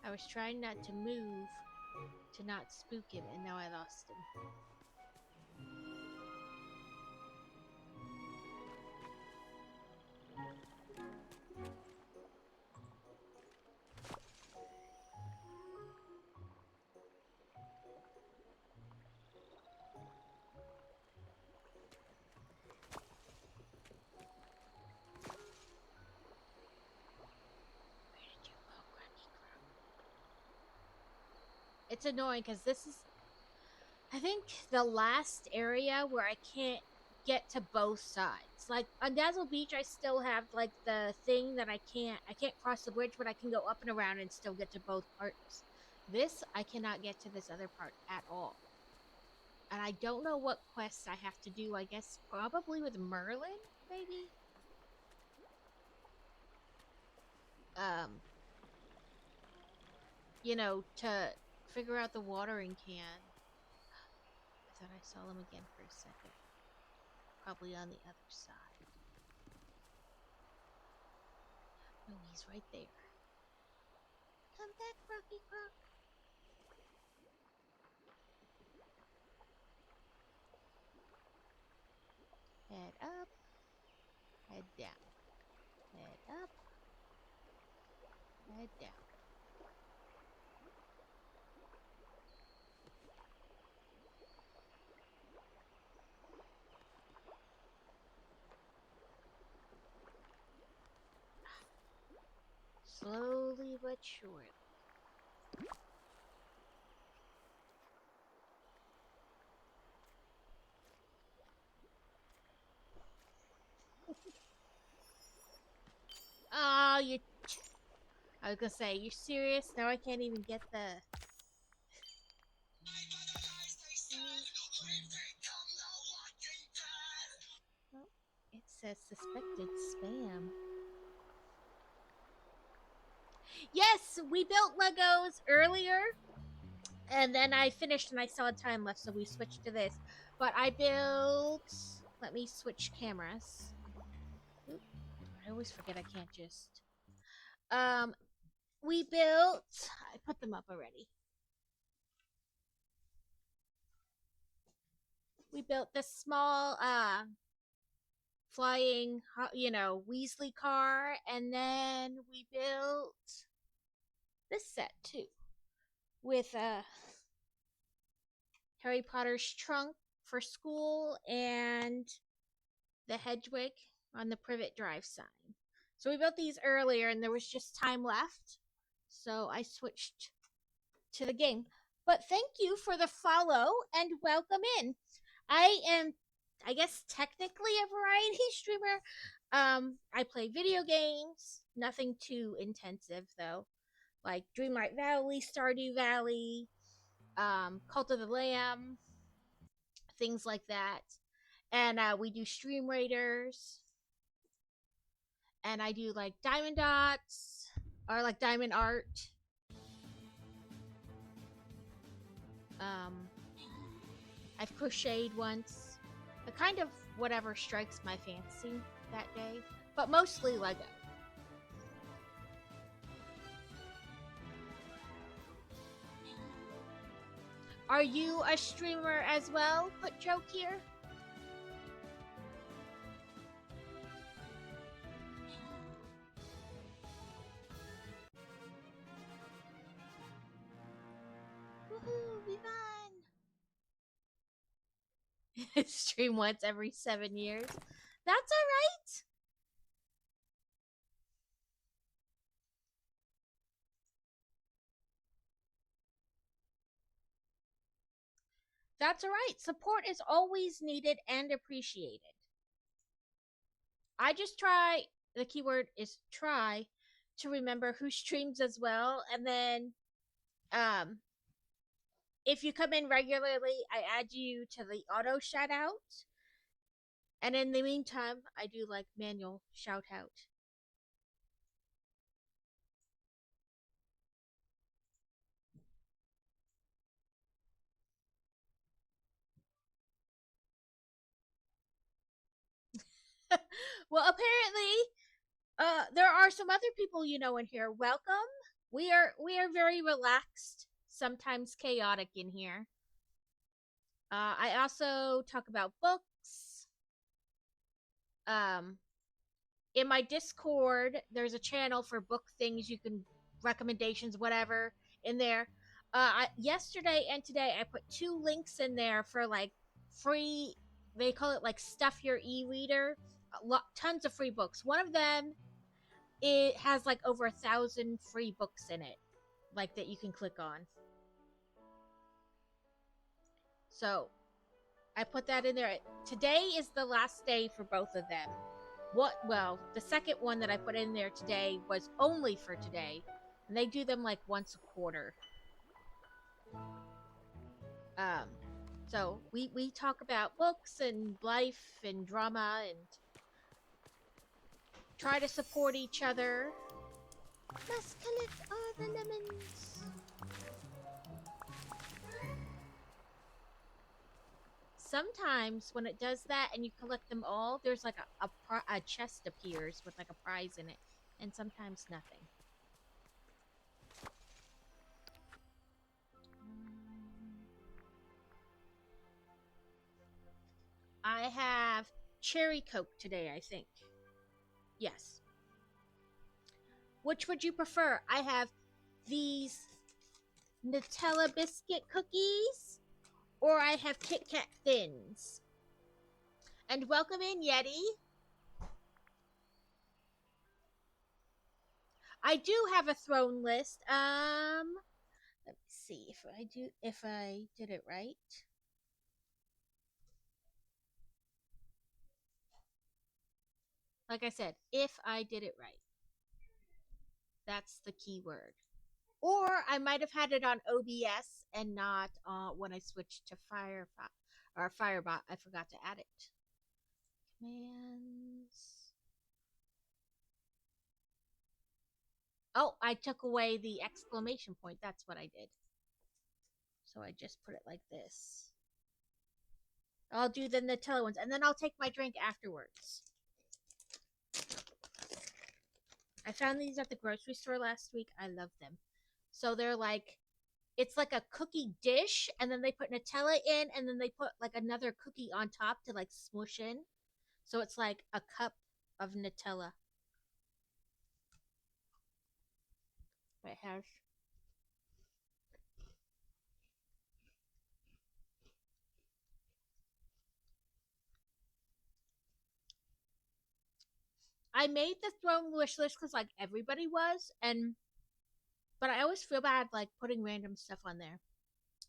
I was trying not to move to not spook him, and now I lost him. It's annoying because this is, I think, the last area where I can't get to both sides. Like on Dazzle Beach, I still have like the thing that I can't cross the bridge, but I can go up and around and still get to both parts. This, I cannot get to this other part at all. And I don't know what quests I have to do. I guess probably with Merlin, maybe? You know, to figure out the watering can. I thought I saw him again for a second. Probably on the other side. No, he's right there. Come back, Rocky Croc. Head up. Head down. Head up. Head down. Slowly but surely. you... I was gonna say, you serious? Now I can't even get the... Oh, it says suspected spam. Yes, we built Legos earlier, and then I finished and I still had time left, so we switched to this. But I built... Let me switch cameras. Oop, I always forget I can't just... We built... I put them up already. We built this small, flying, Weasley car, and then we built this set, too. With, Harry Potter's trunk for school and the Hedwig on the Privet Drive sign. So we built these earlier and there was just time left. So I switched to the game. But thank you for the follow and welcome in. I am, I guess, technically a variety streamer. I play video games, nothing too intensive though. Like Dreamlight Valley, Stardew Valley, Cult of the Lamb, things like that. And we do Stream Raiders. And I do like Diamond Dots or like Diamond Art. I've crocheted once. A kind of whatever strikes my fancy that day, but mostly Lego. Are you a streamer as well? Put joke here. Woohoo, be fun. Stream once every 7 years. That's alright. That's alright. Support is always needed and appreciated. I just try, the keyword is try, to remember who streams as well. And then, if you come in regularly, I add you to the auto shout out. And in the meantime, I do like manual shout out. Well, apparently, there are some other people in here. Welcome. We are very relaxed, sometimes chaotic in here. I also talk about books. In my Discord, there's a channel for book things you can recommendations, whatever, in there. Yesterday and today, I put 2 links in there for like free. They call it like stuff your e-reader. Tons of free books. One of them, it has like over 1,000 free books in it, like that you can click on. So I put that in there. Today is the last day for both of them. Well, the second one that I put in there today was only for today, and they do them like once a quarter. So we talk about books and life and drama and try to support each other. Let's collect all the lemons. Sometimes when it does that and you collect them all, there's like a chest appears with like a prize in it, and sometimes nothing. I have cherry Coke today, I think. Yes. Which would you prefer? I have these Nutella biscuit cookies, or I have Kit Kat Thins. And welcome in, Yeti. I do have a throne list. Let me see if I did it right. Like I said, if I did it right. That's the keyword. Or I might have had it on OBS and not when I switched to Firefox or Firebot. I forgot to add it. Commands. Oh, I took away the exclamation point. That's what I did. So I just put it like this. I'll do the Nutella ones, and then I'll take my drink afterwards. I found these at the grocery store last week. I love them. So they're like, it's like a cookie dish, and then they put Nutella in, and then they put like another cookie on top to like smush in. So it's like a cup of Nutella. It has. I made the throne wish list because like everybody was, and but I always feel bad like putting random stuff on there.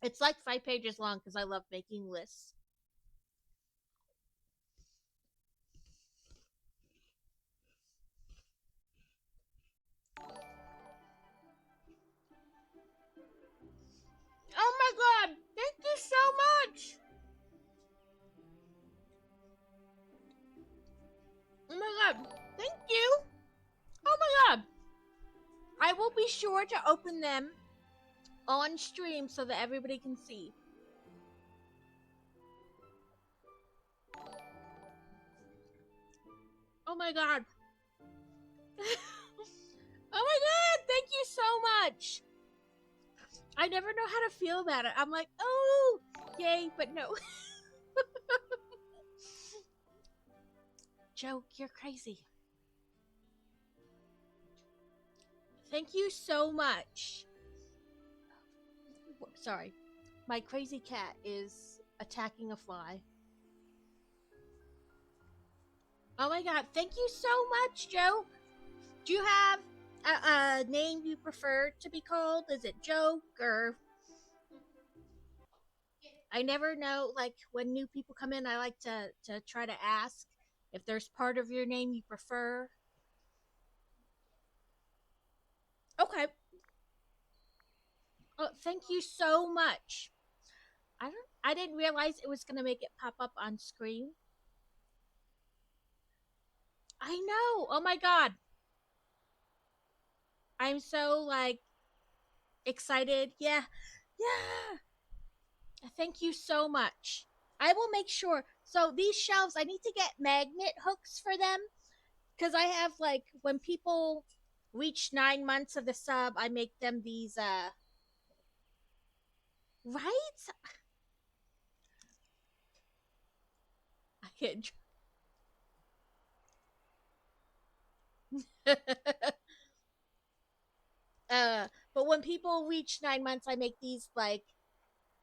It's like 5 pages long because I love making lists. Oh my god! Thank you so much! Oh my god! Thank you! Oh my god! I will be sure to open them on stream so that everybody can see. Oh my god! Oh my god! Thank you so much! I never know how to feel about it. I'm like, oh, yay, but no. Joe, you're crazy. Thank you so much. Sorry. My crazy cat is attacking a fly. Oh my god, thank you so much, Joe. Do you have a name you prefer to be called? Is it Joke or... I never know, like, when new people come in, I like to try to ask if there's part of your name you prefer. Okay. Oh, thank you so much. I didn't realize it was gonna make it pop up on screen. I know. Oh my god. I'm so like excited. Yeah. Yeah. Thank you so much. I will make sure. So these shelves, I need to get magnet hooks for them because I have like when people reach 9 months of the sub, I make them these right? I can't. But when people reach 9 months, I make these like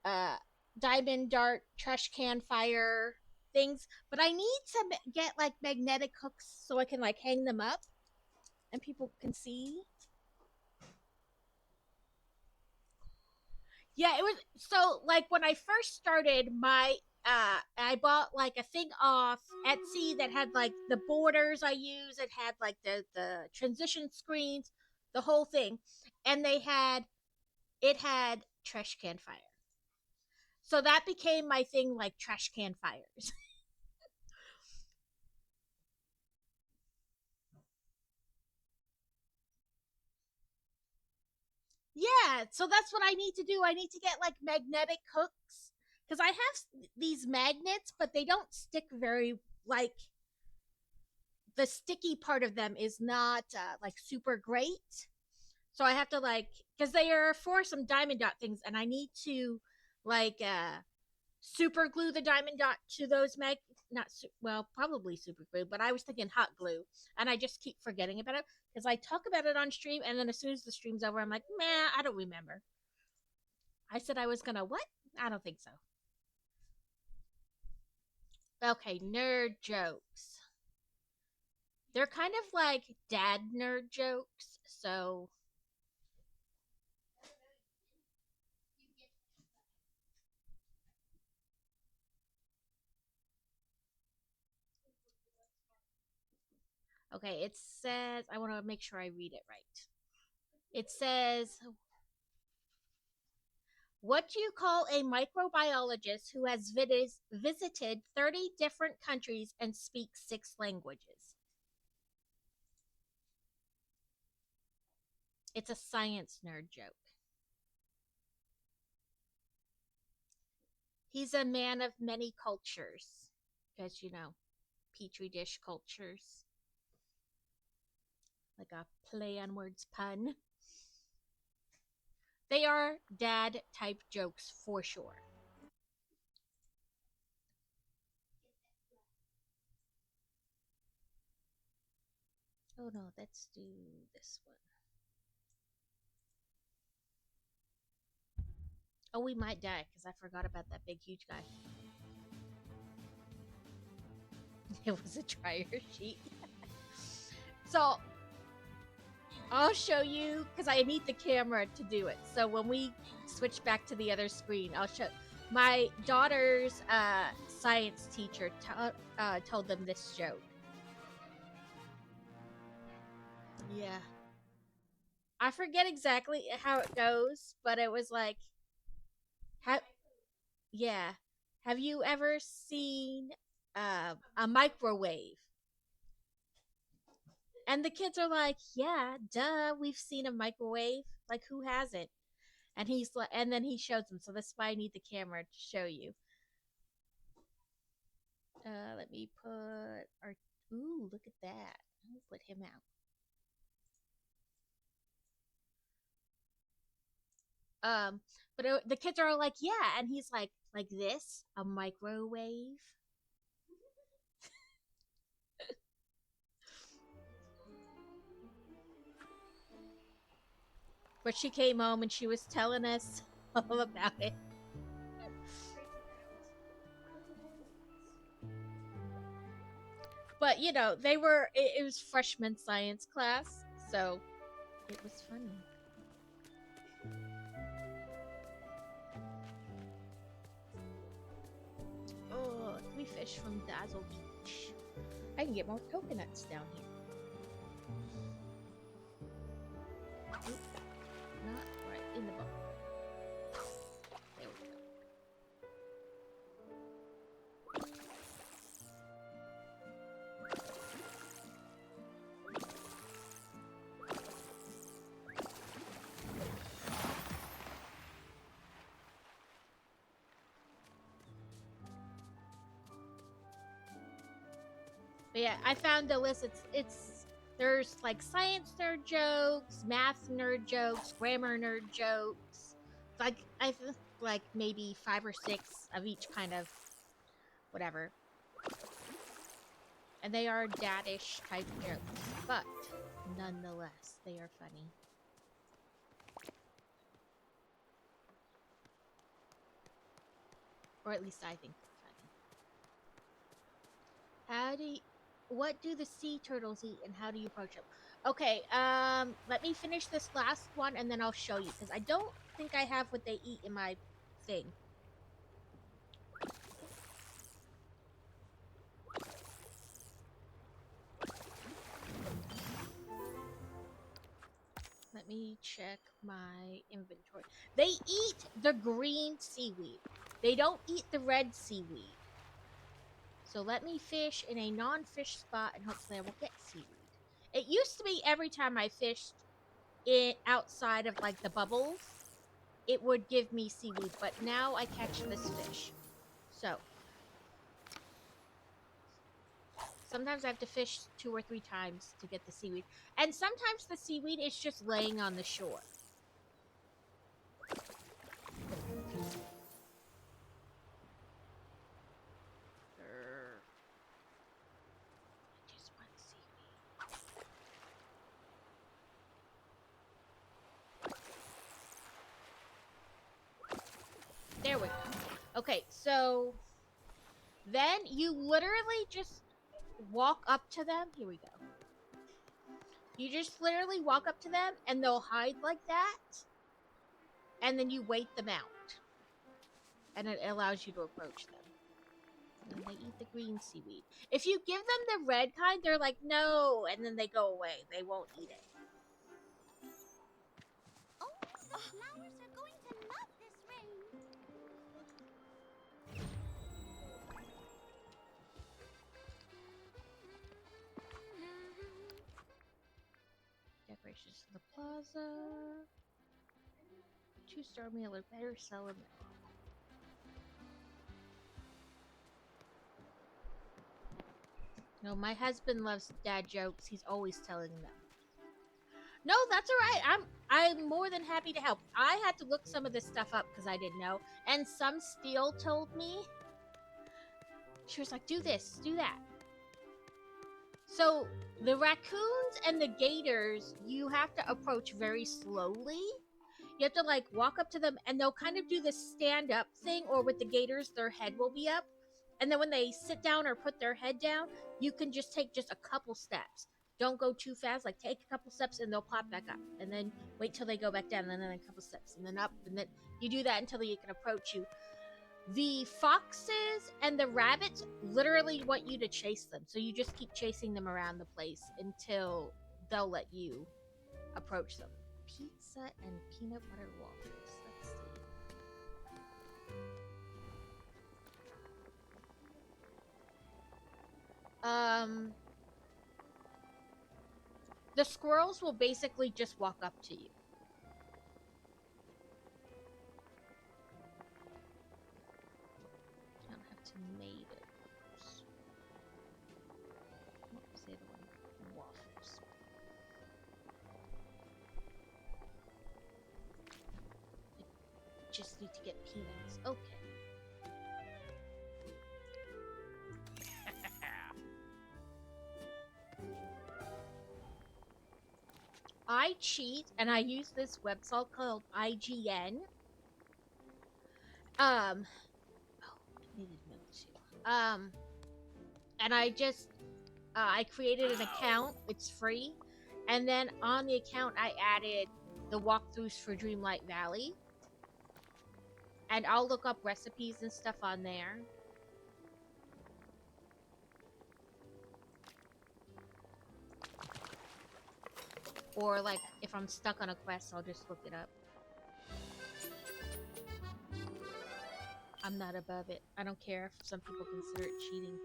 uh diamond dart trash can fire things. But I need to get like magnetic hooks so I can like hang them up and people can see. Yeah, it was so like when I first started my I bought like a thing off Etsy that had like the borders I use, it had like the transition screens, the whole thing. And it had trash can fire. So that became my thing like trash can fires. Yeah, so that's what I need to do. I need to get like magnetic hooks because I have these magnets, but they don't stick very like the sticky part of them is not like super great. So I have to like because they are for some diamond dot things, and I need to like super glue the diamond dot to those not well probably super glue, but I was thinking hot glue, and I just keep forgetting about it because I talk about it on stream, and then as soon as the stream's over, I'm like, man, I don't remember. I said I was gonna what? I don't think so. Okay, nerd jokes. They're kind of like dad nerd jokes, so okay, it says I want to make sure I read it right. It says, what do you call a microbiologist who has visited 30 different countries and speaks 6 languages? It's a science nerd joke. He's a man of many cultures. Because, petri dish cultures. Like a play on words pun. They are dad type jokes for sure. Oh no, let's do this one. Oh, we might die because I forgot about that big, huge guy. It was a dryer sheet. So, I'll show you because I need the camera to do it. So when we switch back to the other screen, I'll show. My daughter's science teacher told them this joke. Yeah. I forget exactly how it goes, but it was like, yeah. Have you ever seen a microwave? And the kids are like, yeah, duh, we've seen a microwave. Like, who hasn't? And he's like, and then he shows them. So that's why I need the camera to show you. Let me put our. Ooh, look at that. I'll put him out. But the kids are all like, yeah, and he's like this, a microwave. But she came home and she was telling us all about it. But they were. It was freshman science class, so it was funny. Oh, 3 fish from Dazzle Beach. I can get more coconuts down here. Oop, not right in the bubble. There we go. But yeah, I found the list. There's like science nerd jokes, math nerd jokes, grammar nerd jokes. Like I like maybe 5 or 6 of each kind of whatever. And they are daddish type jokes, but nonetheless, they are funny. Or at least I think they're funny. What do the sea turtles eat and how do you approach them? Okay, let me finish this last one and then I'll show you because I don't think I have what they eat in my thing. Let me check my inventory. They eat the green seaweed. They don't eat the red seaweed. So let me fish in a non-fish spot and hopefully I will get seaweed. It used to be every time I fished it outside of like the bubbles, it would give me seaweed, but now I catch this fish. So sometimes I have to fish 2 or 3 times to get the seaweed. And sometimes the seaweed is just laying on the shore. There we go. Okay, so then you literally just walk up to them. Here we go. You just literally walk up to them and they'll hide like that. And then you wait them out. And it allows you to approach them. And they eat the green seaweed. If you give them the red kind, they're like, no. And then they go away. They won't eat it. Just the plaza. 2-star meal or better sell a meal. No, my husband loves dad jokes. He's always telling them. No, that's all right. I'm more than happy to help. I had to look some of this stuff up because I didn't know, and some Steel told me. She was like, "Do this, do that." So the raccoons and the gators, you have to approach very slowly. You have to like walk up to them, and they'll kind of do this stand-up thing. Or with the gators, their head will be up, and then when they sit down or put their head down, you can just take just a couple steps. Don't go too fast. Like take a couple steps, and they'll pop back up, and then wait till they go back down, and then a couple steps, and then up, and then you do that until they can approach you. The foxes and the rabbits literally want you to chase them, so you just keep chasing them around the place until they'll let you approach them. Pizza and peanut butter waffles. Let's see. The squirrels will basically just walk up to you. I don't have tomatoes. What was the other one? Waffles. I just need to get peanuts. Okay. I cheat and I use this website called IGN. Oh, I needed milk too. And I just I created an account. It's free, and then on the account I added the walkthroughs for Dreamlight Valley, and I'll look up recipes and stuff on there. Or, like, if I'm stuck on a quest, I'll just look it up. I'm not above it. I don't care if some people consider it cheating.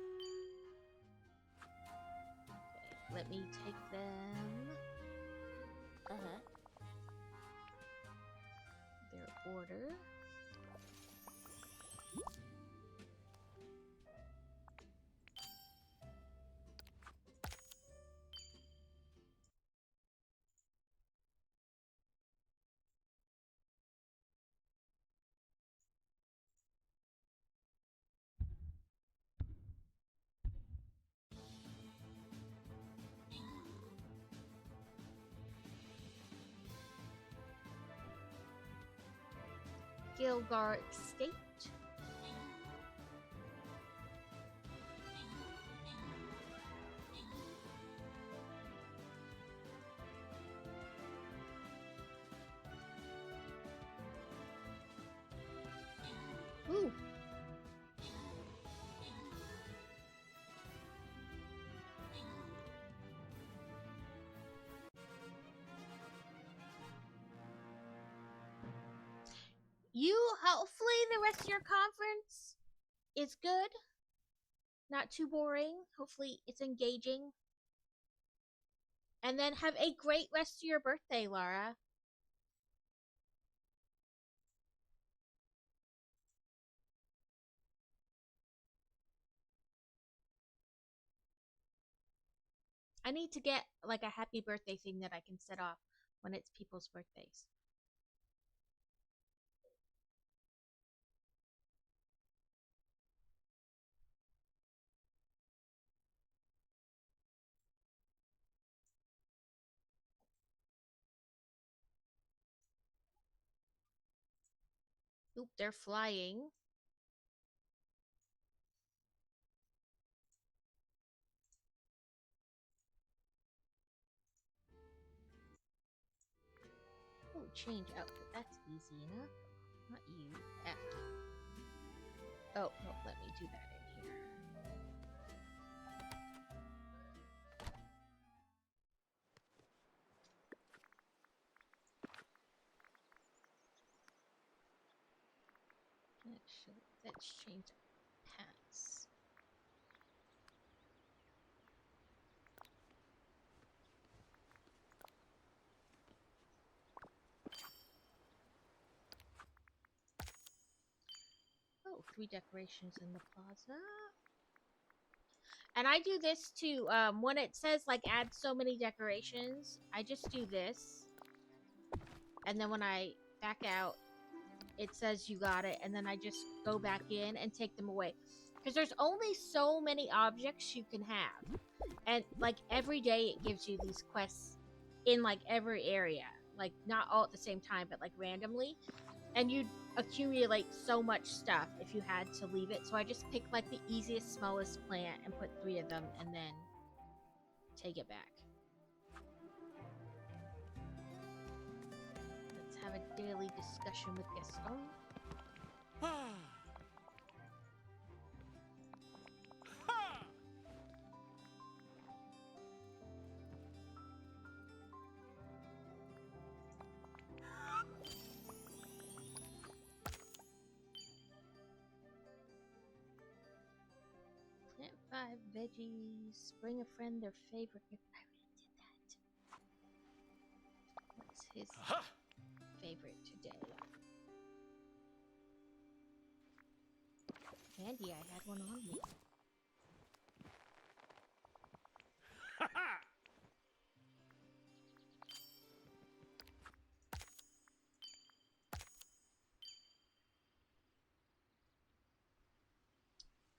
Okay, let me take them. Their order. Gilgar Estate. Ooh. Hopefully the rest of your conference is good. Not too boring. Hopefully it's engaging. And then have a great rest of your birthday, Laura. I need to get like a happy birthday thing that I can set off when it's people's birthdays. Oop, they're flying. Oh, change outfit. That's easy enough. Not you. F. Oh, no, let me do that in here. Actually, let's change pants. 3 decorations in the plaza. And I do this too. When it says like add so many decorations, I just do this. And then when I back out, it says you got it. And then I just go back in and take them away. Because there's only so many objects you can have. And like every day it gives you these quests in like every area. Like not all at the same time, but like randomly. And you'd accumulate so much stuff if you had to leave it. So I just pick like the easiest, smallest plant and put 3 of them and then take it back. Let's have a daily discussion with Gaston. Plant 5 veggies. Bring a friend their favorite gift. I already did that. What's his favorite today? Candy, I had one on me.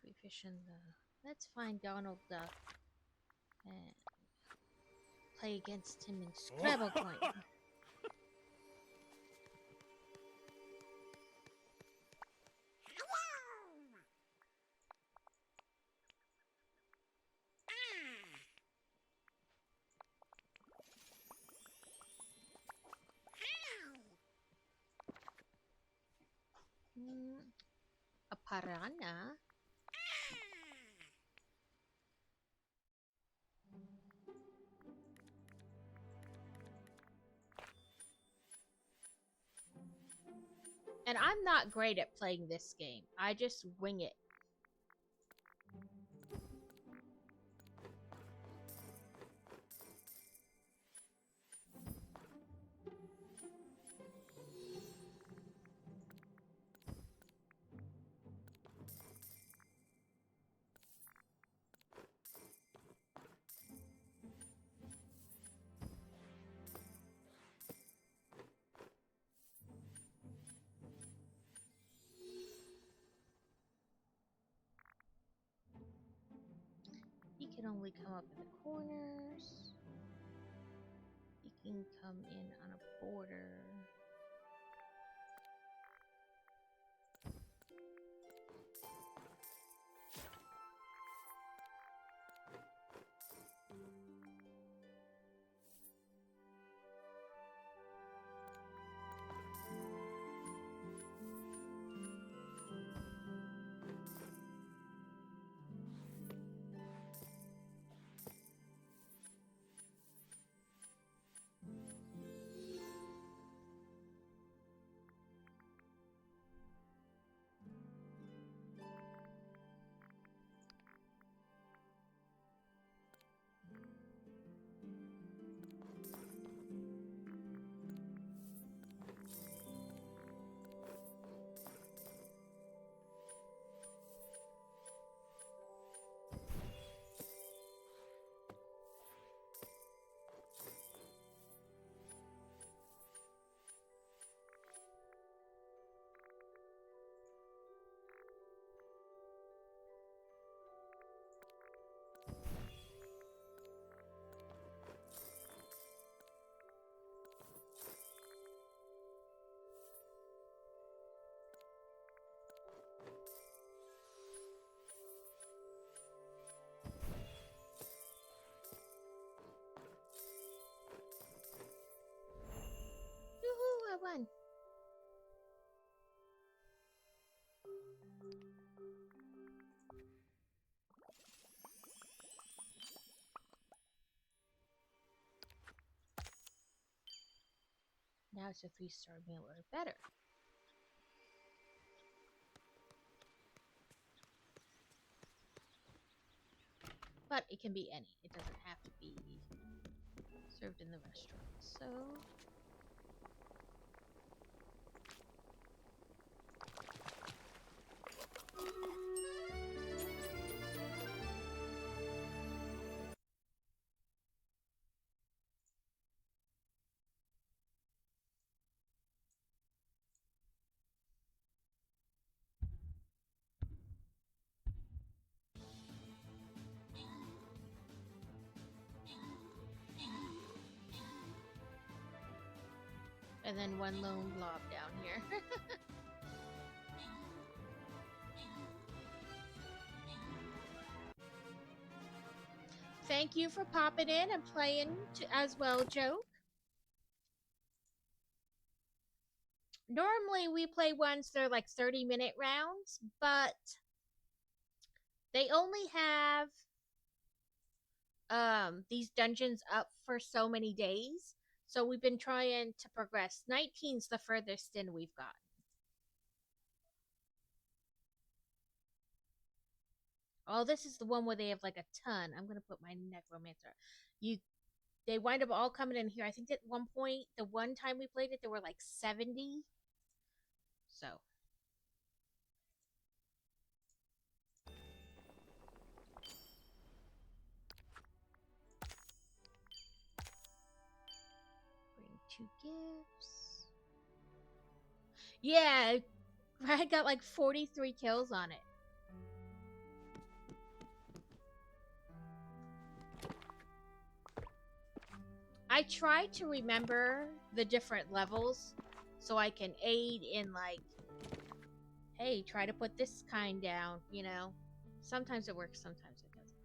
Free fish in the... Let's find Donald Duck and play against him in Scrabble Coin. A piranha? And I'm not great at playing this game. I just wing it. He can only come up in the corners. He can come in on a border. Yoo-hoo, I won. Now it's a 3-star meal or better. But it can be any. It doesn't have to be served in the restaurant. So... And then one lone blob down here. Thank you for popping in and playing as well, Joe. Normally we play ones that are like 30-minute rounds, but they only have these dungeons up for so many days. So we've been trying to progress. 19's the furthest in we've got. Oh, this is the one where they have like a ton. I'm gonna put my necromancer. They wind up all coming in here. I think at one point, the one time we played it, there were like 70. So. Bring 2 gifts. Yeah, I got like 43 kills on it. I try to remember the different levels so I can aid in like, hey, try to put this kind down, you know? Sometimes it works, sometimes it doesn't.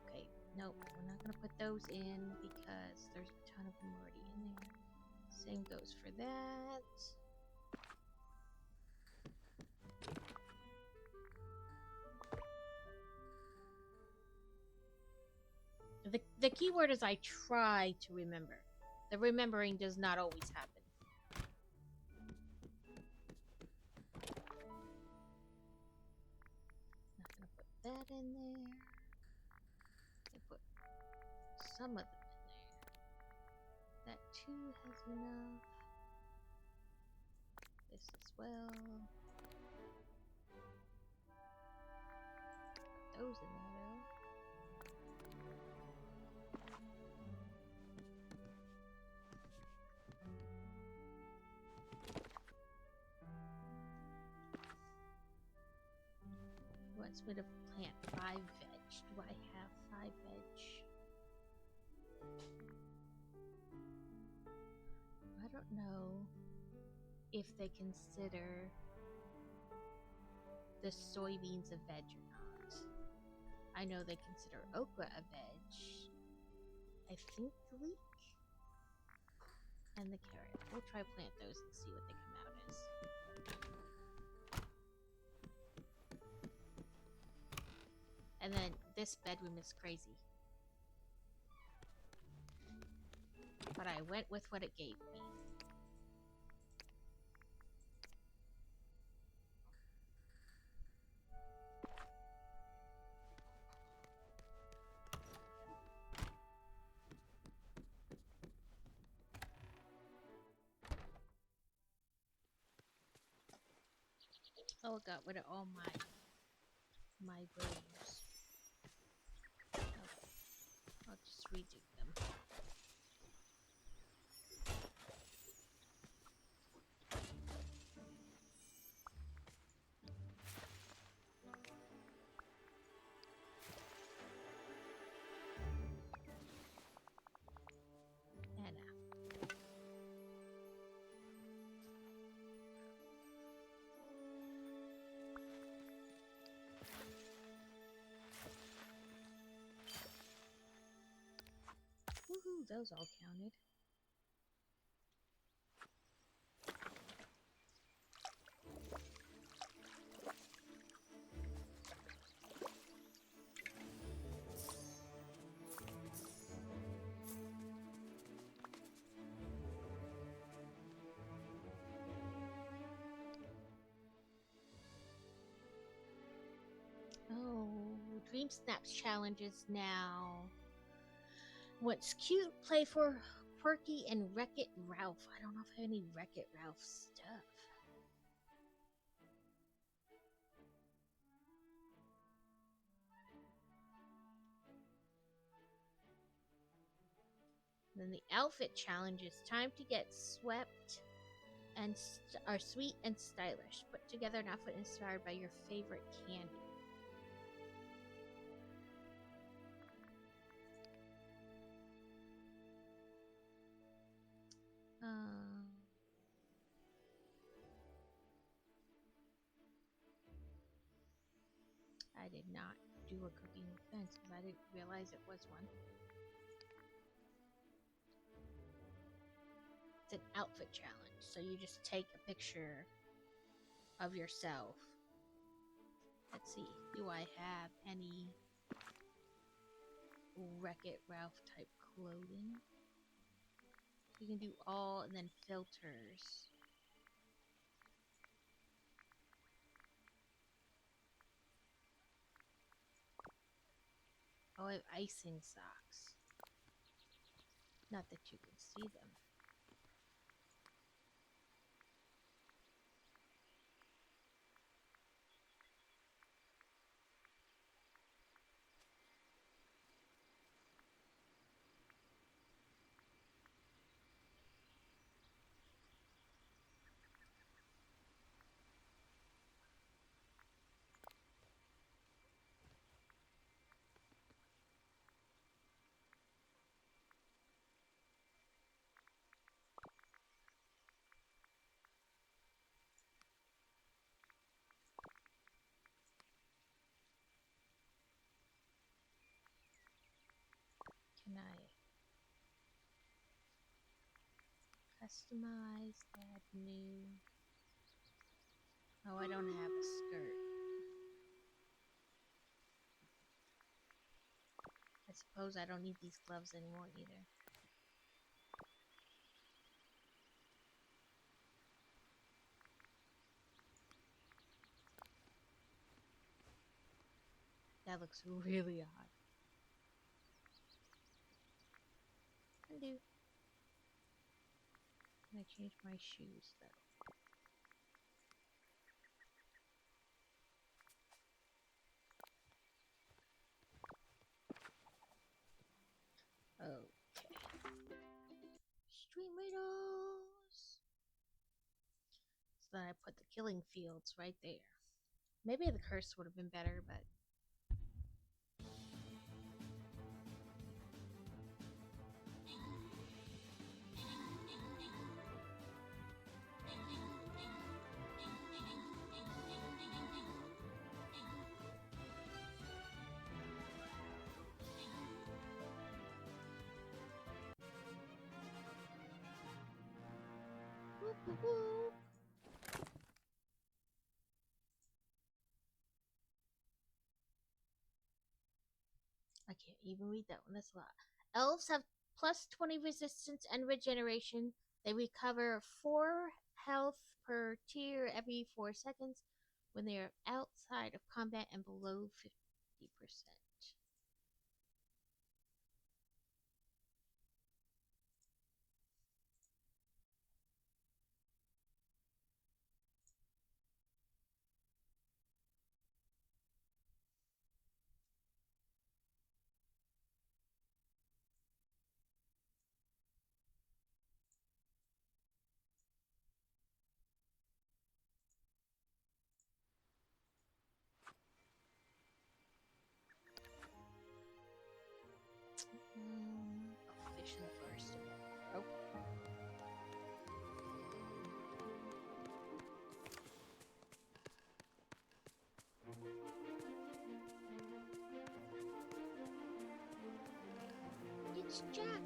Okay, nope, we're not gonna put those in because there's a ton of them already in there. Same goes for that. The key word is I try to remember. The remembering does not always happen. Not gonna put that in there. I put some of them in there. That too has enough. This as well. Put those in there though. Wants me to plant 5 veg. Do I have 5 veg? I don't know if they consider the soybeans a veg or not. I know they consider okra a veg. I think the leek and the carrot. We'll try plant those and see what they come out as. And then this bedroom is crazy. But I went with what it gave me. Oh, I got rid of all my rooms. Okay. I'll just redo them. Woohoo, those all counted. Oh, Dream Snaps challenges now. What's cute? Play for Quirky and Wreck-It Ralph. I don't know if I have any Wreck-It Ralph stuff. Then the outfit challenge is time to get swept and are sweet and stylish. Put together an outfit inspired by your favorite candy. I did not do a cooking with fence because I didn't realize it was one. It's an outfit challenge, so you just take a picture of yourself. Let's see, do I have any Wreck-It Ralph type clothing? You can do all and then filters. Oh, I have icing socks. Not that you can see them. Can I customize, add new? Oh, I don't have a skirt. I suppose I don't need these gloves anymore either. That looks really odd. Undo. Can I change my shoes though? Okay. Street Raiders. So then I put the killing fields right there. Maybe the curse would have been better, but whoop, whoop, whoop. I can't even read that one. That's a lot. Elves have plus 20 resistance and regeneration. They recover 4 health per tier every 4 seconds when they are outside of combat and below 50%. Fish in the forest. Oh. It's Jack.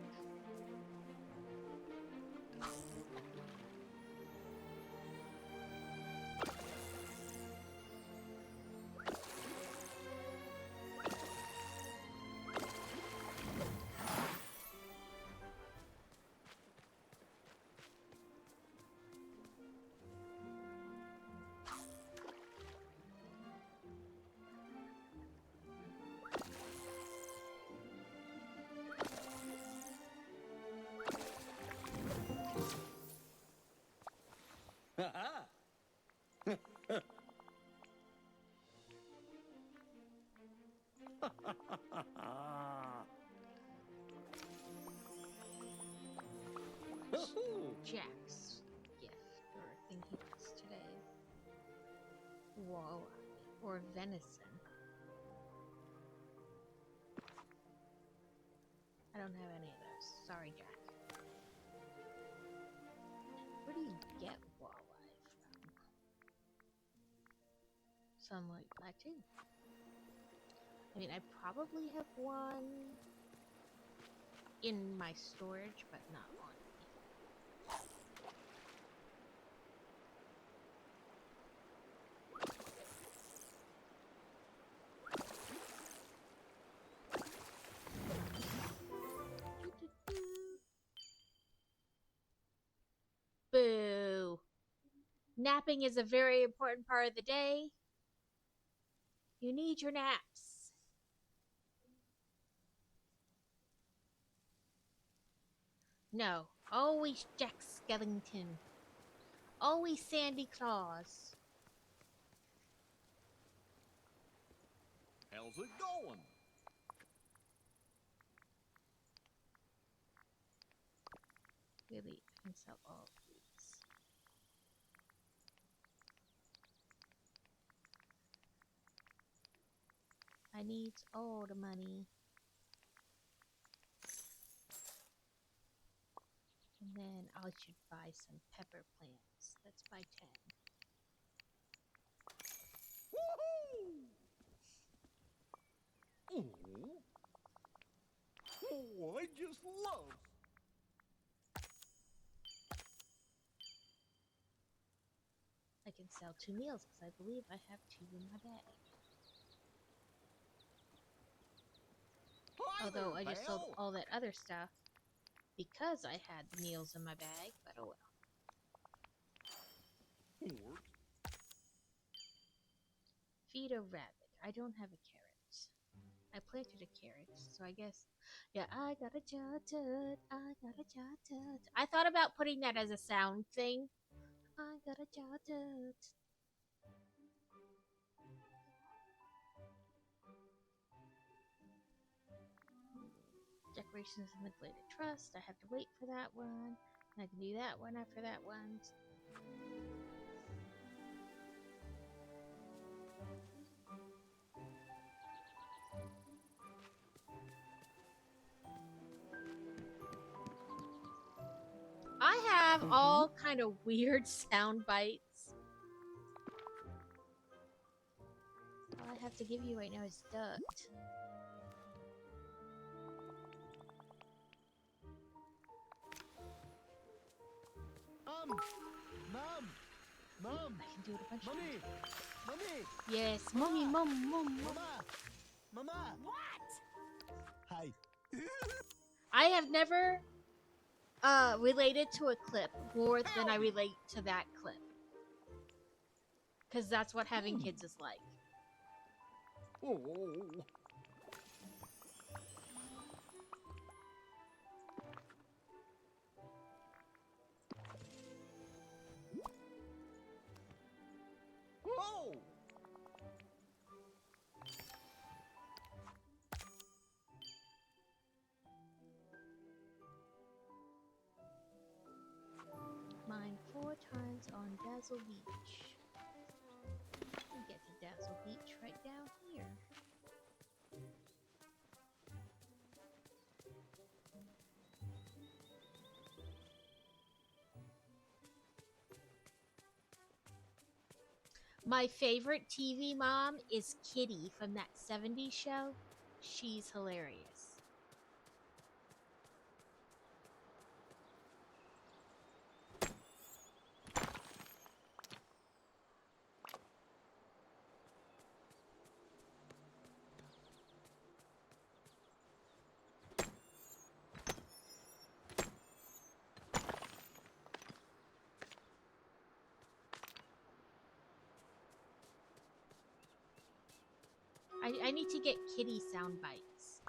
Jack's gift or thing he gets today. Walleye or venison. I don't have any of those. Sorry, Jack. Where do you get walleye from? Sunlight Plateau. I mean, I probably have one in my storage, but not on me. Boo! Napping is a very important part of the day. You need your naps. No, always Jack Skellington. Always Sandy Claus. How's it going? Really, I can sell all of these. I need all the money. And then I should buy some pepper plants. Let's buy 10. Woohoo! Oh, I just love. I can sell 2 meals because I believe I have 2 in my bag. Hi Although there, I just sold pal. all that other stuff because I had the meals in my bag, but oh well. Or Feed a rabbit. I don't have a carrot. I planted a carrot, so I guess. Yeah, I got a jotted. I got a jotted. I thought about putting that as a sound thing. I got a jotted. Decorations in the Glated Trust. I have to wait for that one. And I can do that one after that one. I have all kind of weird sound bites. All I have to give you right now is duct. Mom, I can do it a bunch of Mommy, times. Mommy, Yes, mommy, mom. Mama. What? Hi. I have never related to a clip more than I relate to that clip. Because that's what having kids is like. Oh. Oh. Mine 4 times on Dazzle Beach. We get to Dazzle Beach right down here. My favorite TV mom is Kitty from that 70s show. She's hilarious. I need to get Kitty sound bites.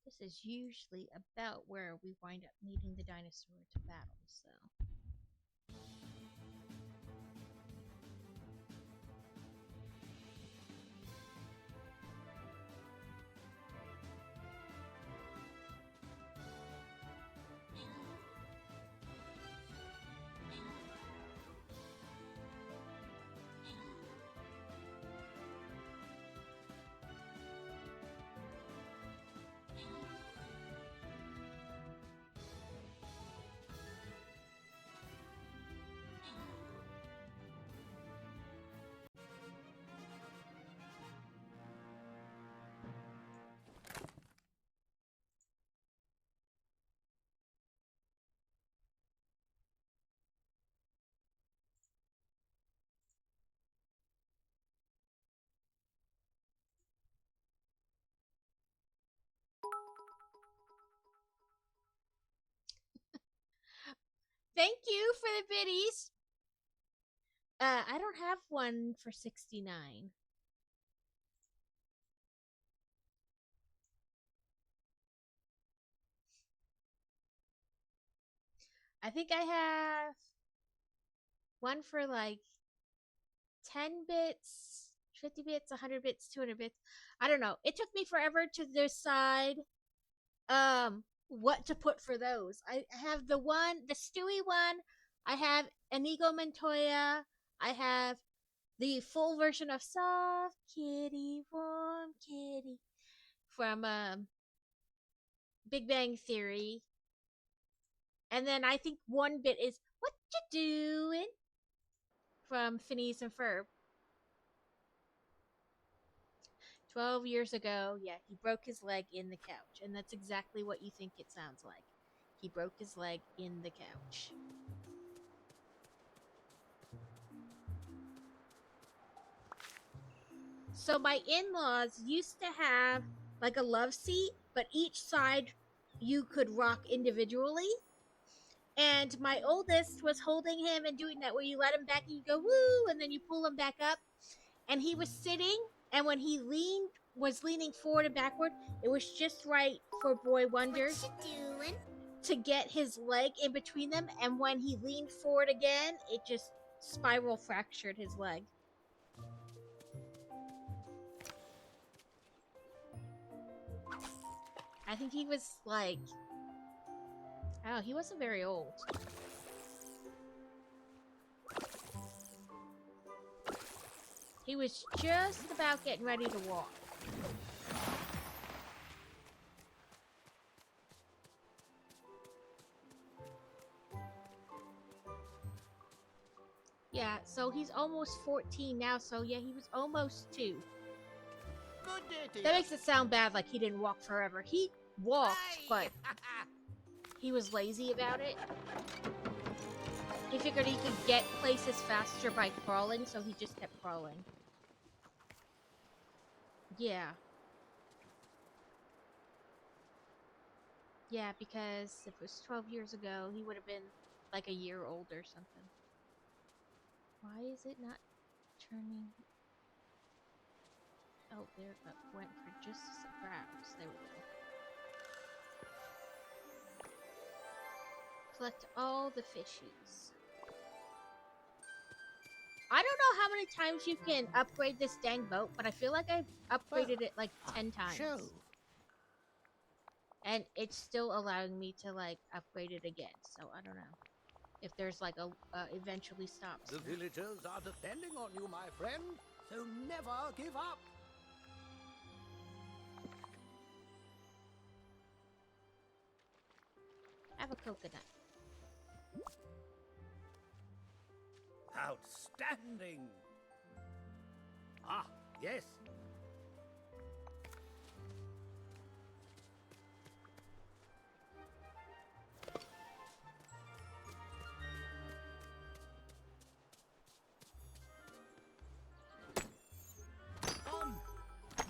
This is usually about where we wind up meeting the dinosaur to battle, so. Thank you for the biddies. I don't have one for 69. I think I have one for like 10 bits, 50 bits, 100 bits, 200 bits. I don't know. It took me forever to decide what to put for those. I have the Stewie one. I have Inigo Montoya. I have the full version of Soft Kitty, Warm Kitty from Big Bang Theory. And then I think one bit is What You Doing from Phineas and Ferb. 12 years ago, yeah, he broke his leg in the couch. And that's exactly what you think it sounds like. He broke his leg in the couch. So my in-laws used to have like a love seat, but each side you could rock individually. And my oldest was holding him and doing that where you let him back and you go woo, and then you pull him back up. And he was sitting, and when he was leaning forward and backward, it was just right for Boy Wonder to get his leg in between them. And when he leaned forward again, it just spiral fractured his leg. I think he was like, I don't know, he wasn't very old. He was just about getting ready to walk. Yeah, so he's almost 14 now, so yeah, he was almost 2. Good day to That you. makes it sound bad like he didn't walk forever. He walked, but he was lazy about it. He figured he could get places faster by crawling, so he just kept crawling. Yeah. Yeah, because if it was 12 years ago, he would have been like a year old or something. Why is it not turning? Oh, there it went for just a browse. There we go. Collect all the fishies. I don't know how many times you can upgrade this dang boat, but I feel like I've upgraded it like 10 times. Show. And it's still allowing me to like upgrade it again, so I don't know if there's like a eventually stops. The villagers are depending on you, my friend, so never give up. Have a coconut. Outstanding. Ah, yes.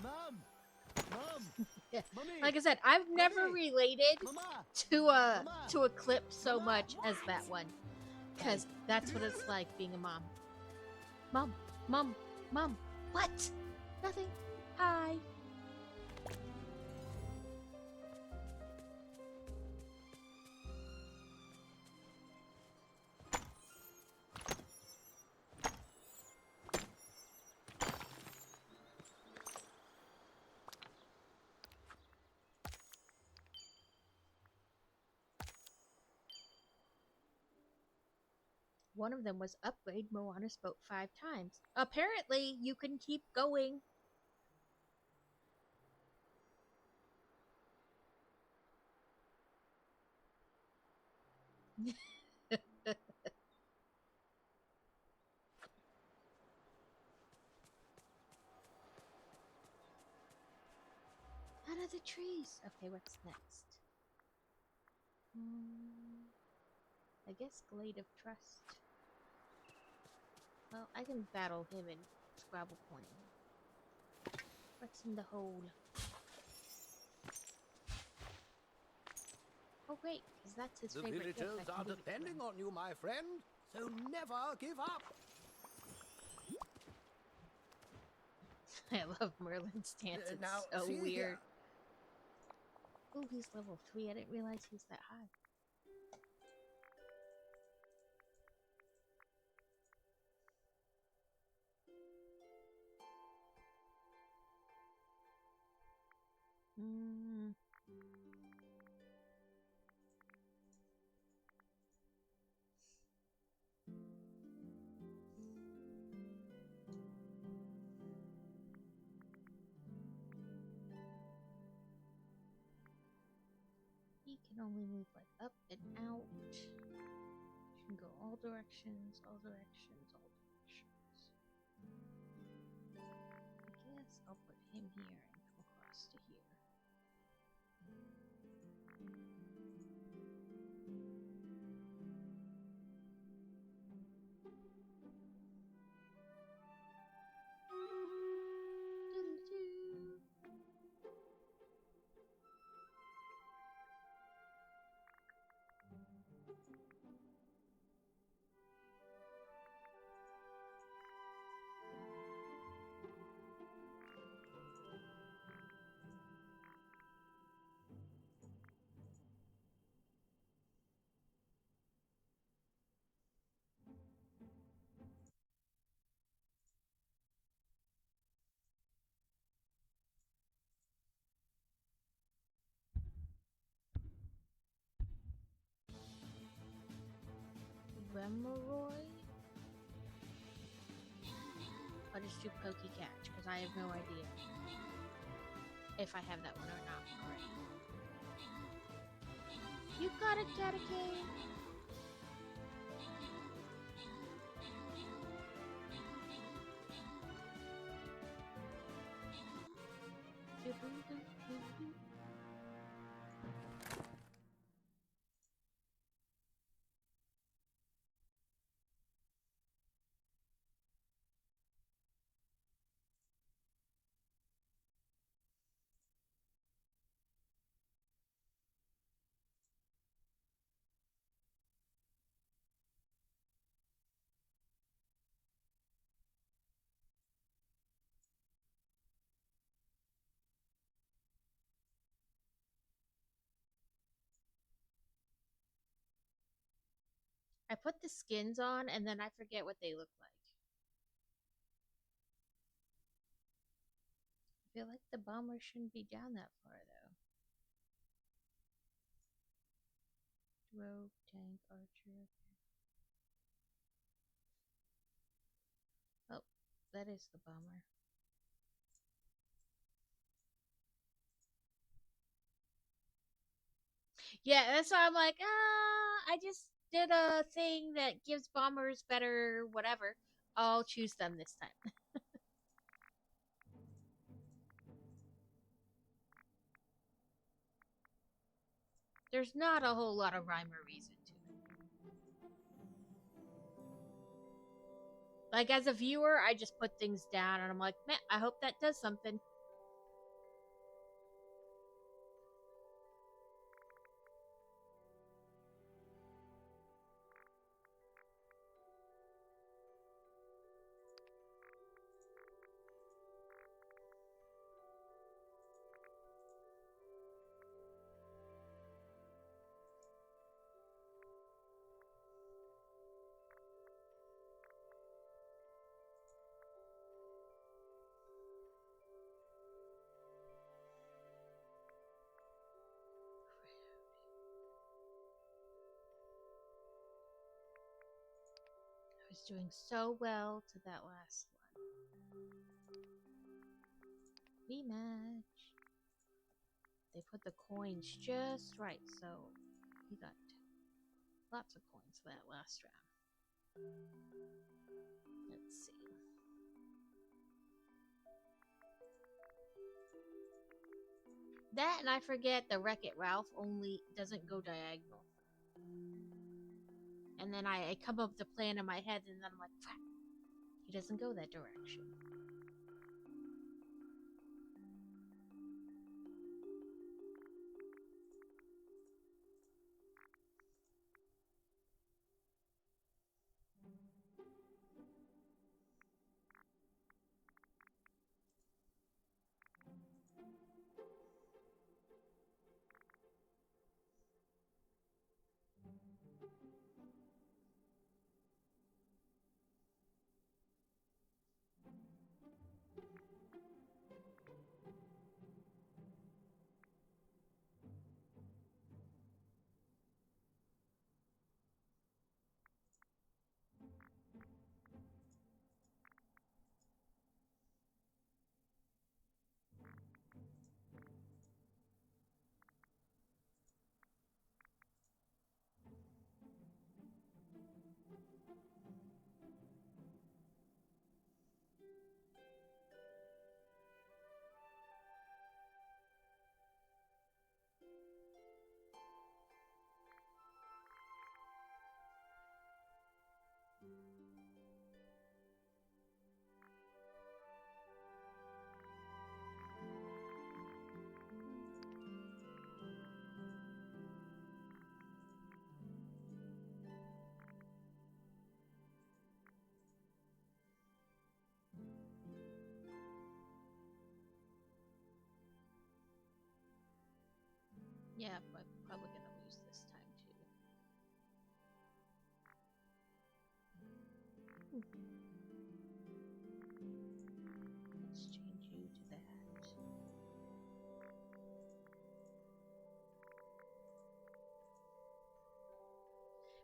Mom. Yeah. Mommy. Like I said, I've never Mommy. related Mama. to a clip so much as that one, because that's what it's like being a mom. Mom. What? Nothing. Hi. One of them was upgrade Moana's boat 5 times. Apparently, you can keep going. Out of the trees. Okay, what's next? I guess Glade of Trust. Well, I can battle him in Scrabble Coin. What's in the hole? Oh, great, because that's his The favorite gift. villagers I are can give it to depending him. on you, my friend, so never give up. I love Merlin's dance. It's Now, so see weird. here. Oh, he's level 3. I didn't realize he was that high. Mm. He can only move like up and out. He can go all directions, all directions, all directions. I guess I'll put him here and come across to here. Doo-doo-doo. Remoroy? I'll just do Pokey Catch because I have no idea if I have that one or not already. You got it, Catacane! I put the skins on and then I forget what they look like. I feel like the bomber shouldn't be down that far though. Rogue, tank, archer. Oh, that is the bomber. Yeah, that's why I'm like, I just did a thing that gives bombers better whatever. I'll choose them this time. There's not a whole lot of rhyme or reason to it. Like, as a viewer, I just put things down and I'm like, man, I hope that does something. I was doing so well to that last one. Rematch. They put the coins just right, so he got lots of coins that last round. Let's see. That and I forget the Wreck-It Ralph only doesn't go diagonal. And then I come up with a plan in my head and then I'm like, crap, he doesn't go that direction. Yeah, but probably gonna lose this time too. Let's change you to that.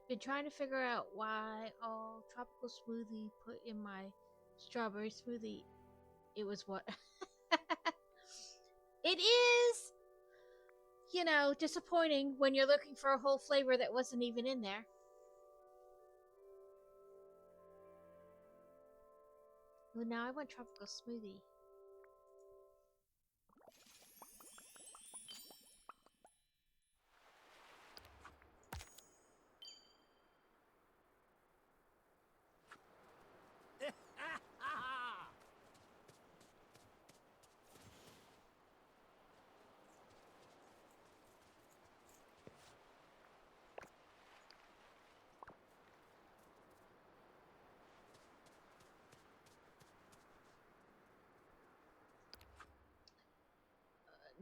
Been trying to figure out why all tropical smoothie put in my strawberry smoothie. It was what it is, disappointing when you're looking for a whole flavor that wasn't even in there. Well, now I want tropical smoothie.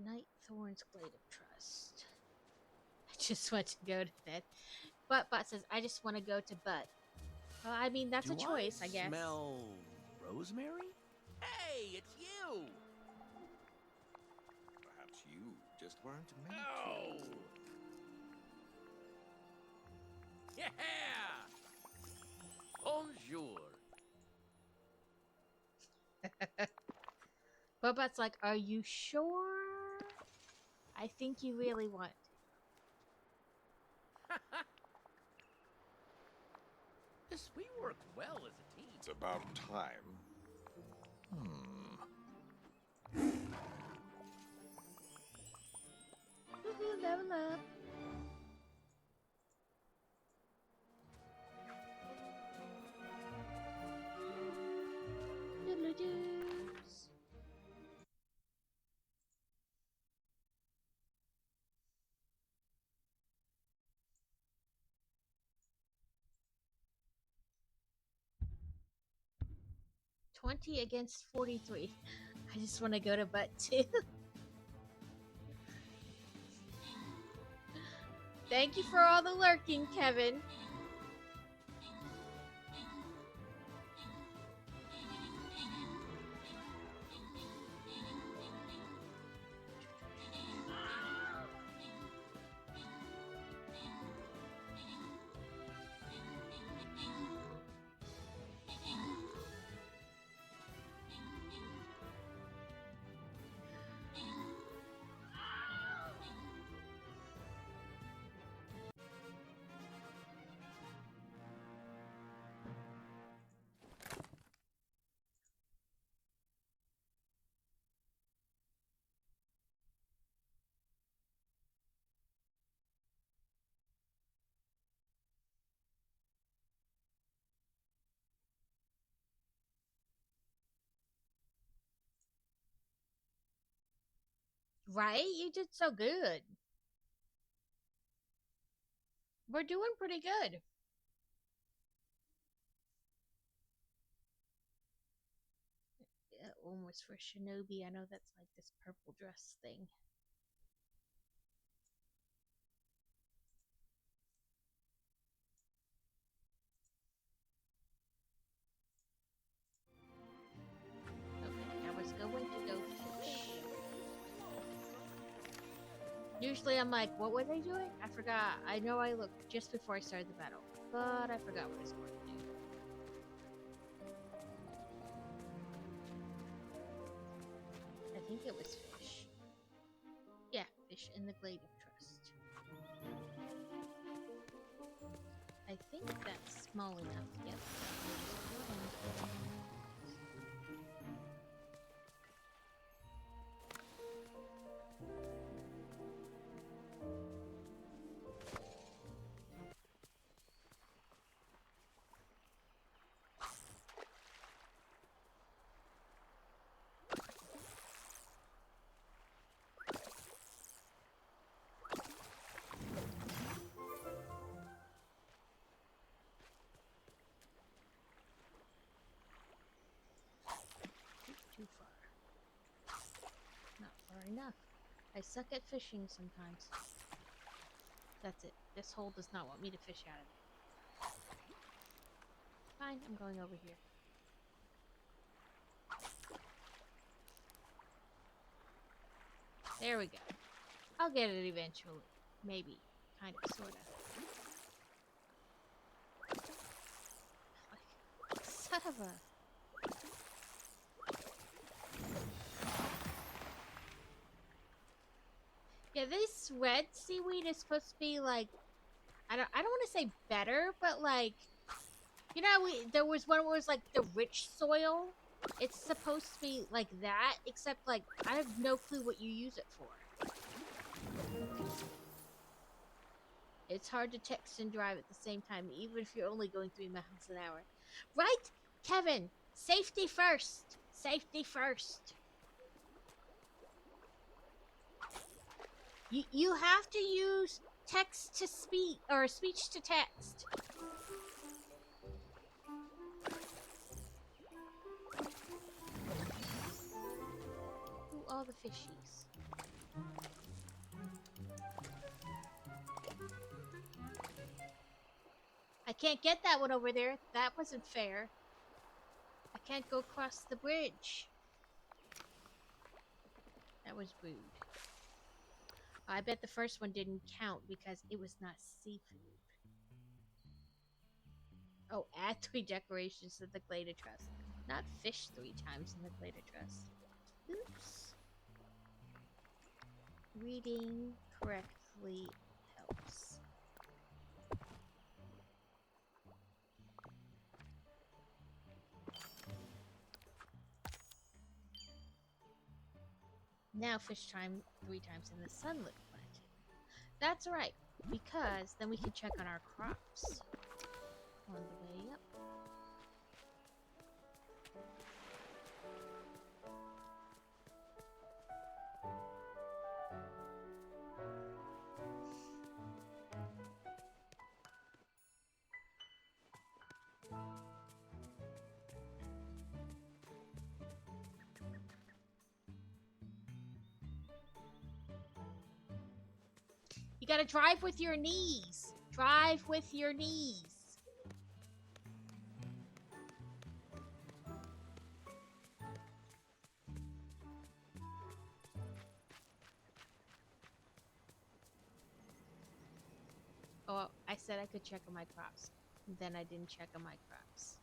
Night Thorns Glade of Trust. I just want to go to that. But says, I just want to go to Butt. Well, I mean, that's a choice, I guess. Smell rosemary? Hey, it's you! Perhaps you just weren't meant Oh! Yeah! Bonjour. Bobot's like, are you sure? I think you really want Yes, we work well as a team. It's about time. Woohoo, level up. Doodle-doos. $20 against 43. I just want to go to Butt too. Thank you for all the lurking, Kevin. Right? You did so good. We're doing pretty good. Yeah, one was for Shinobi. I know that's like this purple dress thing. Usually I'm like, what were they doing? I forgot. I know I looked just before I started the battle, but I forgot what I was supposed to do. I think it was fish. Yeah, fish in the Glade of Trust. I think that's small enough. Yep. Too far. Not far enough. I suck at fishing sometimes. That's it. This hole does not want me to fish out of it. Fine, I'm going over here. There we go. I'll get it eventually. Maybe. Kind of, sort of. Like, son of a... Yeah, this red seaweed is supposed to be like, I don't want to say better, but like, you know, there was one where it was like the rich soil. It's supposed to be like that, except like I have no clue what you use it for. It's hard to text and drive at the same time, even if you're only going 3 miles an hour. Right, Kevin? Safety first. Safety first. You have to use text to speech or speech to text. Ooh, all the fishies. I can't get that one over there. That wasn't fair. I can't go across the bridge. That was rude. I bet the first one didn't count because it was not seafood. Oh, add 3 decorations to the Glade of Trust. Not fish 3 times in the Glade of Trust. Oops. Reading correctly helps. Now fish time 3 times in the Sunlit Plateau. That's right, because then we can check on our crops on the way up. You gotta drive with your knees. Drive with your knees. Oh, I said I could check on my crops. Then I didn't check on my crops.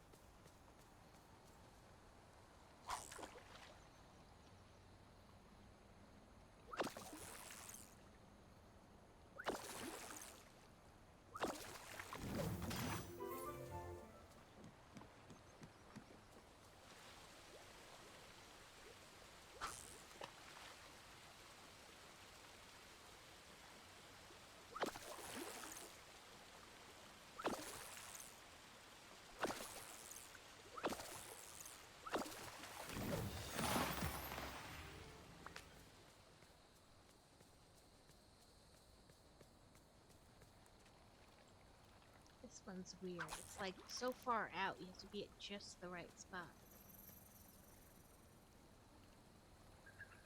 This one's weird. It's like so far out, you have to be at just the right spot.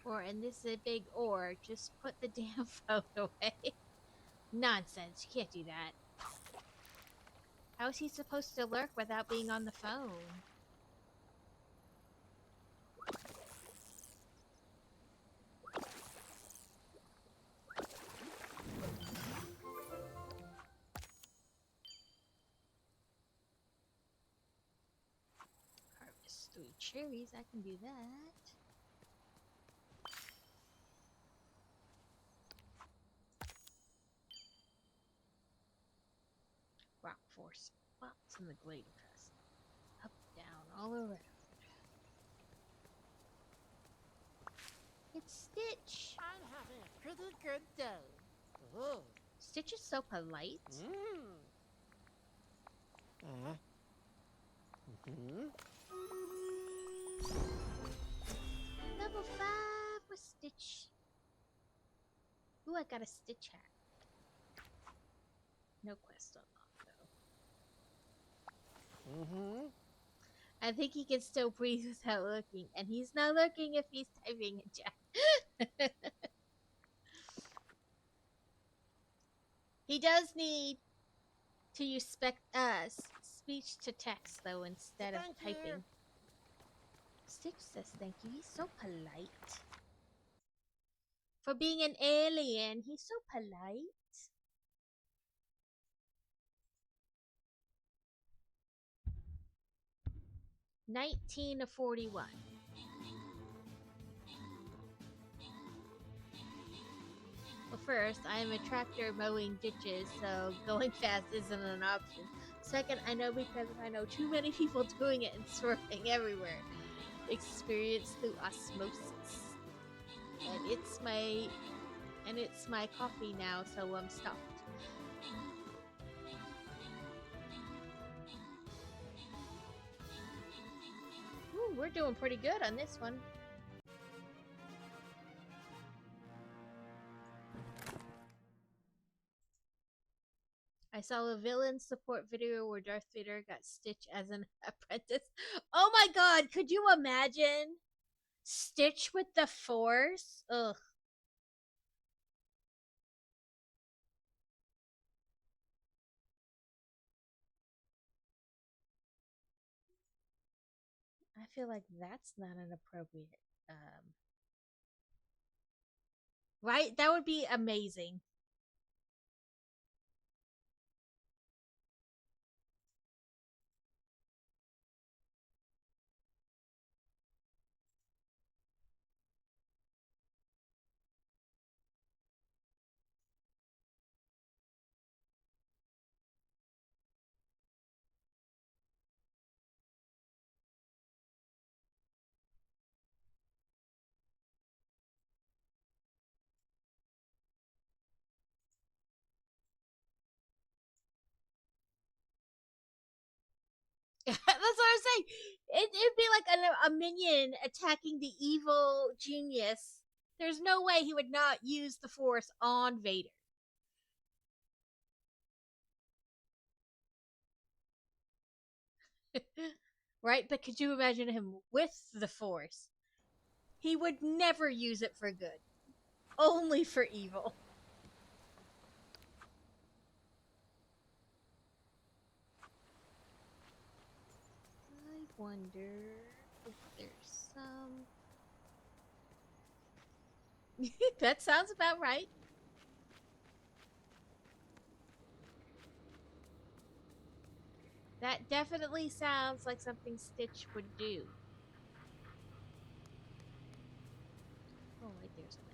Or, and this is a big or, just put the damn phone away. Nonsense, you can't do that. How is he supposed to lurk without being on the phone? cherries. I can do that. Rock force spots in the glade crest. Up, down, all around. It's Stitch. I'm having a pretty good day. Oh. Stitch is so polite. Level 5 with Stitch. Ooh, I got a Stitch hat. No quest unlocked though. I think he can still breathe without looking, and he's not looking if he's typing in chat. He does need to use speech to text though instead of typing. Stitch says thank you. He's so polite. For being an alien, he's so polite. $19 to $41. Well, first, I am a tractor mowing ditches, so going fast isn't an option. Second, I know because I know too many people doing it and swerving everywhere. Experience through osmosis. And it's my coffee now, so I'm stopped. Ooh, we're doing pretty good on this one. I saw a villain support video where Darth Vader got Stitch as an apprentice. Oh my god, could you imagine? Stitch with the Force? Ugh. I feel like that's not an appropriate, right? That would be amazing. That's what I'm saying. It'd be like a minion attacking the evil genius. There's no way he would not use the Force on Vader. Right? But could you imagine him with the Force? He would never use it for good. Only for evil. I wonder if there's some... That sounds about right. That definitely sounds like something Stitch would do. Oh, wait, there's a knife.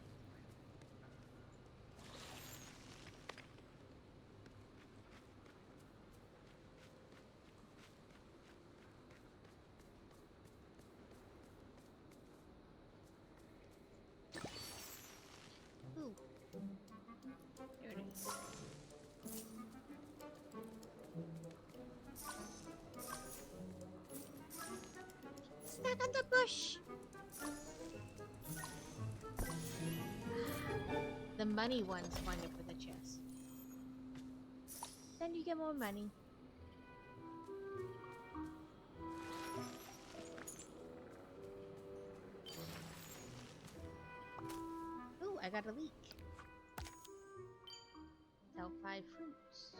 Ooh. There it is. Stuck on the bush. The money ones wind up with a chest. Then you get more money. Ooh, I got a leek. Sell 5 fruits.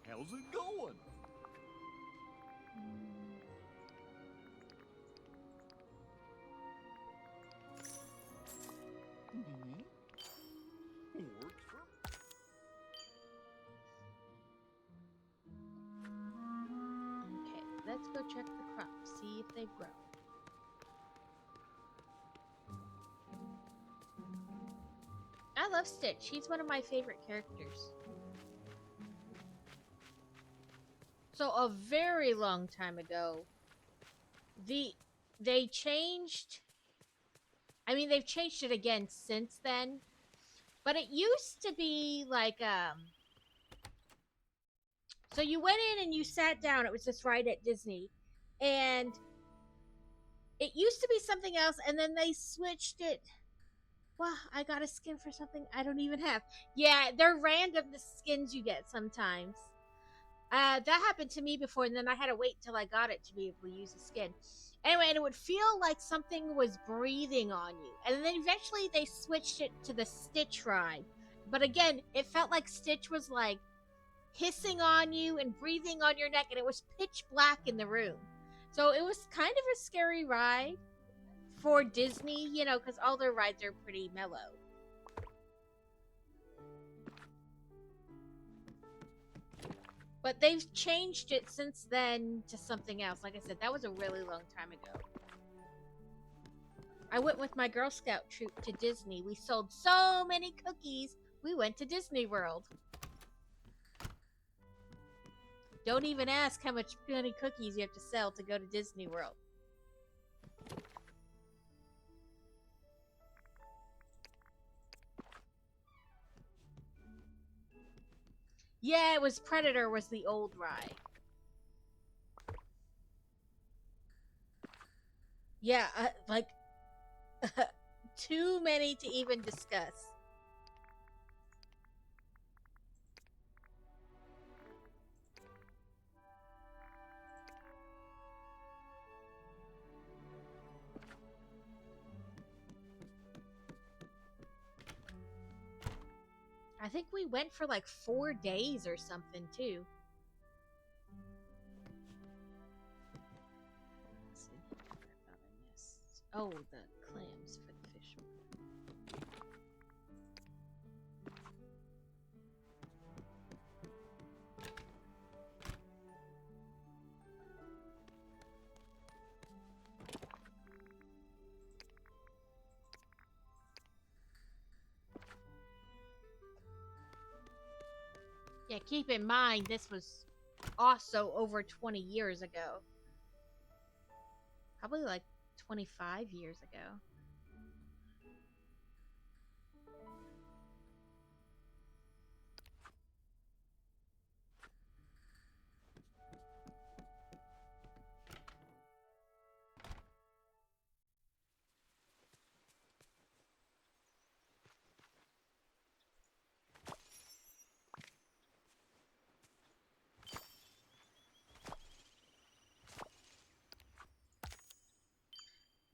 How's it going? let's go check the crops, see if they've grown. I love Stitch. He's one of my favorite characters. So a very long time ago, they changed. I mean, they've changed it again since then, but it used to be like So you went in and you sat down. It was this ride at Disney, and it used to be something else, and then they switched it. Well, I got a skin for something I don't even have. Yeah, they're random, the skins you get sometimes. That happened to me before, and then I had to wait till I got it to be able to use the skin. Anyway, and it would feel like something was breathing on you. And then eventually they switched it to the Stitch ride. But again, it felt like Stitch was like hissing on you and breathing on your neck, and it was pitch black in the room. So it was kind of a scary ride for Disney, you know, because all their rides are pretty mellow. But they've changed it since then to something else. Like I said, that was a really long time ago. I went with my Girl Scout troop to Disney. We sold so many cookies, we went to Disney World. Don't even ask how many cookies you have to sell to go to Disney World. Yeah, it was Predator was the old ride. Yeah, like too many to even discuss. I think we went for like 4 days or something too. Let's see what I missed. Oh, the clams for the fish. Yeah, keep in mind this was also over 20 years ago. Probably like 25 years ago.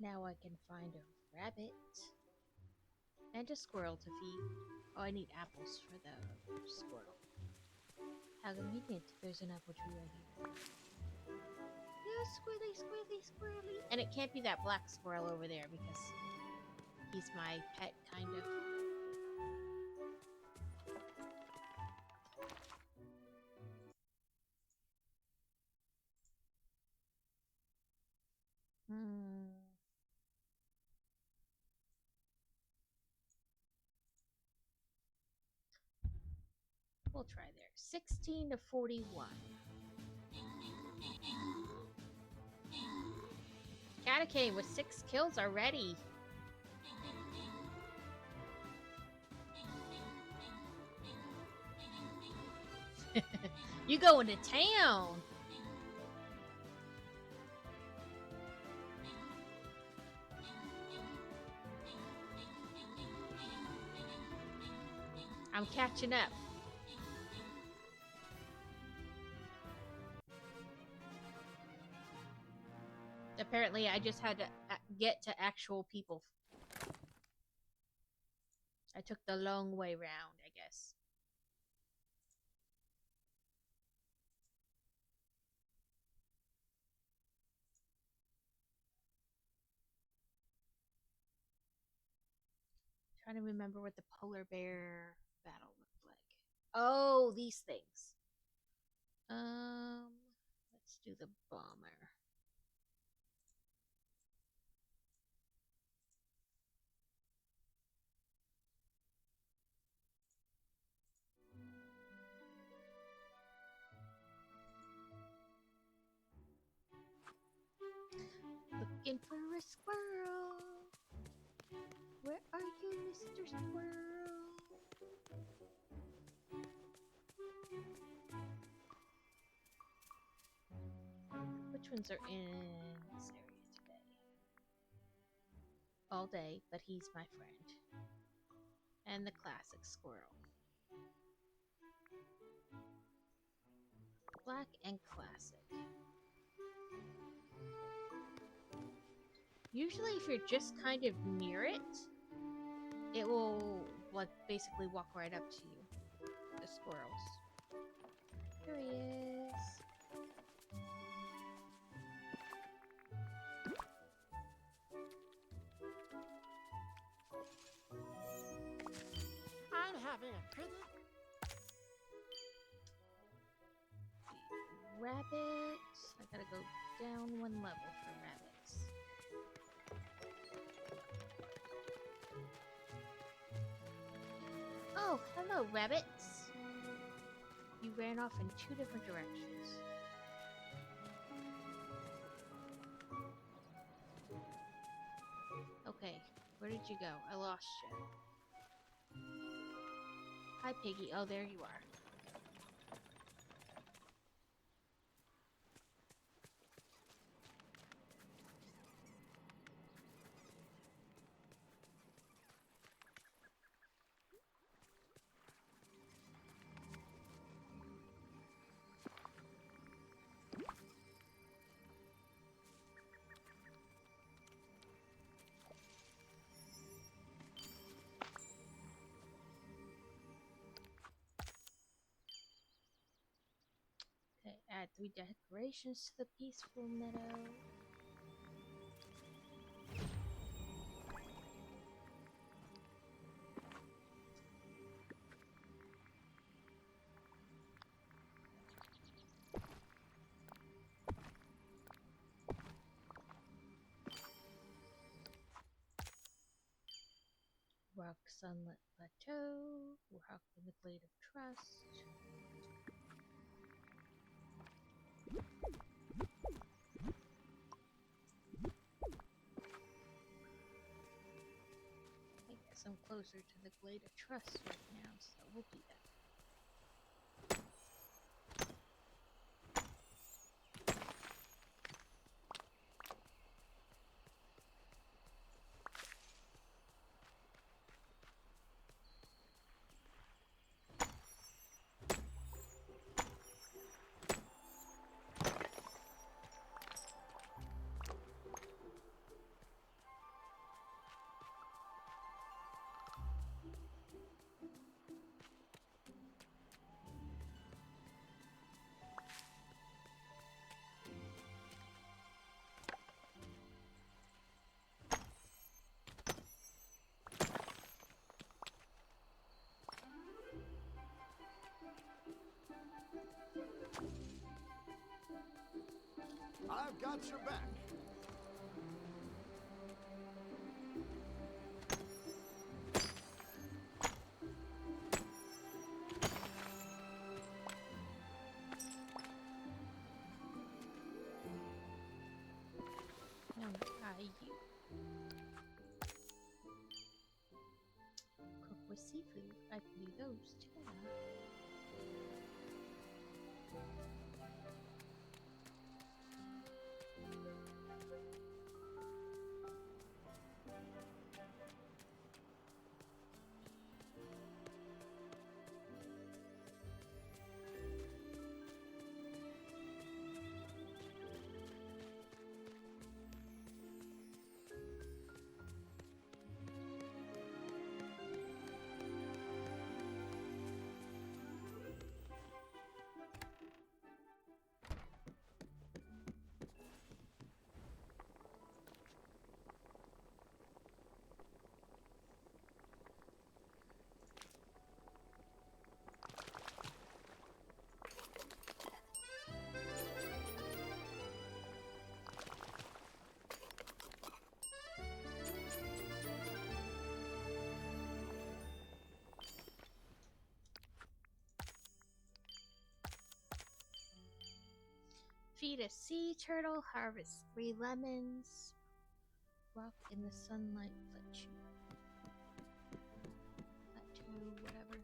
Now I can find a rabbit and a squirrel to feed. Oh, I need apples for the squirrel. How convenient. There's an apple tree right here. Yeah, squirrely, squirrely, squirrely. And it can't be that black squirrel over there because he's my pet, kind of. We'll try there. 16 to 41. Catacane with 6 kills already. You going to town? I'm catching up. Apparently, I just had to get to actual people. I took the long way round, I guess. Trying to remember what the polar bear battle looked like. Oh, these things. Let's do the bomber. Looking for a squirrel. Where are you, Mr. Squirrel? Which ones are in this area today? All day, but he's my friend. And the classic squirrel. Black and classic. Usually if you're just kind of near it, it will like basically walk right up to you. The squirrels. Here he is. I'm having a pretty Rabbits. I gotta go down one level for rabbits. Oh, hello, rabbits. You ran off in two different directions. Okay, where did you go? I lost you. Hi, Piggy. Oh, there you are. Okay, add 3 decorations to the peaceful meadow. Rock Sunlit Plateau, Rock in the Glade of Trust. I guess I'm closer to the Glade of Trust right now, so we'll do that. I've got your back. Now try you. Cook with seafood. I can do those too. Feed a sea turtle, harvest 3 lemons, walk in the sunlight, plateau, whatever.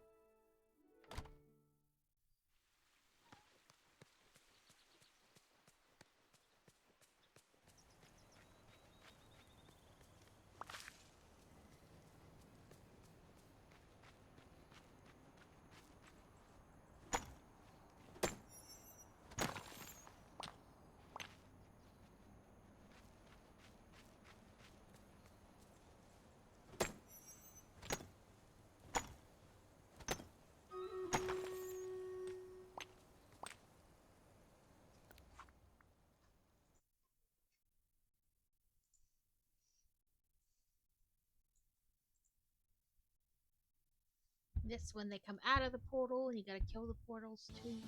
This when they come out of the portal, and you gotta kill the portals too.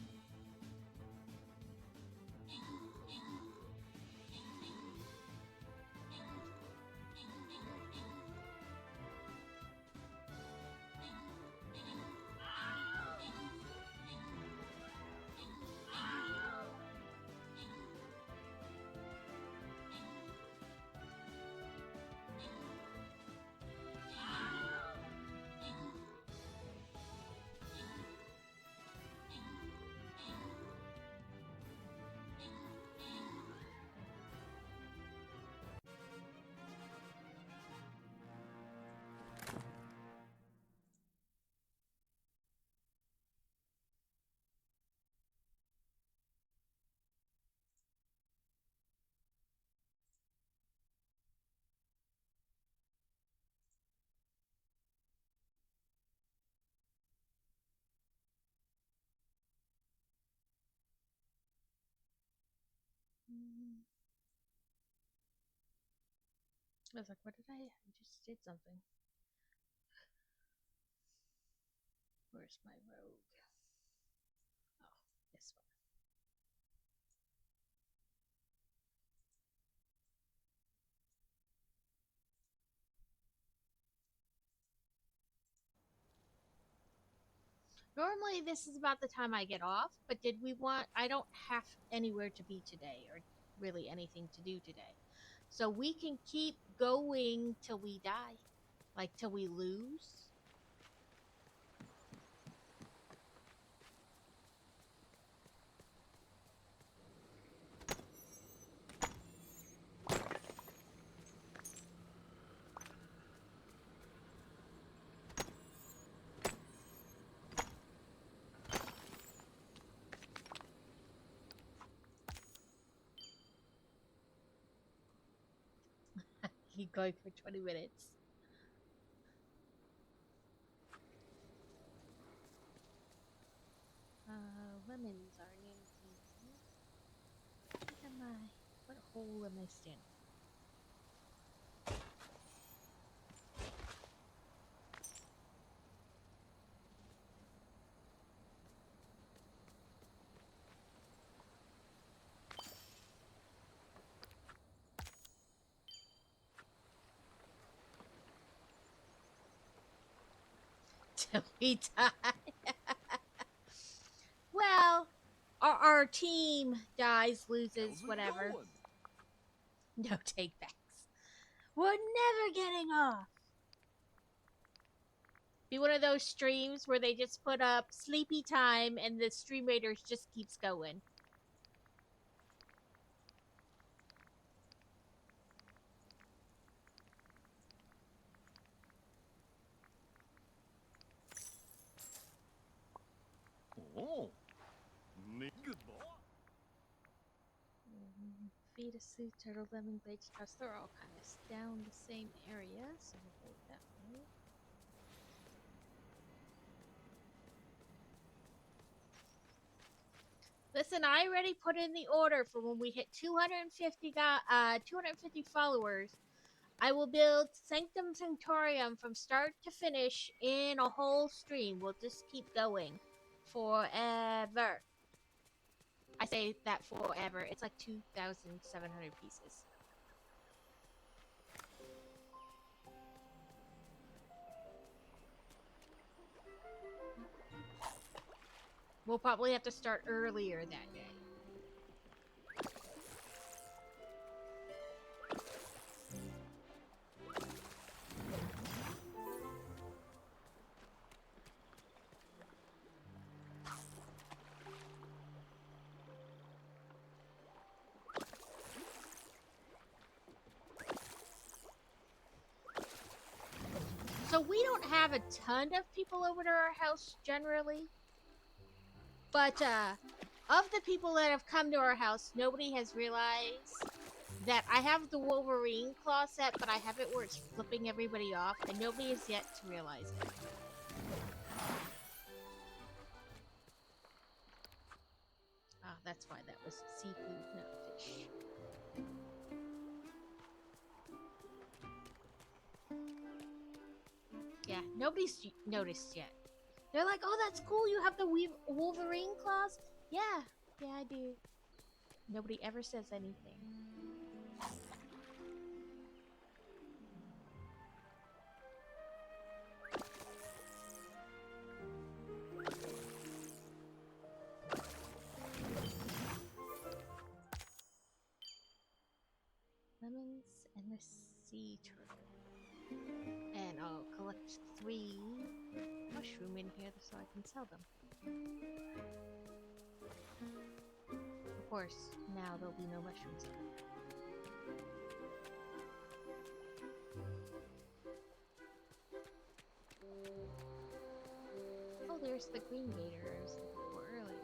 I was like, what did I just did something. Where's my rogue? Oh, this one. Normally this is about the time I get off, but I don't have anywhere to be today, or really anything to do today. So we can keep going till we die. Like till we lose. Keep going for 20 minutes. Lemons are near me. What hole am I standing? Till we die. Well, our team dies, loses, How's it whatever. going? No take backs. We're never getting off. Be one of those streams where they just put up sleepy time and the stream raiders just keeps going. Oh, good boy. Feed a sea turtle, lemon blades, trust. They're all kind of down the same area, so we'll go that way. Listen, I already put in the order for when we hit 250 followers. I will build Sanctum Sanctorium from start to finish in a whole stream. We'll just keep going forever. I say that forever. It's like 2,700 pieces. We'll probably have to start earlier that day. we don't have a ton of people over to our house generally. But of the people that have come to our house, nobody has realized that I have the Wolverine claw set, but I have it where it's flipping everybody off, and nobody has yet to realize it. Ah, that's why that was seafood, not fish. Yeah, nobody's noticed yet. They're like, oh, that's cool, you have the Wolverine claws? Yeah, I do. Nobody ever says anything. Lemons and the sea turtle. And I'll collect 3 mushroom in here so I can sell them. Of course, now there'll be no mushrooms left. Oh, there's the green gator I was looking for earlier.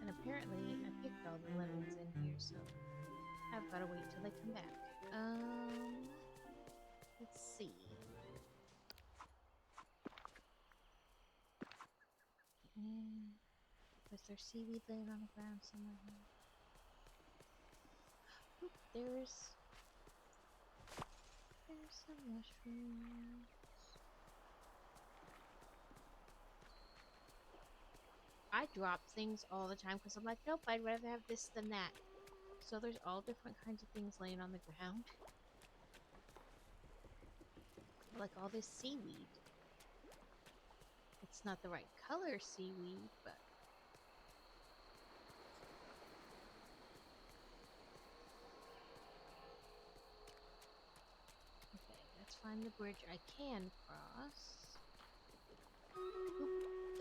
And apparently, I picked all the lemons in here, so I've got to wait till they come back. Let's see. Was there seaweed laying on the ground somewhere here? Oop, there's some mushrooms. I drop things all the time because I'm like, nope, I'd rather have this than that. So there's all different kinds of things laying on the ground. Like all this seaweed. It's not the right color seaweed, but... Okay, let's find the bridge I can cross. Oop,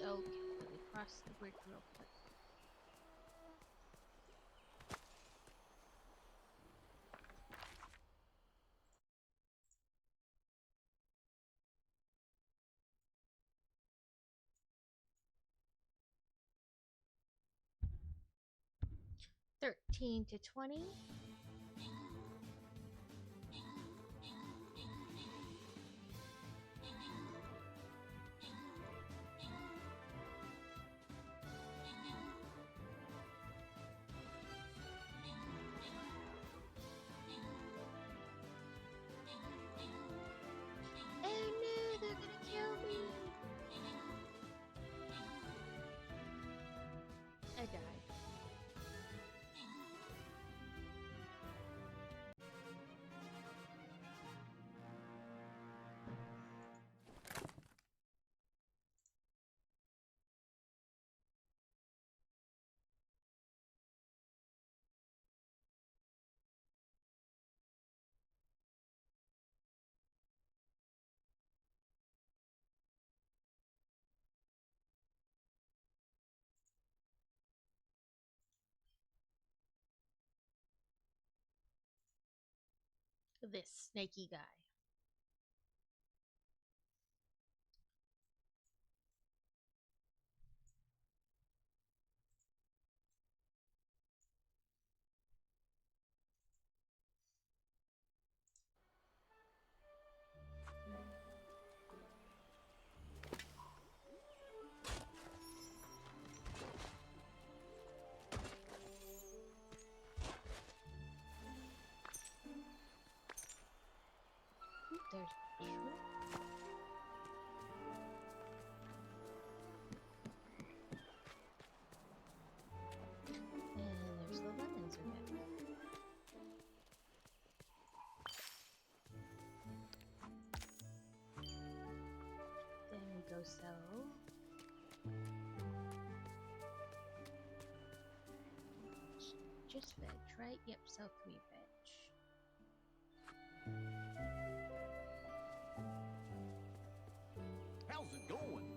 okay, let me cross the bridge real quick. $13 to $20. Oh no, they're gonna kill me. I died. This snaky guy. Oop, there's shrimp. And there's the lemons again. Then we go sell. just veg, right? Yep, sell 3 veg. How's it going?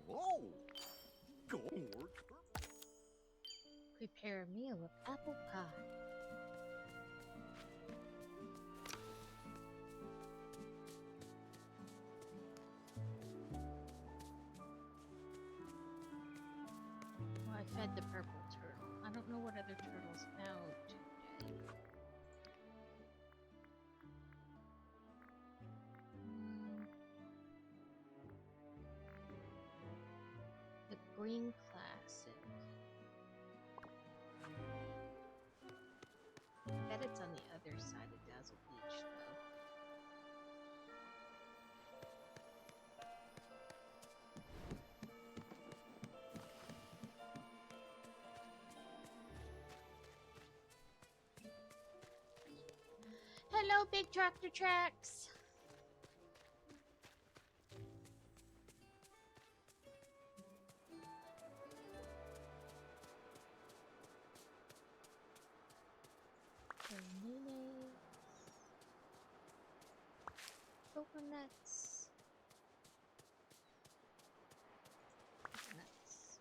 Whoa! Go on, work. Prepare a meal of apple pie. Well, I fed the purple turtle. I don't know what other turtles found today. The Green Classic. I bet it's on the other side of Dazzle Beach, though. Hello, Big Tractor Tracks! Bananas. Coconuts. Coconuts.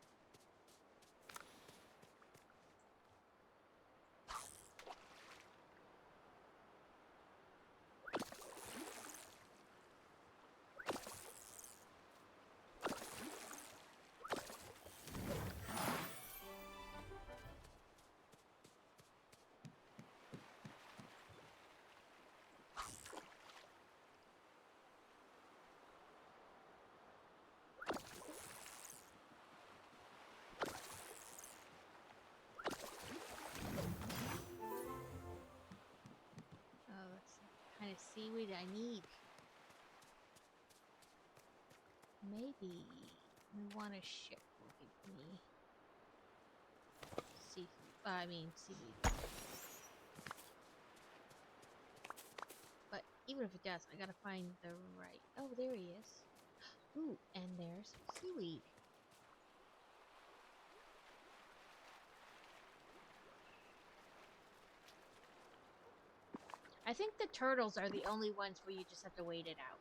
Oh, that's the kind of seaweed I need. Maybe we want a ship will give me seafood. Seaweed. But even if it does, I gotta find the right. Oh, there he is. Ooh, and there's seaweed. I think the turtles are the only ones where you just have to wait it out.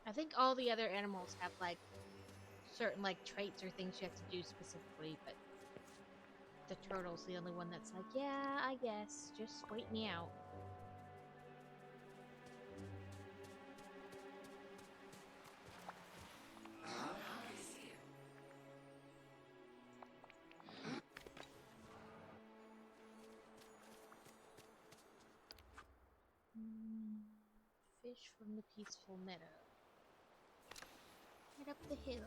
I think all the other animals have like certain like traits or things you have to do specifically, but the turtle's the only one that's like, yeah, I guess, just wait me out. Fish from the peaceful meadow. Right up the hill.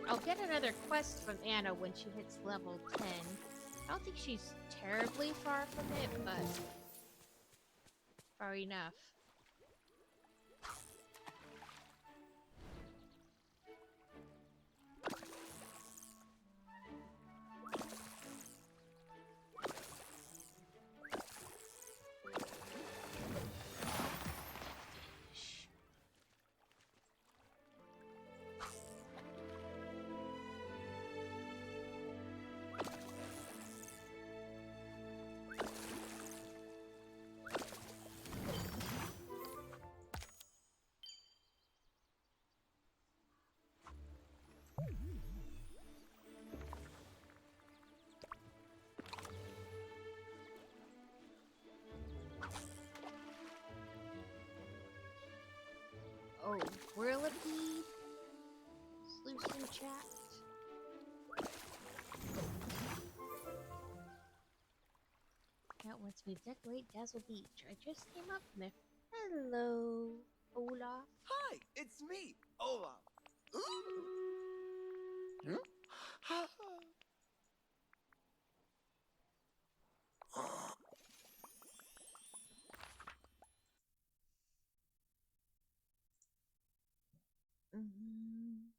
I'll get another quest from Anna when she hits level 10. I don't think she's terribly far from it, but far enough. wants me to decorate Dazzle Beach. I just came up from there. Hello, Olaf. Hi, it's me, Olaf. Mhm.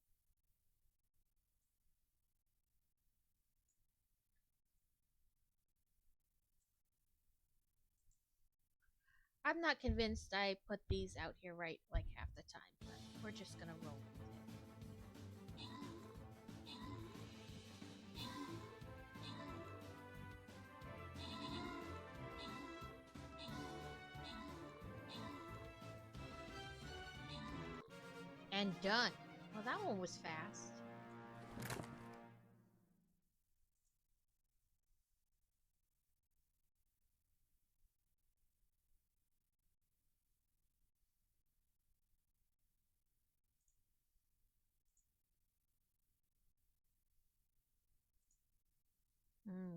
I'm not convinced I put these out here right like half the time, but we're just gonna roll with it. And done. Well, that one was fast.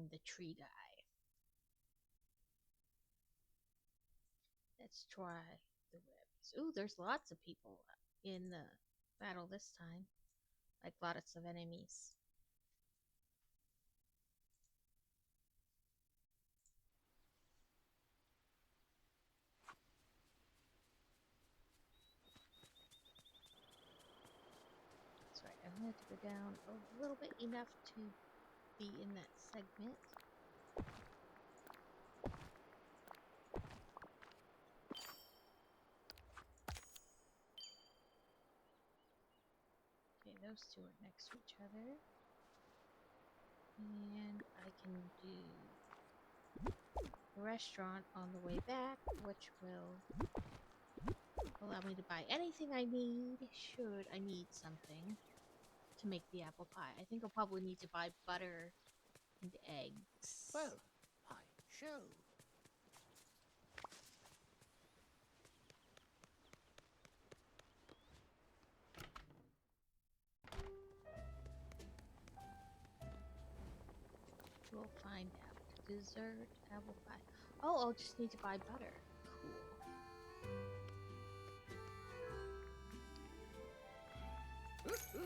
The tree guy. Let's try the webs. Ooh, there's lots of people in the battle this time. Like lots of enemies. That's right, I'm going to go down a little bit enough to be in that segment. Okay, those two are next to each other. And I can do the restaurant on the way back, which will allow me to buy anything I need, should I need something to make the apple pie. I think I'll probably need to buy butter and eggs. Well, I show. We'll find out. Dessert, apple pie. Oh, I'll just need to buy butter. Cool.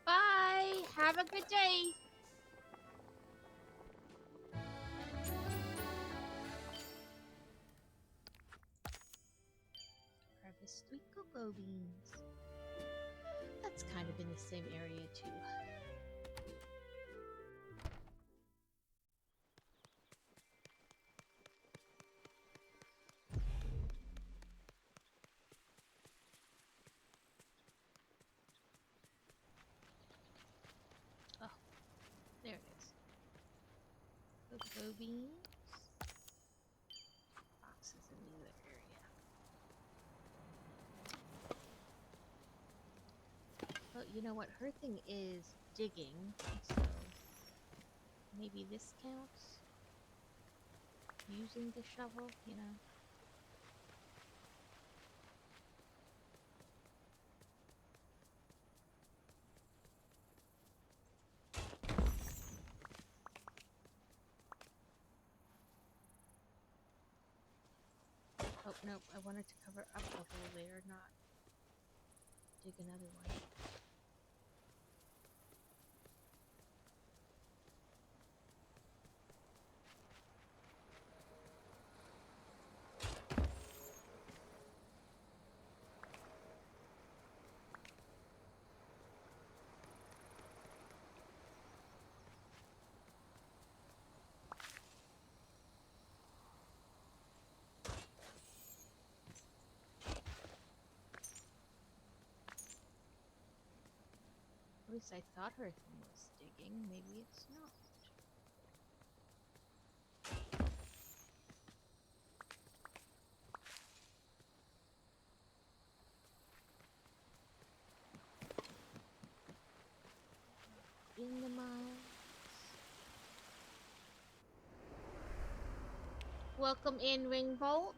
Bye! Have a good day! Harvest sweet cocoa beans. That's kind of in the same area too. Oh, there it is. Cocoa beans. Boxes in the other area. Well, you know what? Her thing is digging, so maybe this counts? Using the shovel, you know? Oh, nope, I wanted to cover up the hole there, not dig another one. At least I thought her thing was digging. Maybe it's not. In the mines. Welcome in, Ringbolt.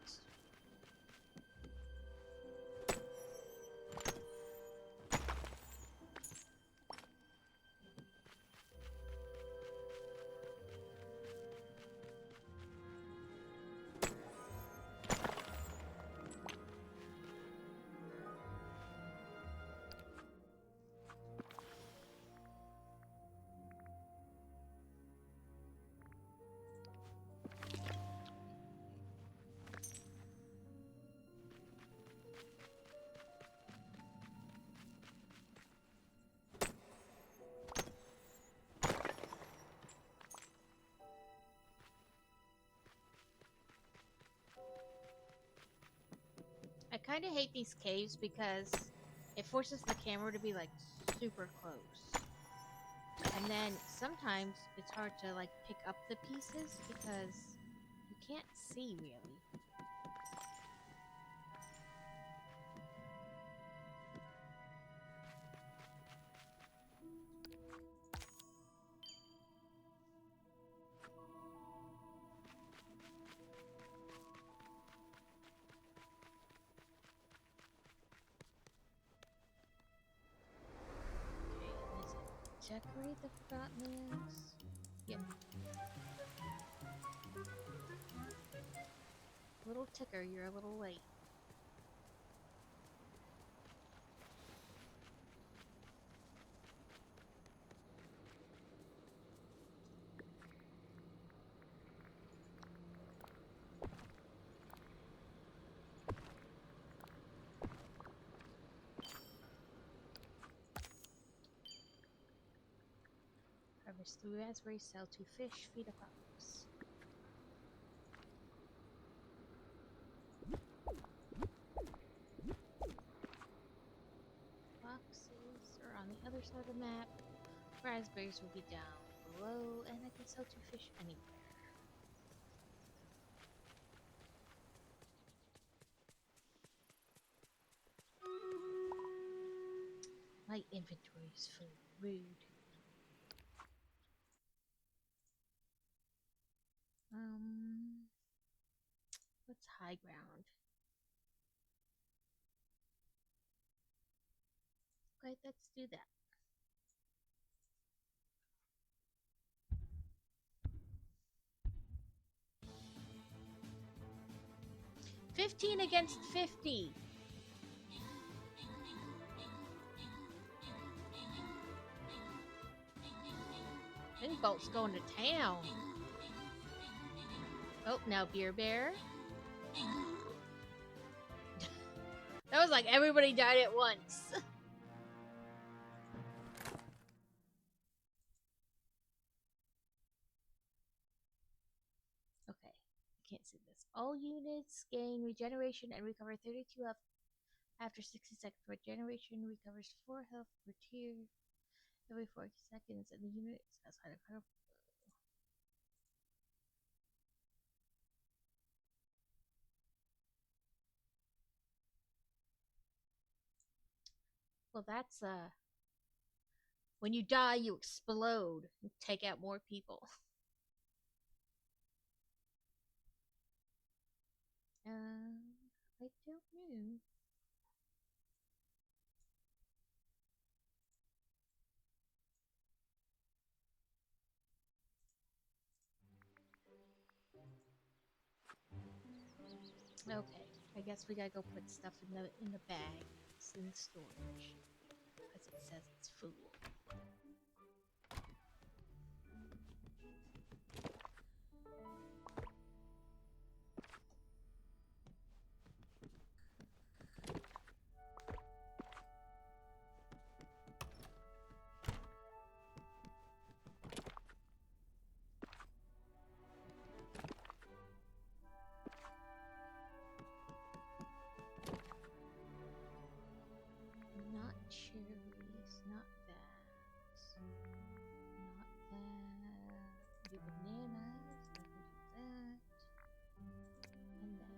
kind of hate these caves because it forces the camera to be like super close. And then sometimes it's hard to like pick up the pieces because you can't see really. Decorate the Forgotten Lands. Yep. Little ticker, you're a little late. Harvest 3 raspberries, sell 2 fish, feed a fox. Foxes are on the other side of the map. Raspberries will be down below, and I can sell 2 fish anywhere. My inventory is full. Rude. What's high ground? Okay, let's do that. $15 against $50. Bolt's going to town. Oh, now Beer Bear. That was like everybody died at once. Okay, I can't see this. All units gain regeneration and recover 32 health after 60 seconds. Regeneration recovers 4 health per tier every 40 seconds, and the unit is outside of her. Well, that's when you die, you explode and take out more people. I don't know. Okay, I guess we gotta go put stuff in the bags in the storage because it says it's full. Not cherries, not that. Not that. Do bananas, I can do that. And that.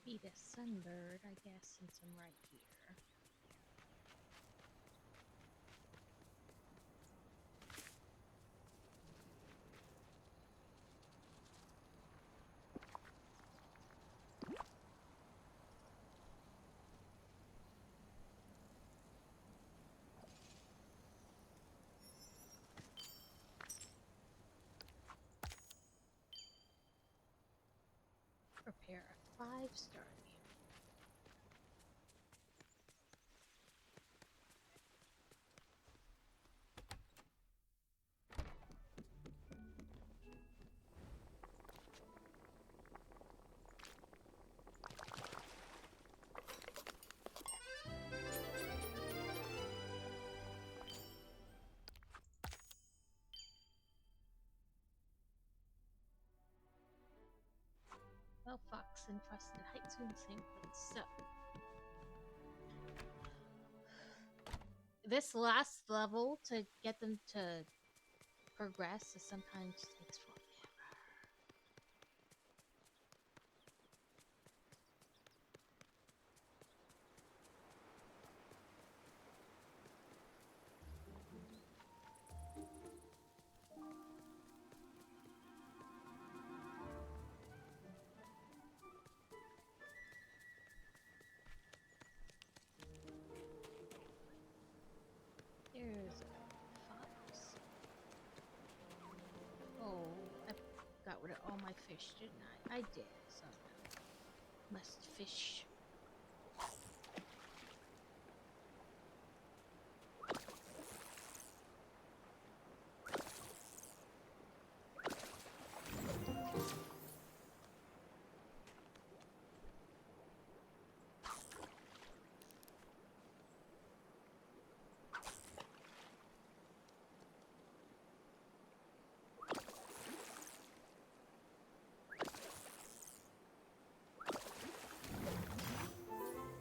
Feed a sunbird, I guess, since I'm right here. You're a 5-star. Well, Fox and Frosted Heights are in the same place, so this last level to get them to progress sometimes takes forever. There's a fox. Oh, I got rid of all my fish, didn't I? I did, so must fish.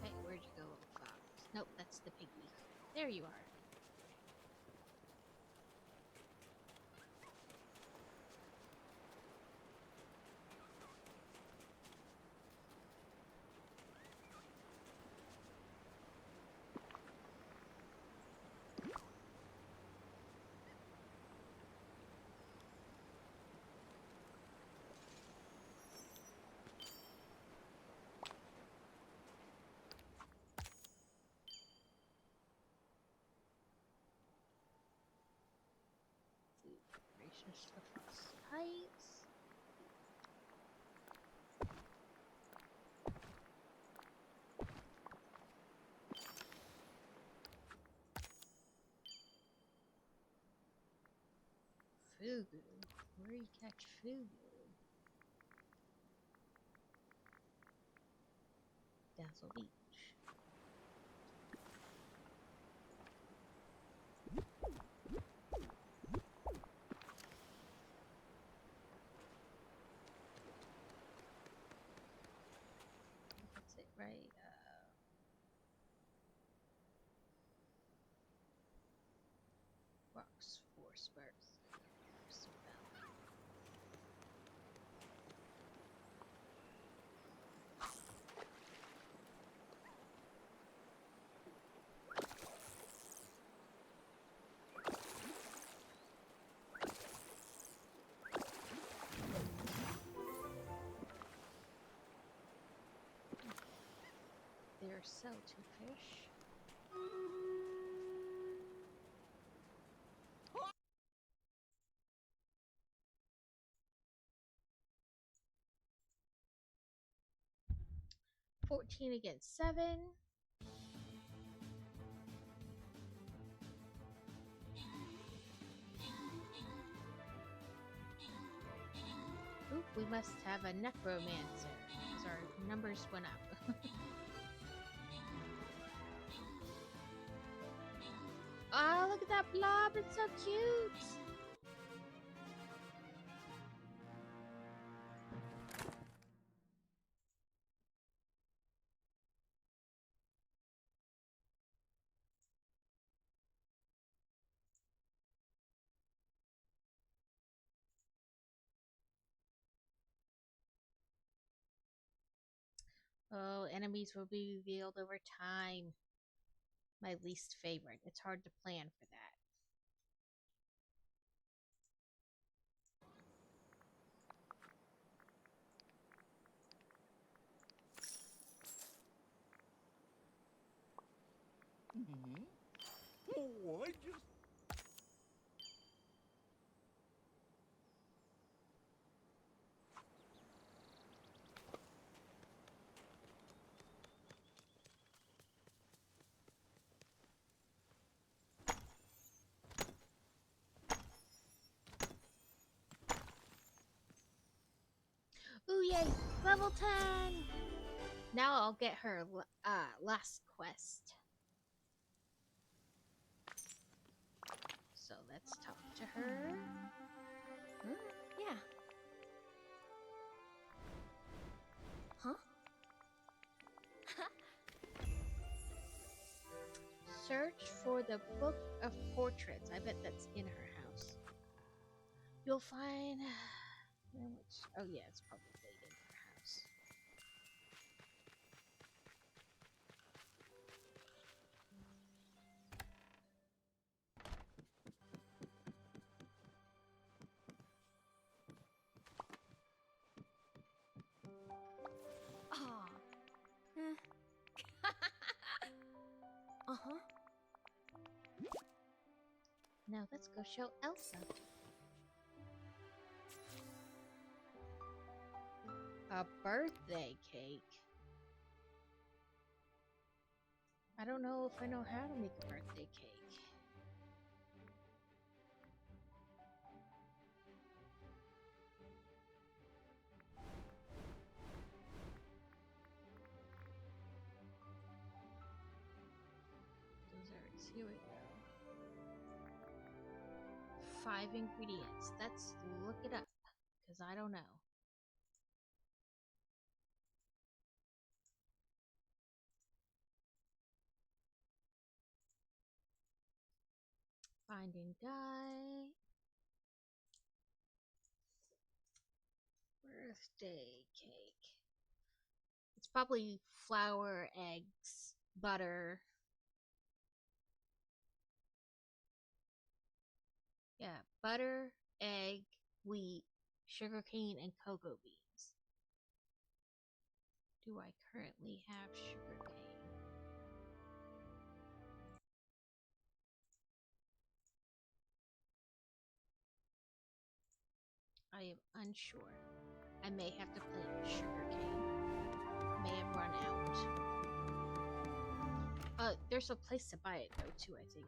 Hey, where'd you go, little fox? Nope, that's the piggy. There you are. Gracious to Frost Heights. Fugu. Where do you catch Fugu? Dazzle Beach. That's it, right? Rocks for Spurs. There sell to fish. $14 against $7. Oop, we must have a necromancer because our numbers went up. Oh, look at that blob, it's so cute! Oh, enemies will be revealed over time. My least favorite. It's hard to plan for that. Oh, I just... level 10. Now I'll get her last quest. So let's talk to her. Yeah. Huh? Search for the Book of Portraits. I bet that's in her house. You'll find... Oh yeah, it's probably in her house. Aw. Uh-huh. Now let's go show Elsa. A birthday cake. I don't know if I know how to make a birthday cake. Desserts, here we go. 5 ingredients. Let's look it up, because I don't know. Finding guy. Birthday cake. It's probably flour, eggs, butter. Yeah, butter, egg, wheat, sugarcane, and cocoa beans. Do I currently have sugarcane? I am unsure. I may have to plant sugarcane. May have run out. There's a place to buy it though too, I think.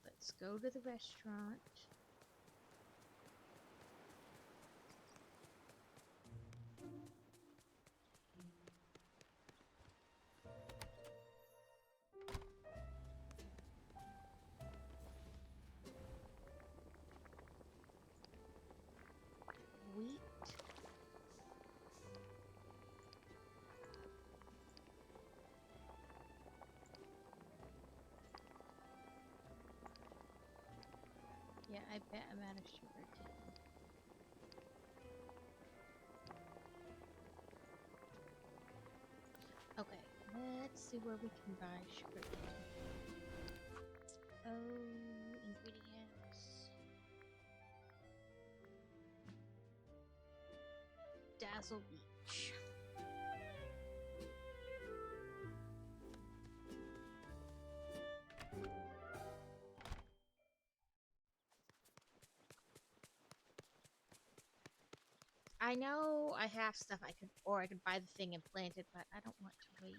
Let's go to the restaurant. Wheat. Yeah, I bet I'm out of sugarcane. Okay, let's see where we can buy sugarcane. Oh, ingredients. Dazzle Beach. I know I have stuff I could buy the thing and plant it, but I don't want to wait.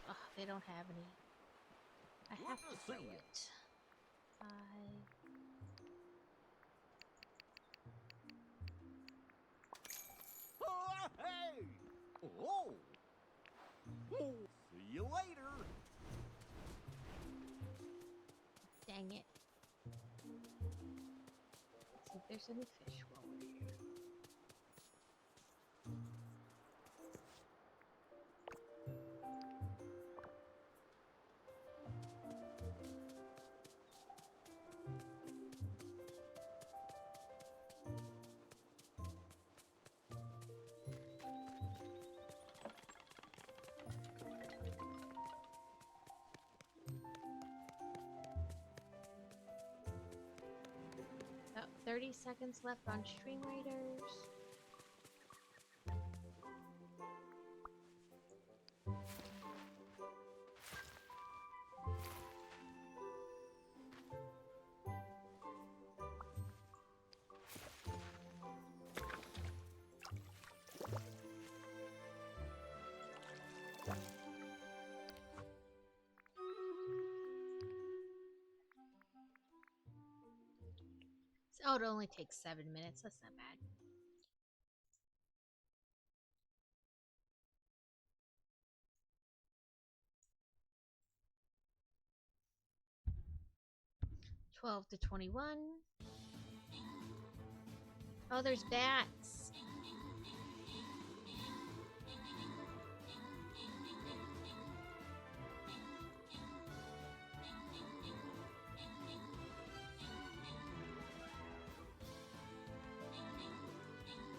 Oh, they don't have any. I have to do it. Oh, hey! Oh! See you later! Dang it. Let's see if there's any fish while we're here. About 30 seconds left on Stream Raiders. Oh, it only takes 7 minutes. That's not bad. $12 to $21. Oh, there's bats.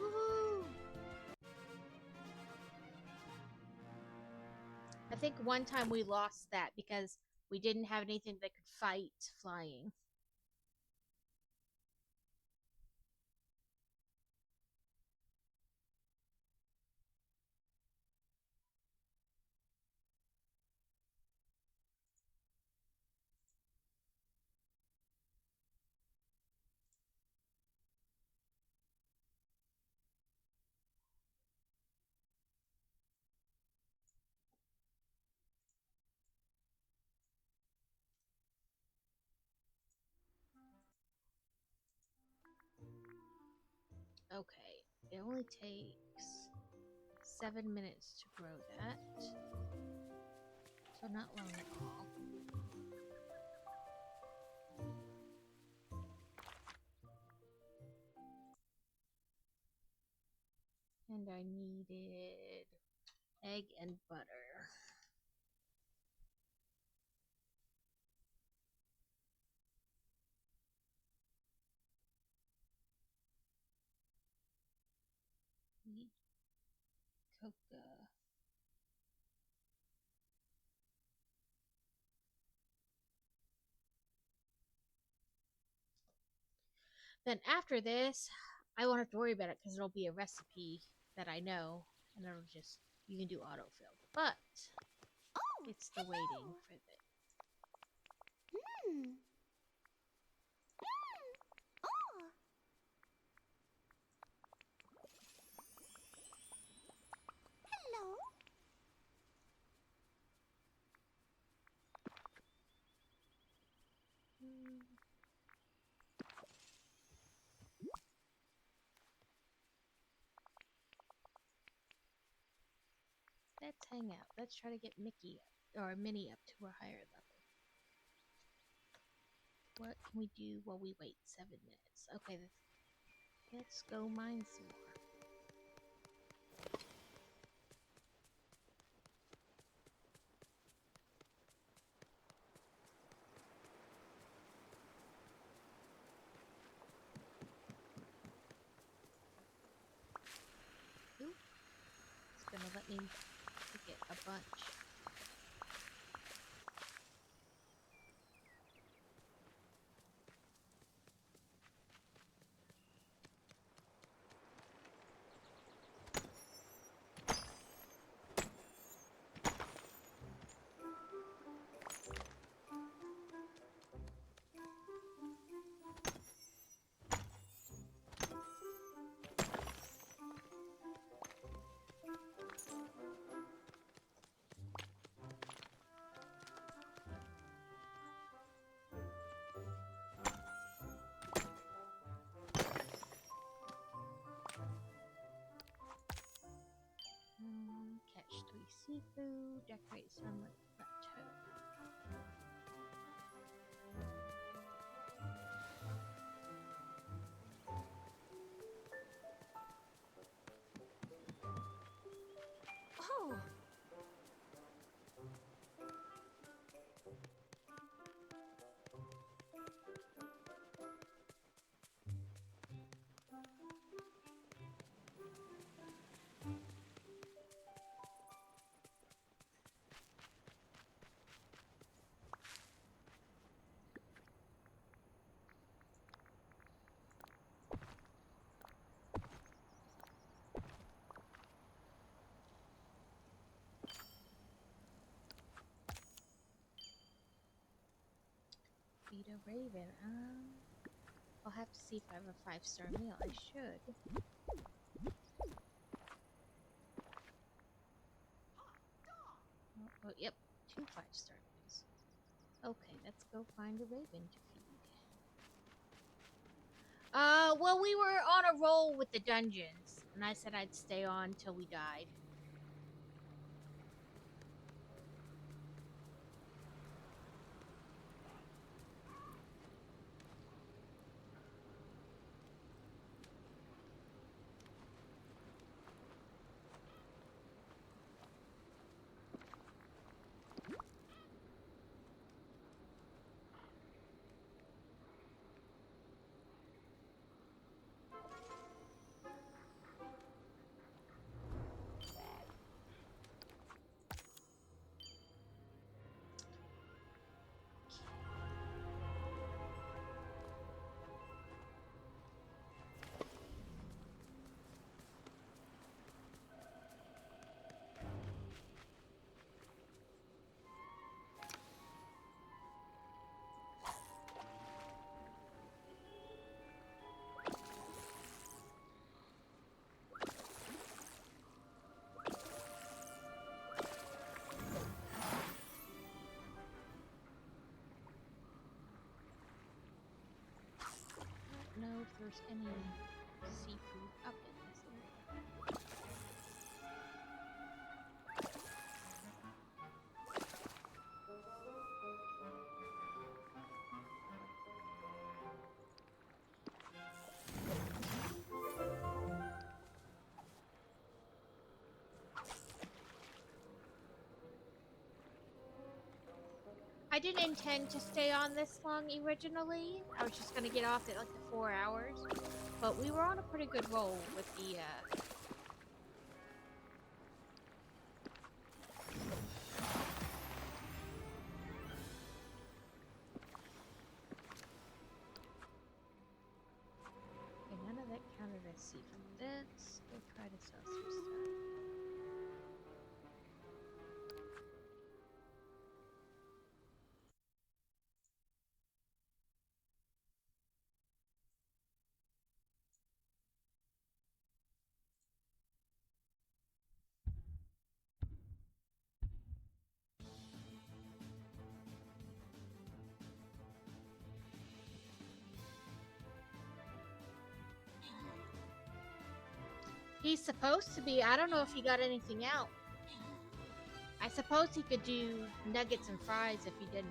Woohoo! I think one time we lost that because we didn't have anything that could fight flying. Okay, it only takes 7 minutes to grow that. So not long at all. And I needed egg and butter. Need cocoa. Then after this, I won't have to worry about it because it'll be a recipe that I know, and it'll just, you can do autofill. But it's the waiting for the. Hmm. Oh. Hello. Let's hang out. Let's try to get Mickey or Minnie up to a higher level. What can we do while we wait 7 minutes? Okay, let's go mine some more. Ooh, it's gonna let me get a bunch. Catch 3 seafood, decorate sunlit plateau. Oh. Feed a raven. I'll have to see if I have a 5-star meal. I should. Oh, yep, 2 5-star meals. Okay, let's go find a raven to feed. Well, we were on a roll with the dungeons, and I said I'd stay on till we died. I don't know if there's any seafood up in this area. I didn't intend to stay on this long originally. I was just gonna get off at like the 4 hours, but we were on a pretty good roll with the Okay, none of that counted as seafood. Let's go try to sell some stuff. He's supposed to be. I don't know if he got anything out. I suppose he could do nuggets and fries if he didn't.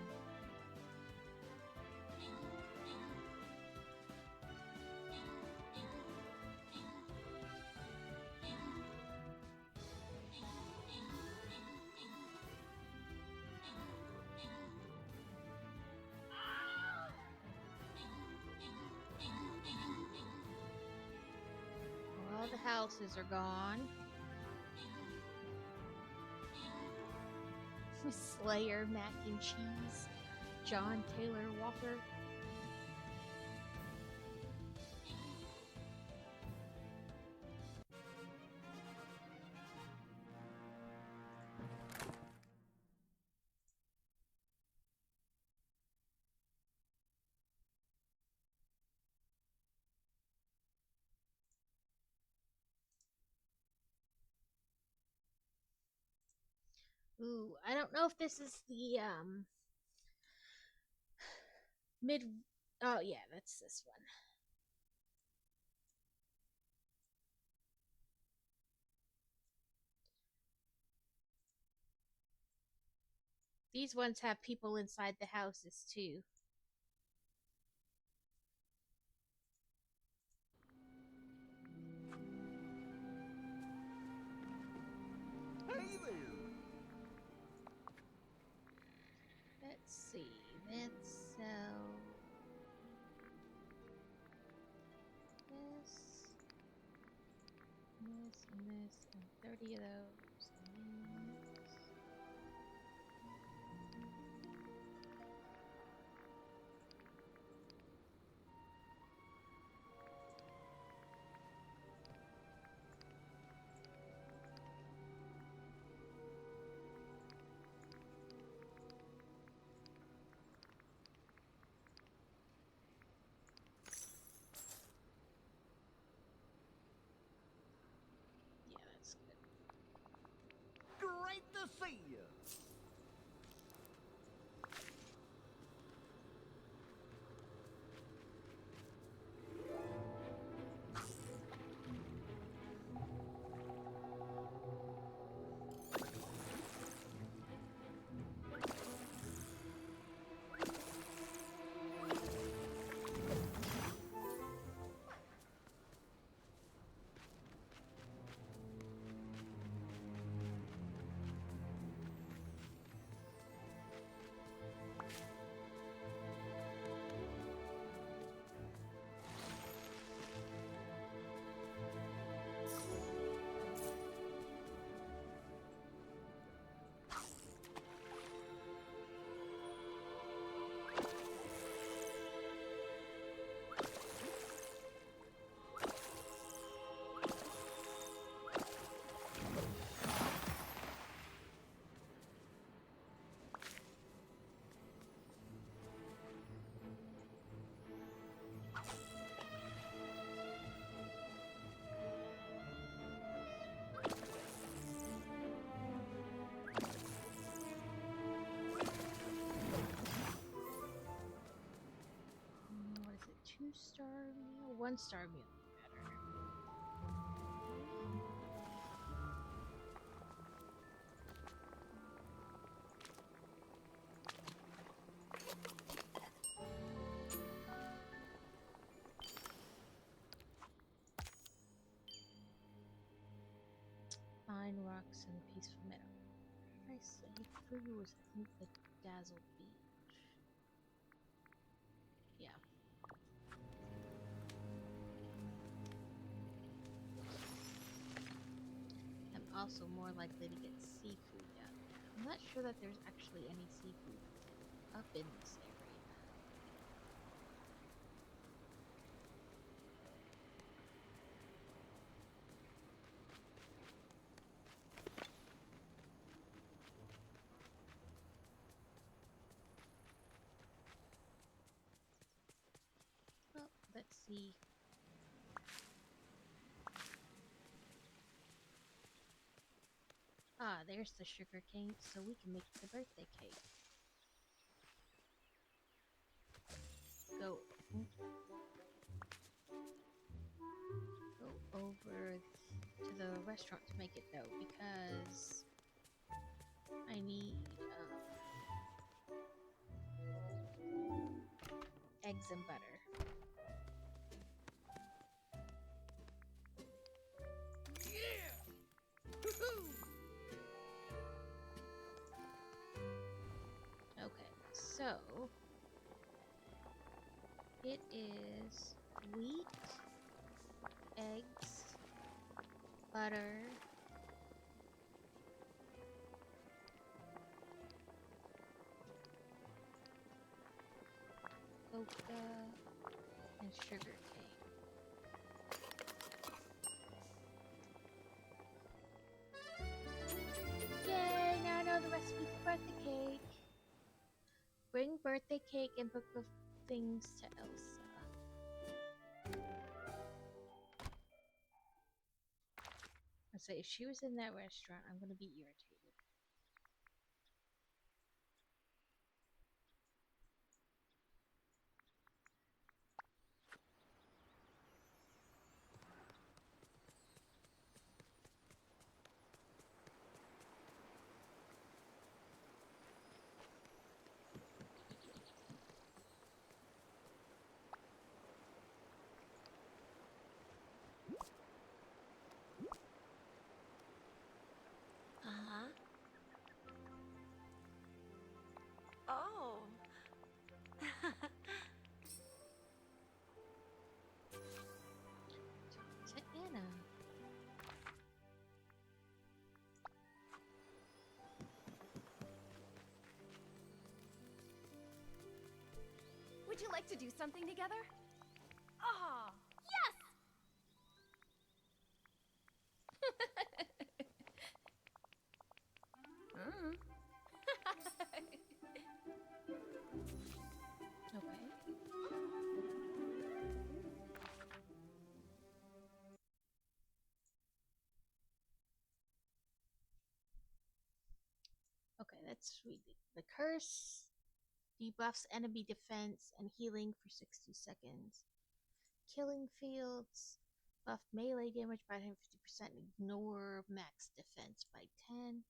All the houses are gone. Slayer mac and cheese. John Taylor Walker. Ooh, I don't know if this is the mid. Oh yeah, that's this one. These ones have people inside the houses too. Hey there. Let's see. Let's sell this, and 30 of those. And these. Yeah, that's good. Great to see you. 1-star meal be better? Fine rocks and peaceful meadow. I say Fugu was, I think, the Dazzle Beach. Yeah. I'm also more likely to get seafood down there. I'm not sure that there's actually any seafood up in this area. Well, let's see. Ah, there's the sugar cane, so we can make the birthday cake. Go over to the restaurant to make it though, because I need eggs and butter. Okay, so it is wheat, eggs, butter, coca, and sugar cane. Yay! Now I know the recipe for birthday cake. Bring birthday cake and book of things to Elsa. I say if she was in that restaurant, I'm gonna be irritated. Uh-huh. Oh. To Anna. Would you like to do something together? Ah, yes! Mm. Okay. Okay, let's read it. The curse debuffs enemy defense and healing for 60 seconds. Killing fields buff melee damage by 150%, ignore max defense by 10.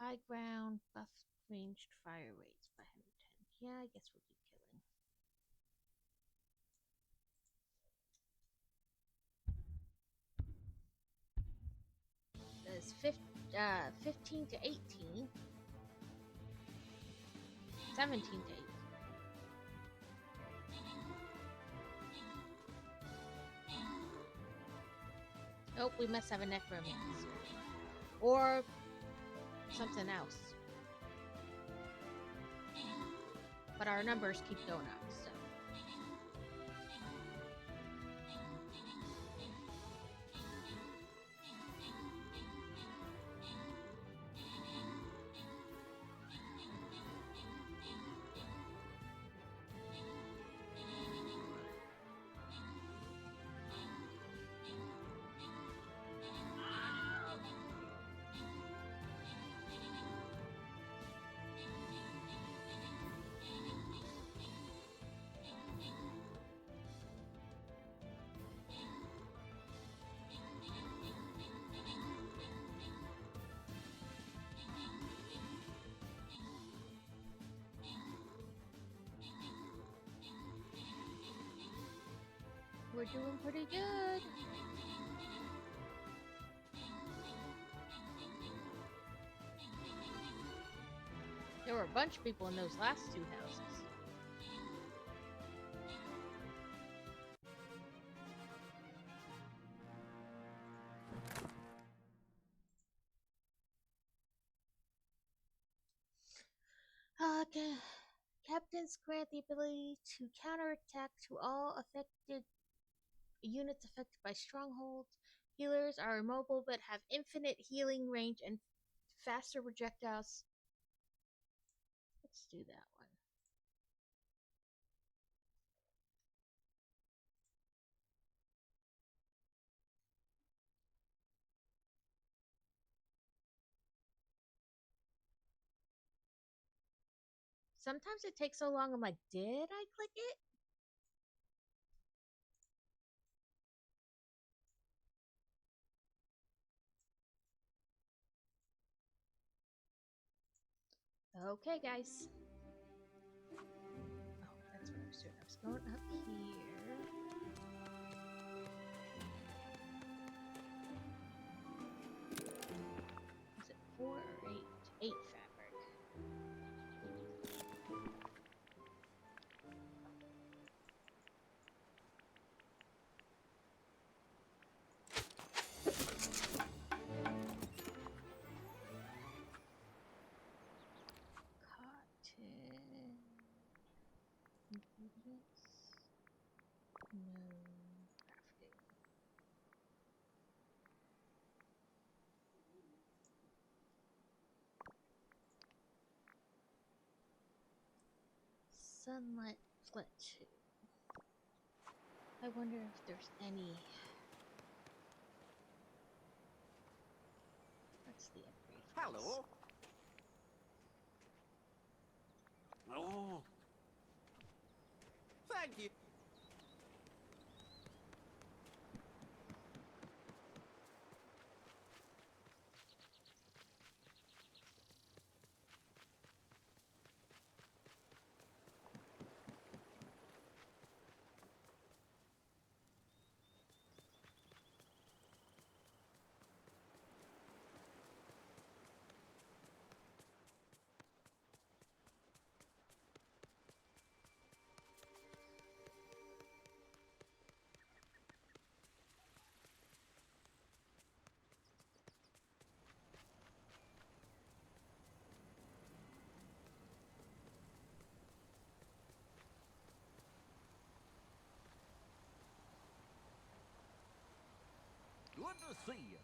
High ground buff ranged fire rates by 110. Yeah, I guess we'll do killing. That's 15 to 18. 17 to 18. Nope, we must have a necromancer. Or something else. But our numbers keep going up, so. we're doing pretty good. There were a bunch of people in those last two houses. Okay. Captains grant the ability to counterattack to all affected units affected by strongholds. Healers are immobile but have infinite healing range and faster projectiles. Let's do that one. Sometimes it takes so long, I'm like, did I click it? Okay, guys. Oh, that's what I was doing. I was going up here. Is it 4 or 8? 8 fabric. Cotton. Ingredients. No. Crafting. Sunlight Plateau. I wonder if there's any. That's the upgrade. Hello. Oh. Thank you. Good to see you.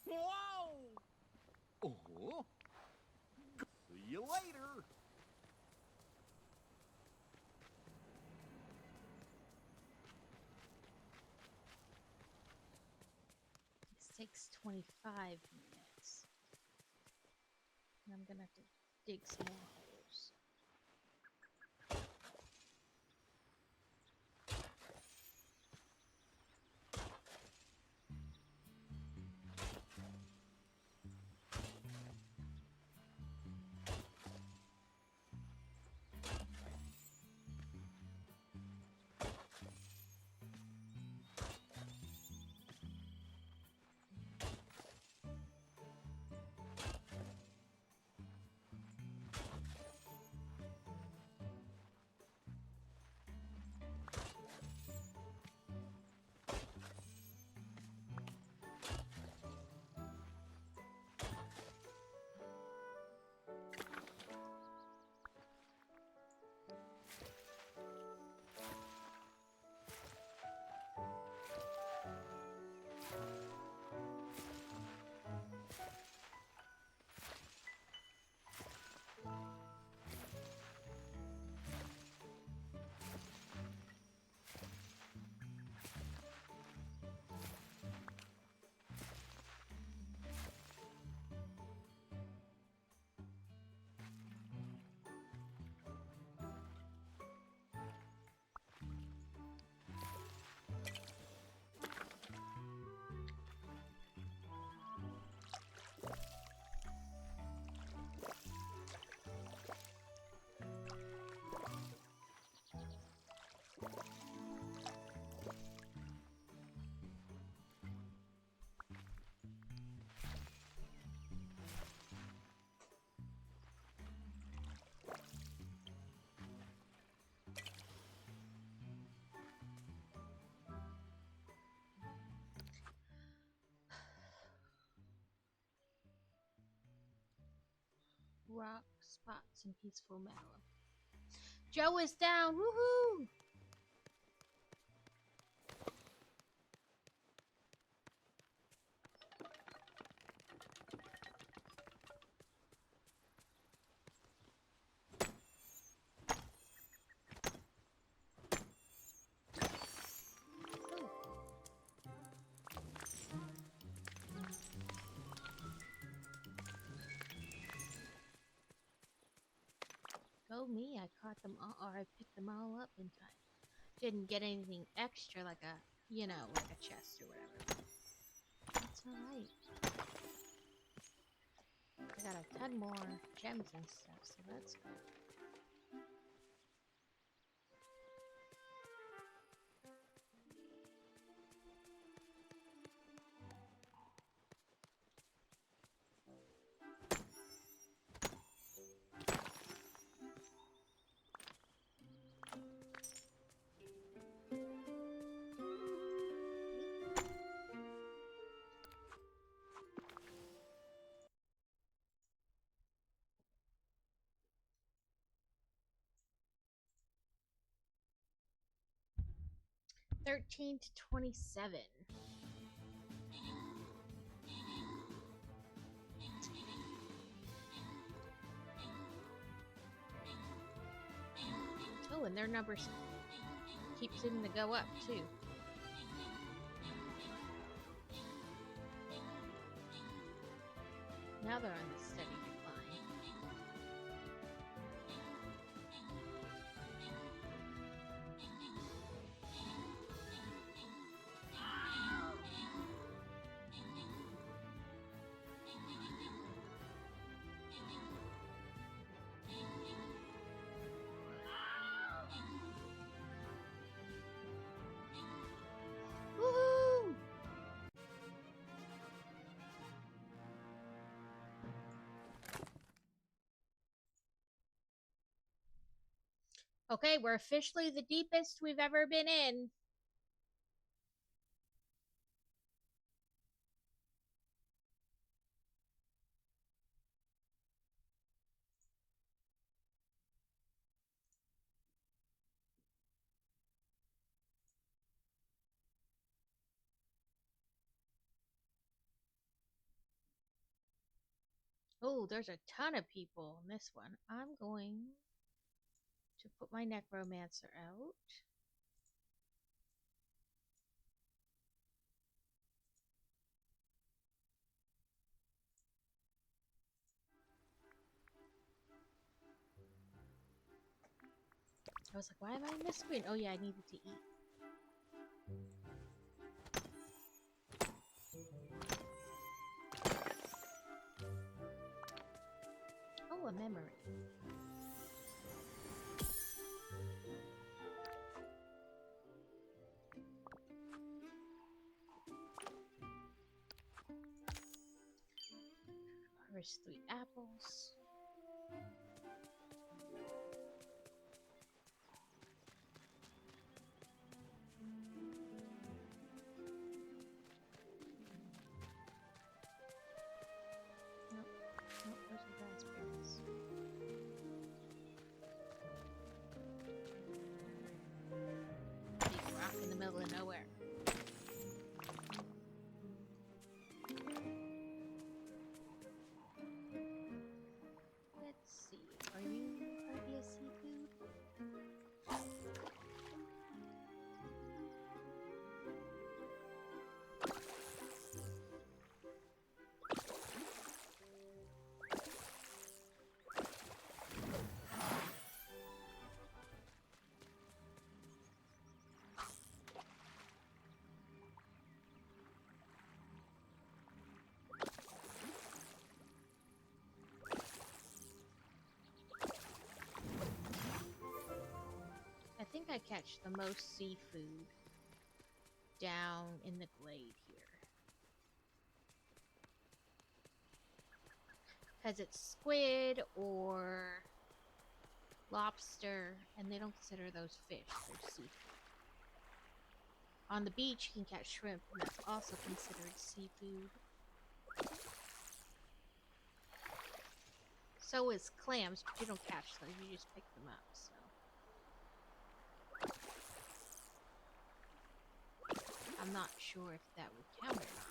Whoa! Oh. See you later. This takes 25 minutes. And I'm gonna have to dig some more holes. rock spots and peaceful meadow. Joe is down. Woohoo! Go me, I caught them all, or I picked them all up in time. Didn't get anything extra like a, you know, like a chest or whatever. That's alright. I got a ton more gems and stuff, so that's good. $13 to $27. Oh, and their numbers keep seeming to go up too. Now they're on the steady decline. Woohoo! Okay, we're officially the deepest we've ever been in. Oh, there's a ton of people in this one. I'm going to put my necromancer out. I was like, why am I in this screen? Oh yeah, I needed to eat. Oh, a memory. Harvest 3 apples. Nope. Nope, where's the raspberries? Big rock in the middle of nowhere. Let's see. Are you gonna be a seafood? I think I catch the most seafood down in the glade here. Because it's squid or lobster, and they don't consider those fish, they're seafood. On the beach, you can catch shrimp, and that's also considered seafood. So is clams, but you don't catch those, you just pick them up, so. I'm not sure if that would count or not.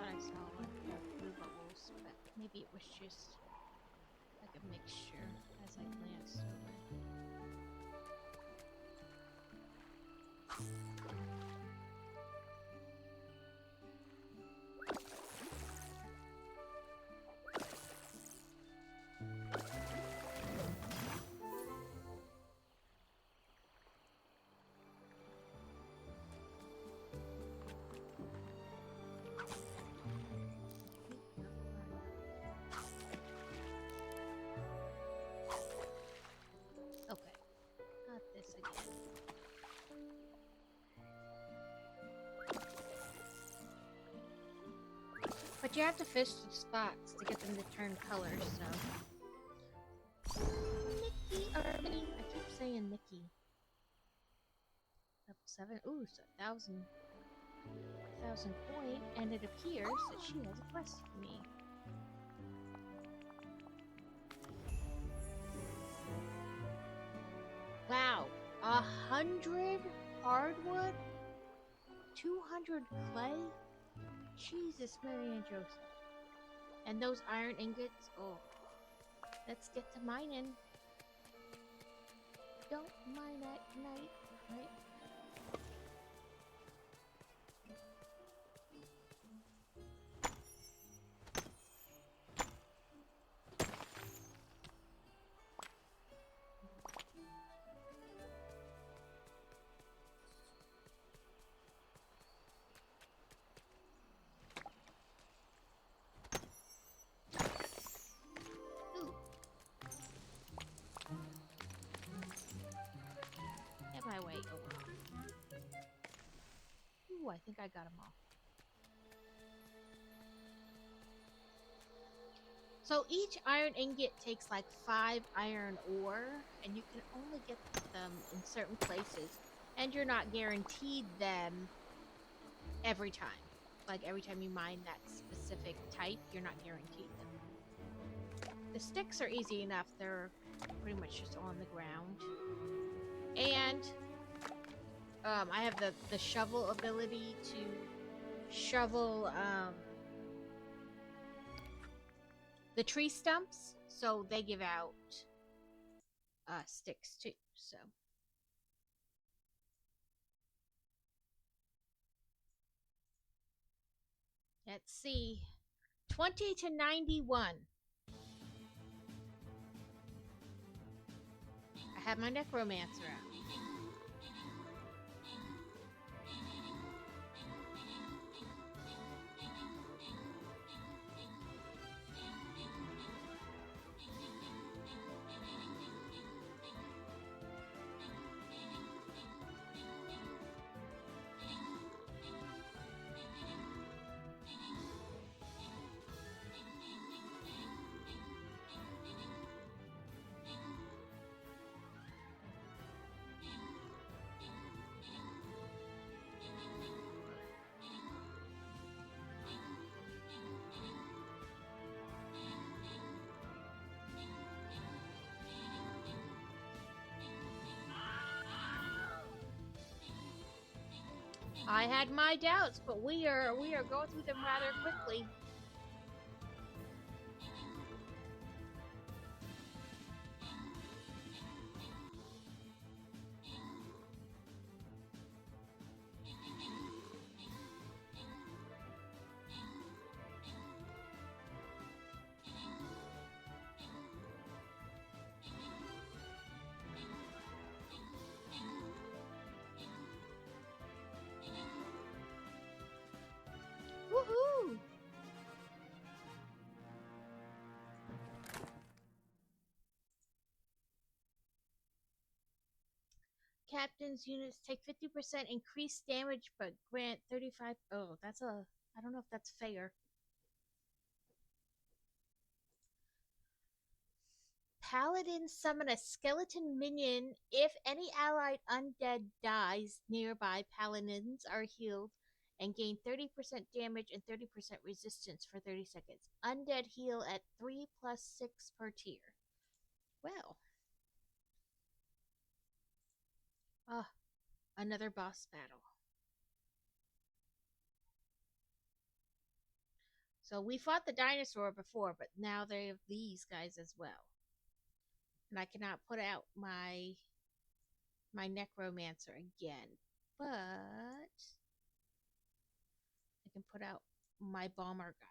I saw like blue bubbles, but maybe it was just like a mixture as I glanced over. Okay, not this again. But you have to fish the spots to get them to turn colors, so. Mickey, or Minnie, I keep saying Mickey. Level 7, ooh, so 1,000 coin, and it appears that she has a quest for me. Wow, 100 hardwood, 200 clay. Jesus, Mary and Joseph. And those iron ingots. Oh, let's get to mining. Don't mine at night, right? My way over. Ooh, I think I got them all. So each iron ingot takes like 5 iron ore, and you can only get them in certain places, and you're not guaranteed them every time. Like every time you mine that specific type, you're not guaranteed them. The sticks are easy enough. They're pretty much just on the ground. And I have the shovel ability to shovel the tree stumps, so they give out sticks too. So let's see, 20 to 91. I have my necromancer out. I had my doubts, but we are going through them rather quickly. Woohoo! Captain's units take 50% increased damage, but grant 35. Oh, that's a. I don't know if that's fair. Paladins summon a skeleton minion. If any allied undead dies, nearby paladins are healed and gain 30% damage and 30% resistance for 30 seconds. Undead heal at 3 plus 6 per tier. Well. Ah, another boss battle. So we fought the dinosaur before, but now they have these guys as well. And I cannot put out my necromancer again, but I can put out my bomber guy.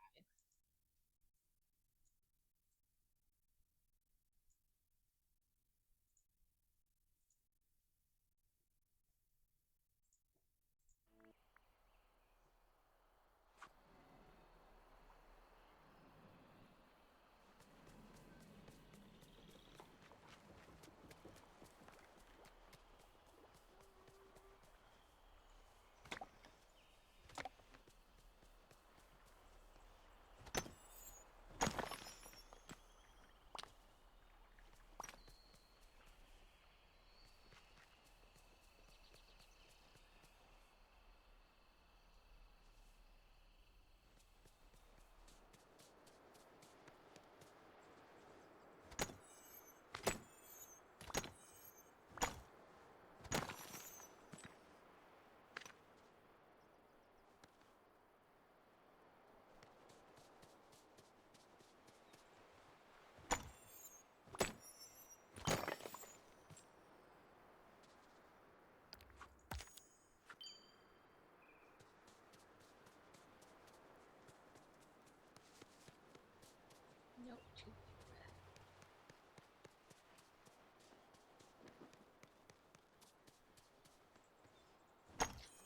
Nope.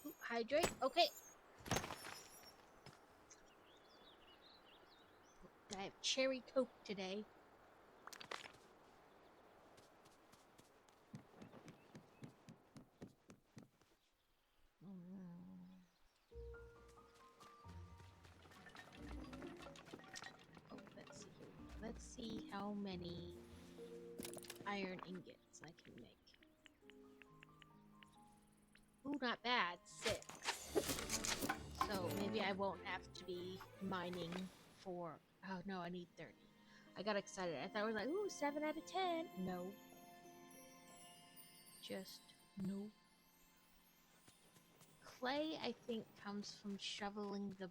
Ooh, hydrate. Okay. I have cherry coke today. Oh, let's see how many iron ingots I can make. Ooh, not bad. 6. So maybe I won't have to be mining for. Oh no, I need 30. I got excited. I thought it was like, ooh, 7 out of 10. No. Just no. Clay, I think, comes from shoveling the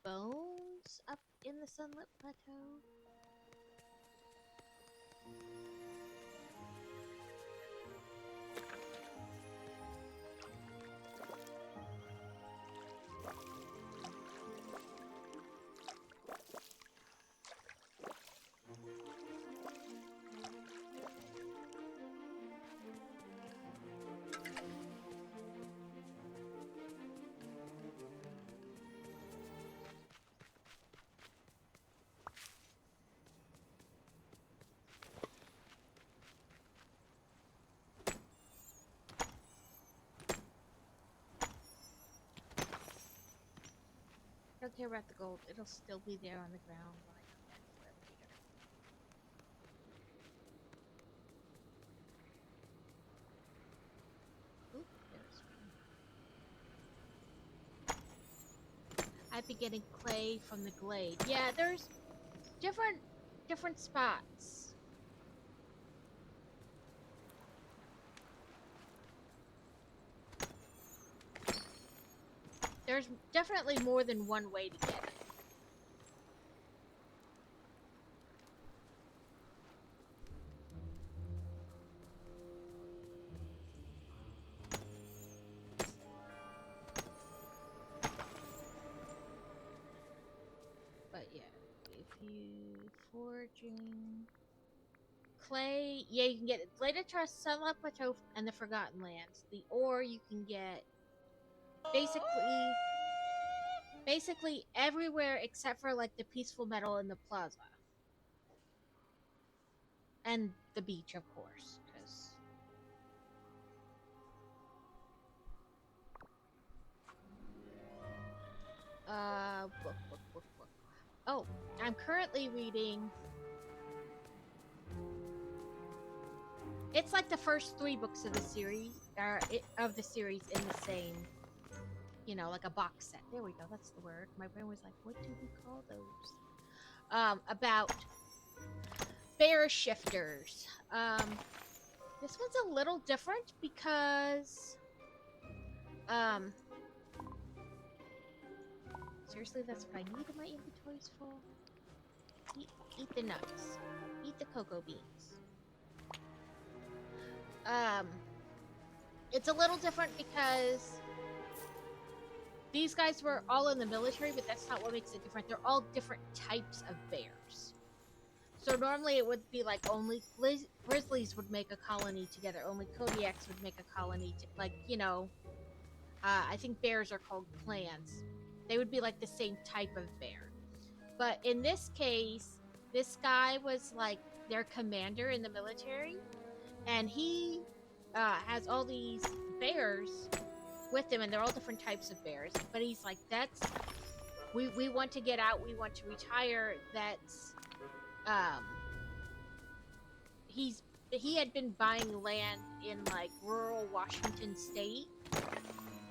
bones up in the Sunlit Plateau. I don't care about the gold. It'll still be there on the ground when I come back for it later. Oop, there's one. I'd be getting clay from the glade. Yeah, there's different spots. there's definitely more than one way to get it. But yeah, if you forging clay, yeah, you can get Blade of Trust, Sunlight Plateau, and the Forgotten Lands. The ore you can get basically everywhere except for like the Peaceful Metal and the plaza. And the beach, of course, because book. Oh, I'm currently reading. It's like the first 3 books of the series, in the same, you know, like a box set. There we go. That's the word. My brain was like, what do we call those? About bear shifters. This one's a little different because, seriously, that's what I need in my inventories for. Eat the nuts. Eat the cocoa beans. It's a little different because these guys were all in the military, but that's not what makes it different. They're all different types of bears. So normally it would be like only grizzlies would make a colony together, only Kodiaks would make a colony, like, you know, I think bears are called clans. They would be like the same type of bear. But in this case, this guy was like their commander in the military, and he has all these bears with him, and they're all different types of bears. But he's like, we want to get out, we want to retire. That's he had been buying land in like rural Washington state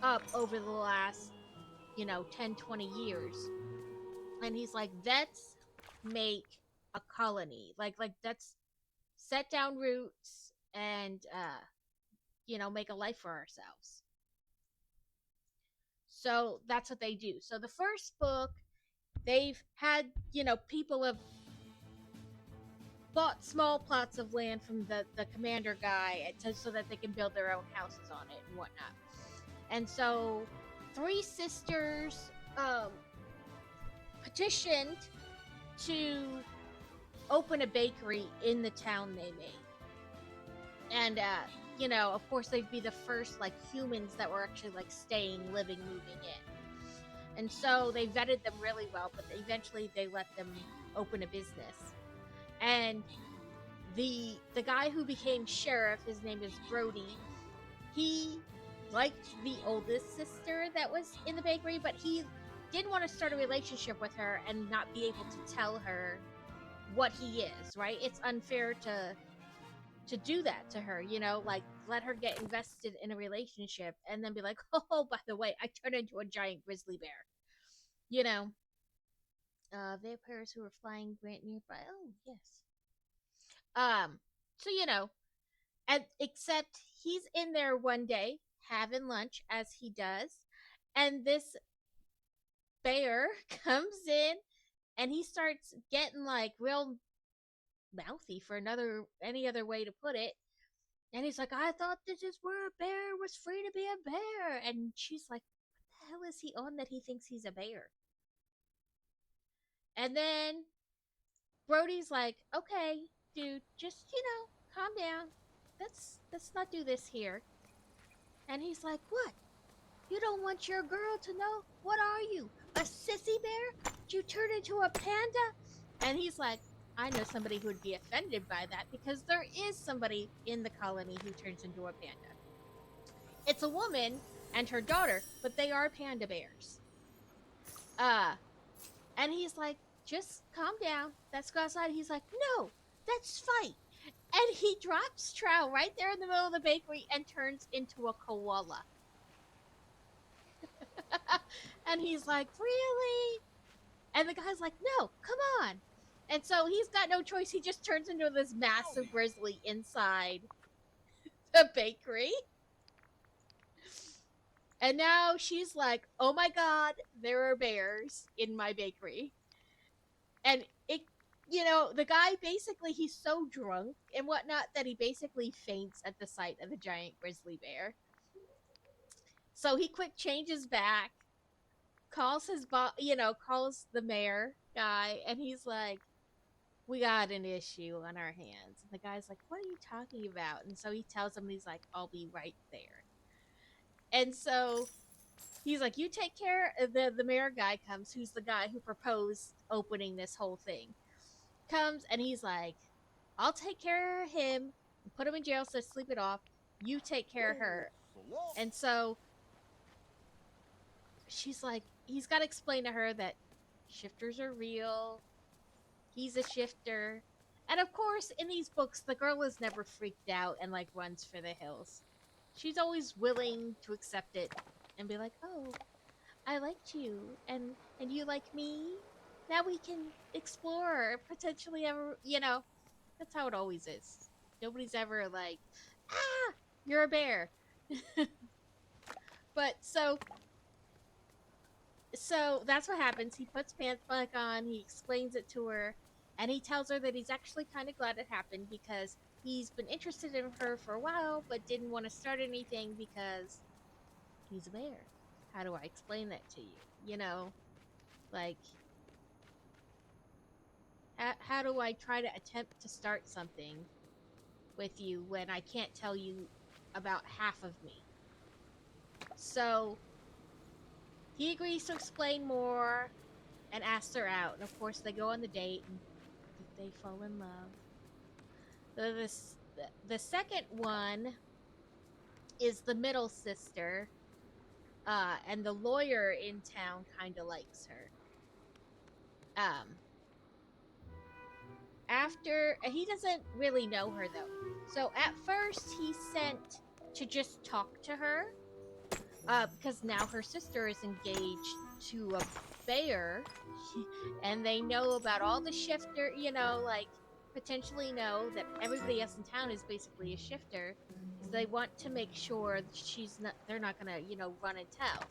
up over the last, you know, 10-20 years, and he's like, let's make a colony, like let's set down roots and you know, make a life for ourselves. So that's what they do. So the first book, they've had, you know, people have bought small plots of land from the commander guy so that they can build their own houses on it and whatnot. And so 3 sisters petitioned to open a bakery in the town they made. And you know, of course, they'd be the first like humans that were actually like staying, living, moving in. And so they vetted them really well, but eventually they let them open a business. And the guy who became sheriff, his name is Brody, he liked the oldest sister that was in the bakery, but he didn't want to start a relationship with her and not be able to tell her what he is, right? It's unfair to do that to her, you know, like let her get invested in a relationship and then be like, oh, by the way, I turned into a giant grizzly bear, you know. Vampires who are flying grant nearby. Oh, yes. So, you know, and except he's in there one day having lunch, as he does, and this bear comes in and he starts getting like real mouthy, for any other way to put it. And he's like, I thought this is where a bear was free to be a bear. And she's like, what the hell is he on that he thinks he's a bear? And then Brody's like, okay, dude, just, you know, calm down. Let's not do this here. And he's like, what? You don't want your girl to know? What are you, a sissy bear? Did you turn into a panda? And he's like, I know somebody who would be offended by that, because there is somebody in the colony who turns into a panda. It's a woman and her daughter, but they are panda bears. And he's like, just calm down. Let's go outside. He's like, no, let's fight. And he drops Trow right there in the middle of the bakery and turns into a koala. And he's like, really? And the guy's like, no, come on. And so he's got no choice. He just turns into this massive grizzly inside the bakery. And now she's like, oh my god, there are bears in my bakery. And the guy basically, he's so drunk and whatnot that he basically faints at the sight of the giant grizzly bear. So he quick changes back, calls calls the mayor guy, and he's like, we got an issue on our hands. And the guy's like, what are you talking about? And so he tells him, he's like, I'll be right there. And so he's like, you take care. The mayor guy comes, who's the guy who proposed opening this whole thing. Comes and he's like, I'll take care of him, put him in jail, so sleep it off. You take care of her. And so she's like, he's got to explain to her that shifters are real. He's a shifter. And of course, in these books, the girl is never freaked out and like runs for the hills. She's always willing to accept it and be like, oh, I liked you and you like me. Now we can explore, potentially ever, that's how it always is. Nobody's ever like, you're a bear. But so that's what happens. He puts pants back on, he explains it to her, and he tells her that he's actually kind of glad it happened because he's been interested in her for a while, but didn't want to start anything because he's a bear. How do I explain that to you? Like, how do I try to attempt to start something with you when I can't tell you about half of me? So he agrees to explain more and asks her out. And of course, they go on the date and they fall in love. The second one is the middle sister. And the lawyer in town kind of likes her. After, he doesn't really know her though. So at first he sent to just talk to her. Because now her sister is engaged to a bear. And they know about all the shifter, like potentially know that everybody else in town is basically a shifter. So they want to make sure that they're not gonna, run and tell.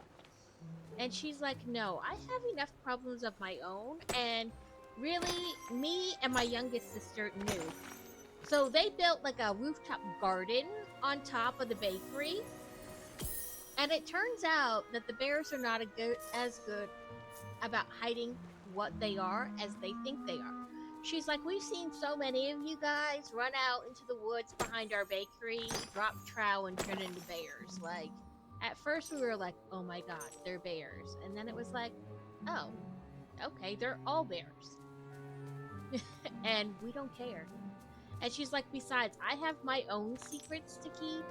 And she's like, no, I have enough problems of my own, and really, me and my youngest sister knew. So they built like a rooftop garden on top of the bakery. And it turns out that the bears are not as good about hiding what they are as they think they are. She's like, we've seen so many of you guys run out into the woods behind our bakery, drop trowel, and turn into bears. Like, at first we were like, oh my god, they're bears. And then it was like, oh, okay, they're all bears. And we don't care. And she's like, besides, I have my own secrets to keep,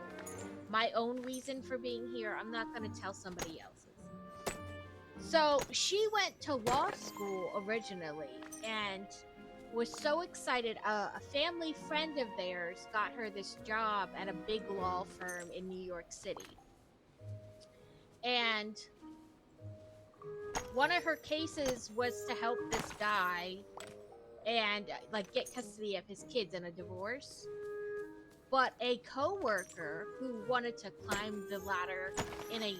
my own reason for being here. I'm not going to tell somebody else's. So she went to law school originally and was so excited. A family friend of theirs got her this job at a big law firm in New York City. And one of her cases was to help this guy and like get custody of his kids in a divorce. But a coworker who wanted to climb the ladder in a,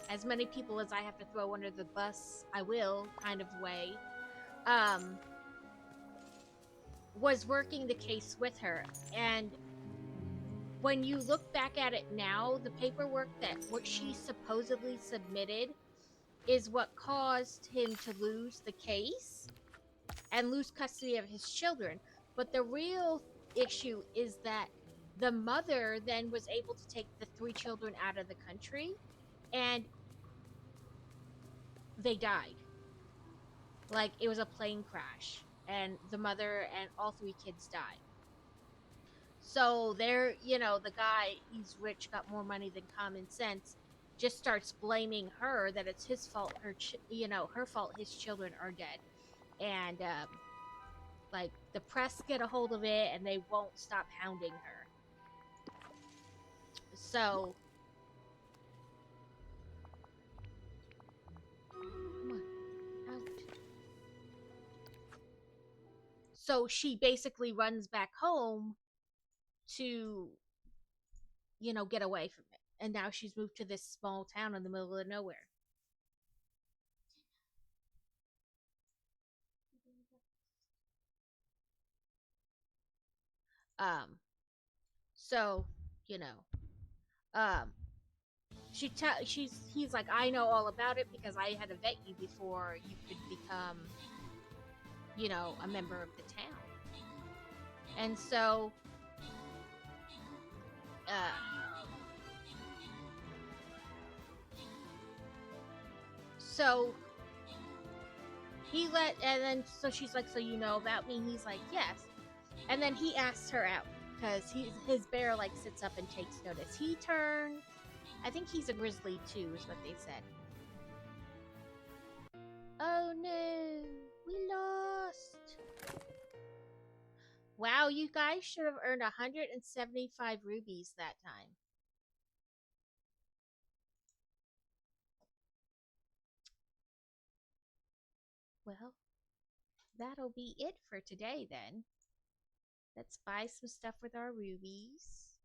as many people as I have to throw under the bus, I will kind of way, was working the case with her. And when you look back at it now, the paperwork that what she supposedly submitted is what caused him to lose the case and lose custody of his children. But the real issue is that the mother then was able to take the 3 children out of the country and they died. Like, it was a plane crash and the mother and all 3 kids died. So there, the guy, he's rich, got more money than common sense, just starts blaming her that it's his fault, her fault his children are dead. And like, the press get a hold of it and they won't stop hounding her. So come on, out. So she basically runs back home to, get away from it. and now she's moved to this small town in the middle of nowhere. Um, so you know, um, he's like, I know all about it because I had to vet you before you could become, a member of the town. And so, so and then so she's like, so you know about me? He's like, yes. And then he asks her out because his bear like sits up and takes notice. He turned, I think he's a grizzly too, is what they said. Oh no, we lost. Wow, you guys should have earned 175 rubies that time. Well, that'll be it for today then. Let's buy some stuff with our rubies.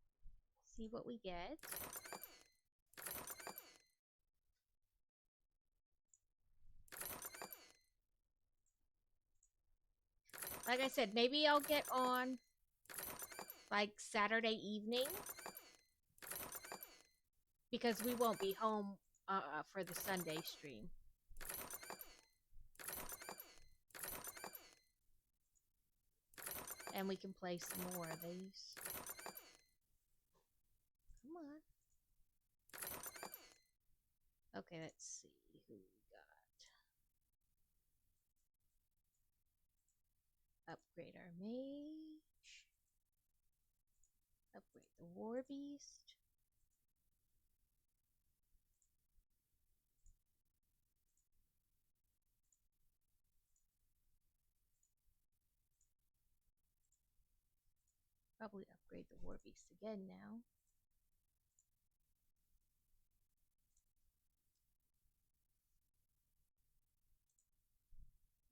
See what we get. Like I said, maybe I'll get on like Saturday evening because we won't be home for the Sunday stream. And we can play some more of these. Come on. Okay, let's see who we got. Upgrade our mage. Upgrade the war beast. Probably upgrade the war beast again now.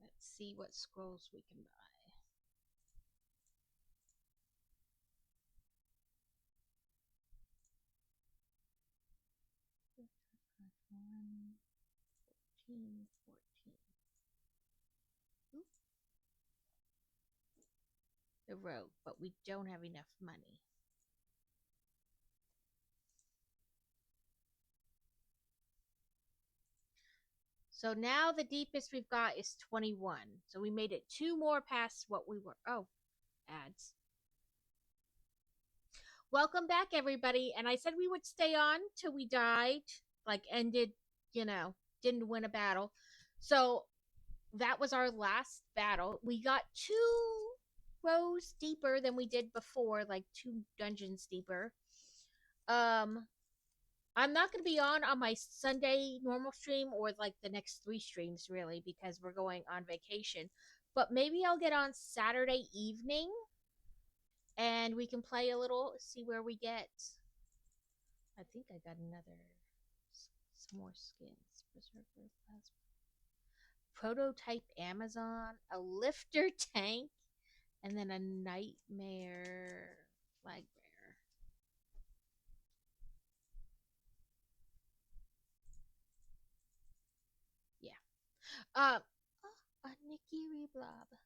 Let's see what scrolls we can buy. One, 14. Ooh. The rogue, but we don't have enough money. So now the deepest we've got is 21. So we made it 2 more past what we were. Oh, ads. Welcome back, everybody. And I said we would stay on till we died, like ended, didn't win a battle. So that was our last battle. We got 2 rows deeper than we did before, like 2 dungeons deeper. I'm not going to be on my Sunday normal stream or like the next 3 streams really because we're going on vacation. But maybe I'll get on Saturday evening and we can play a little, see where we get. I think I got some more skins. Berserker, Prototype Amazon, a lifter tank, and then a nightmare flag bearer. Yeah. A Nikki Reblob.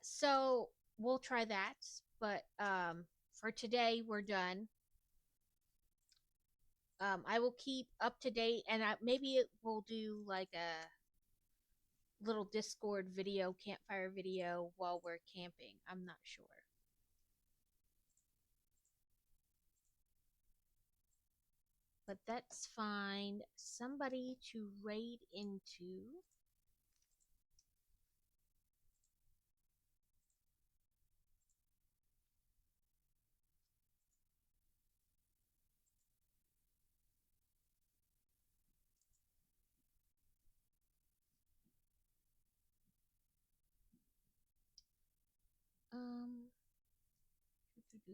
So we'll try that, but for today we're done. I will keep up to date, and maybe we'll do like a little Discord video, campfire video while we're camping. I'm not sure. But let's find somebody to raid into.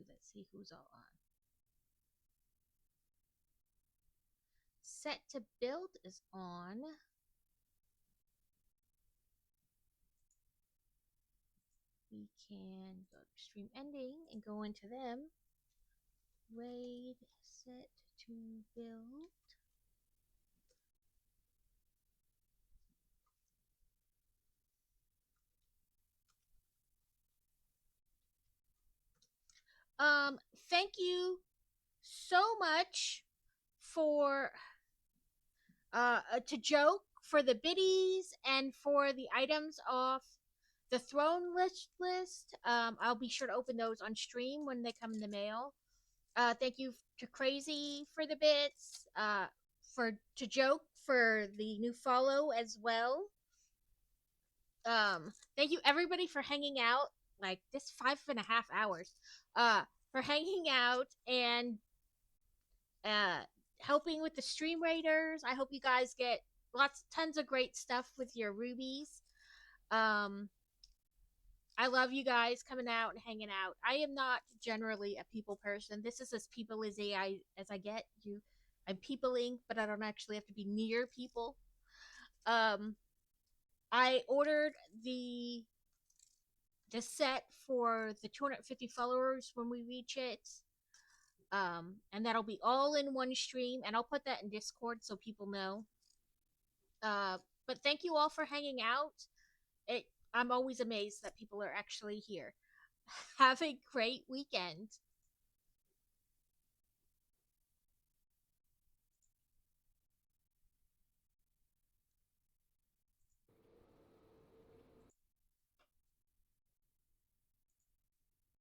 Let's see who's all on. Set to build is on. We can go to stream ending and go into them. Raid set to build. Thank you so much for to Joke for the biddies and for the items off the throne list. I'll be sure to open those on stream when they come in the mail. Thank you to Crazy for the bits. For to Joke for the new follow as well. Thank you everybody for hanging out like this 5.5 hours. For hanging out and uh helping with the stream raiders. I hope you guys get tons of great stuff with your rubies. Um, I love you guys coming out and hanging out. I am not generally a people person. This is as people as I get. I'm peopling, but I don't actually have to be near people. I ordered the set for the 250 followers when we reach it. And that'll be all in one stream, and I'll put that in Discord so people know. But thank you all for hanging out. I'm always amazed that people are actually here. Have a great weekend.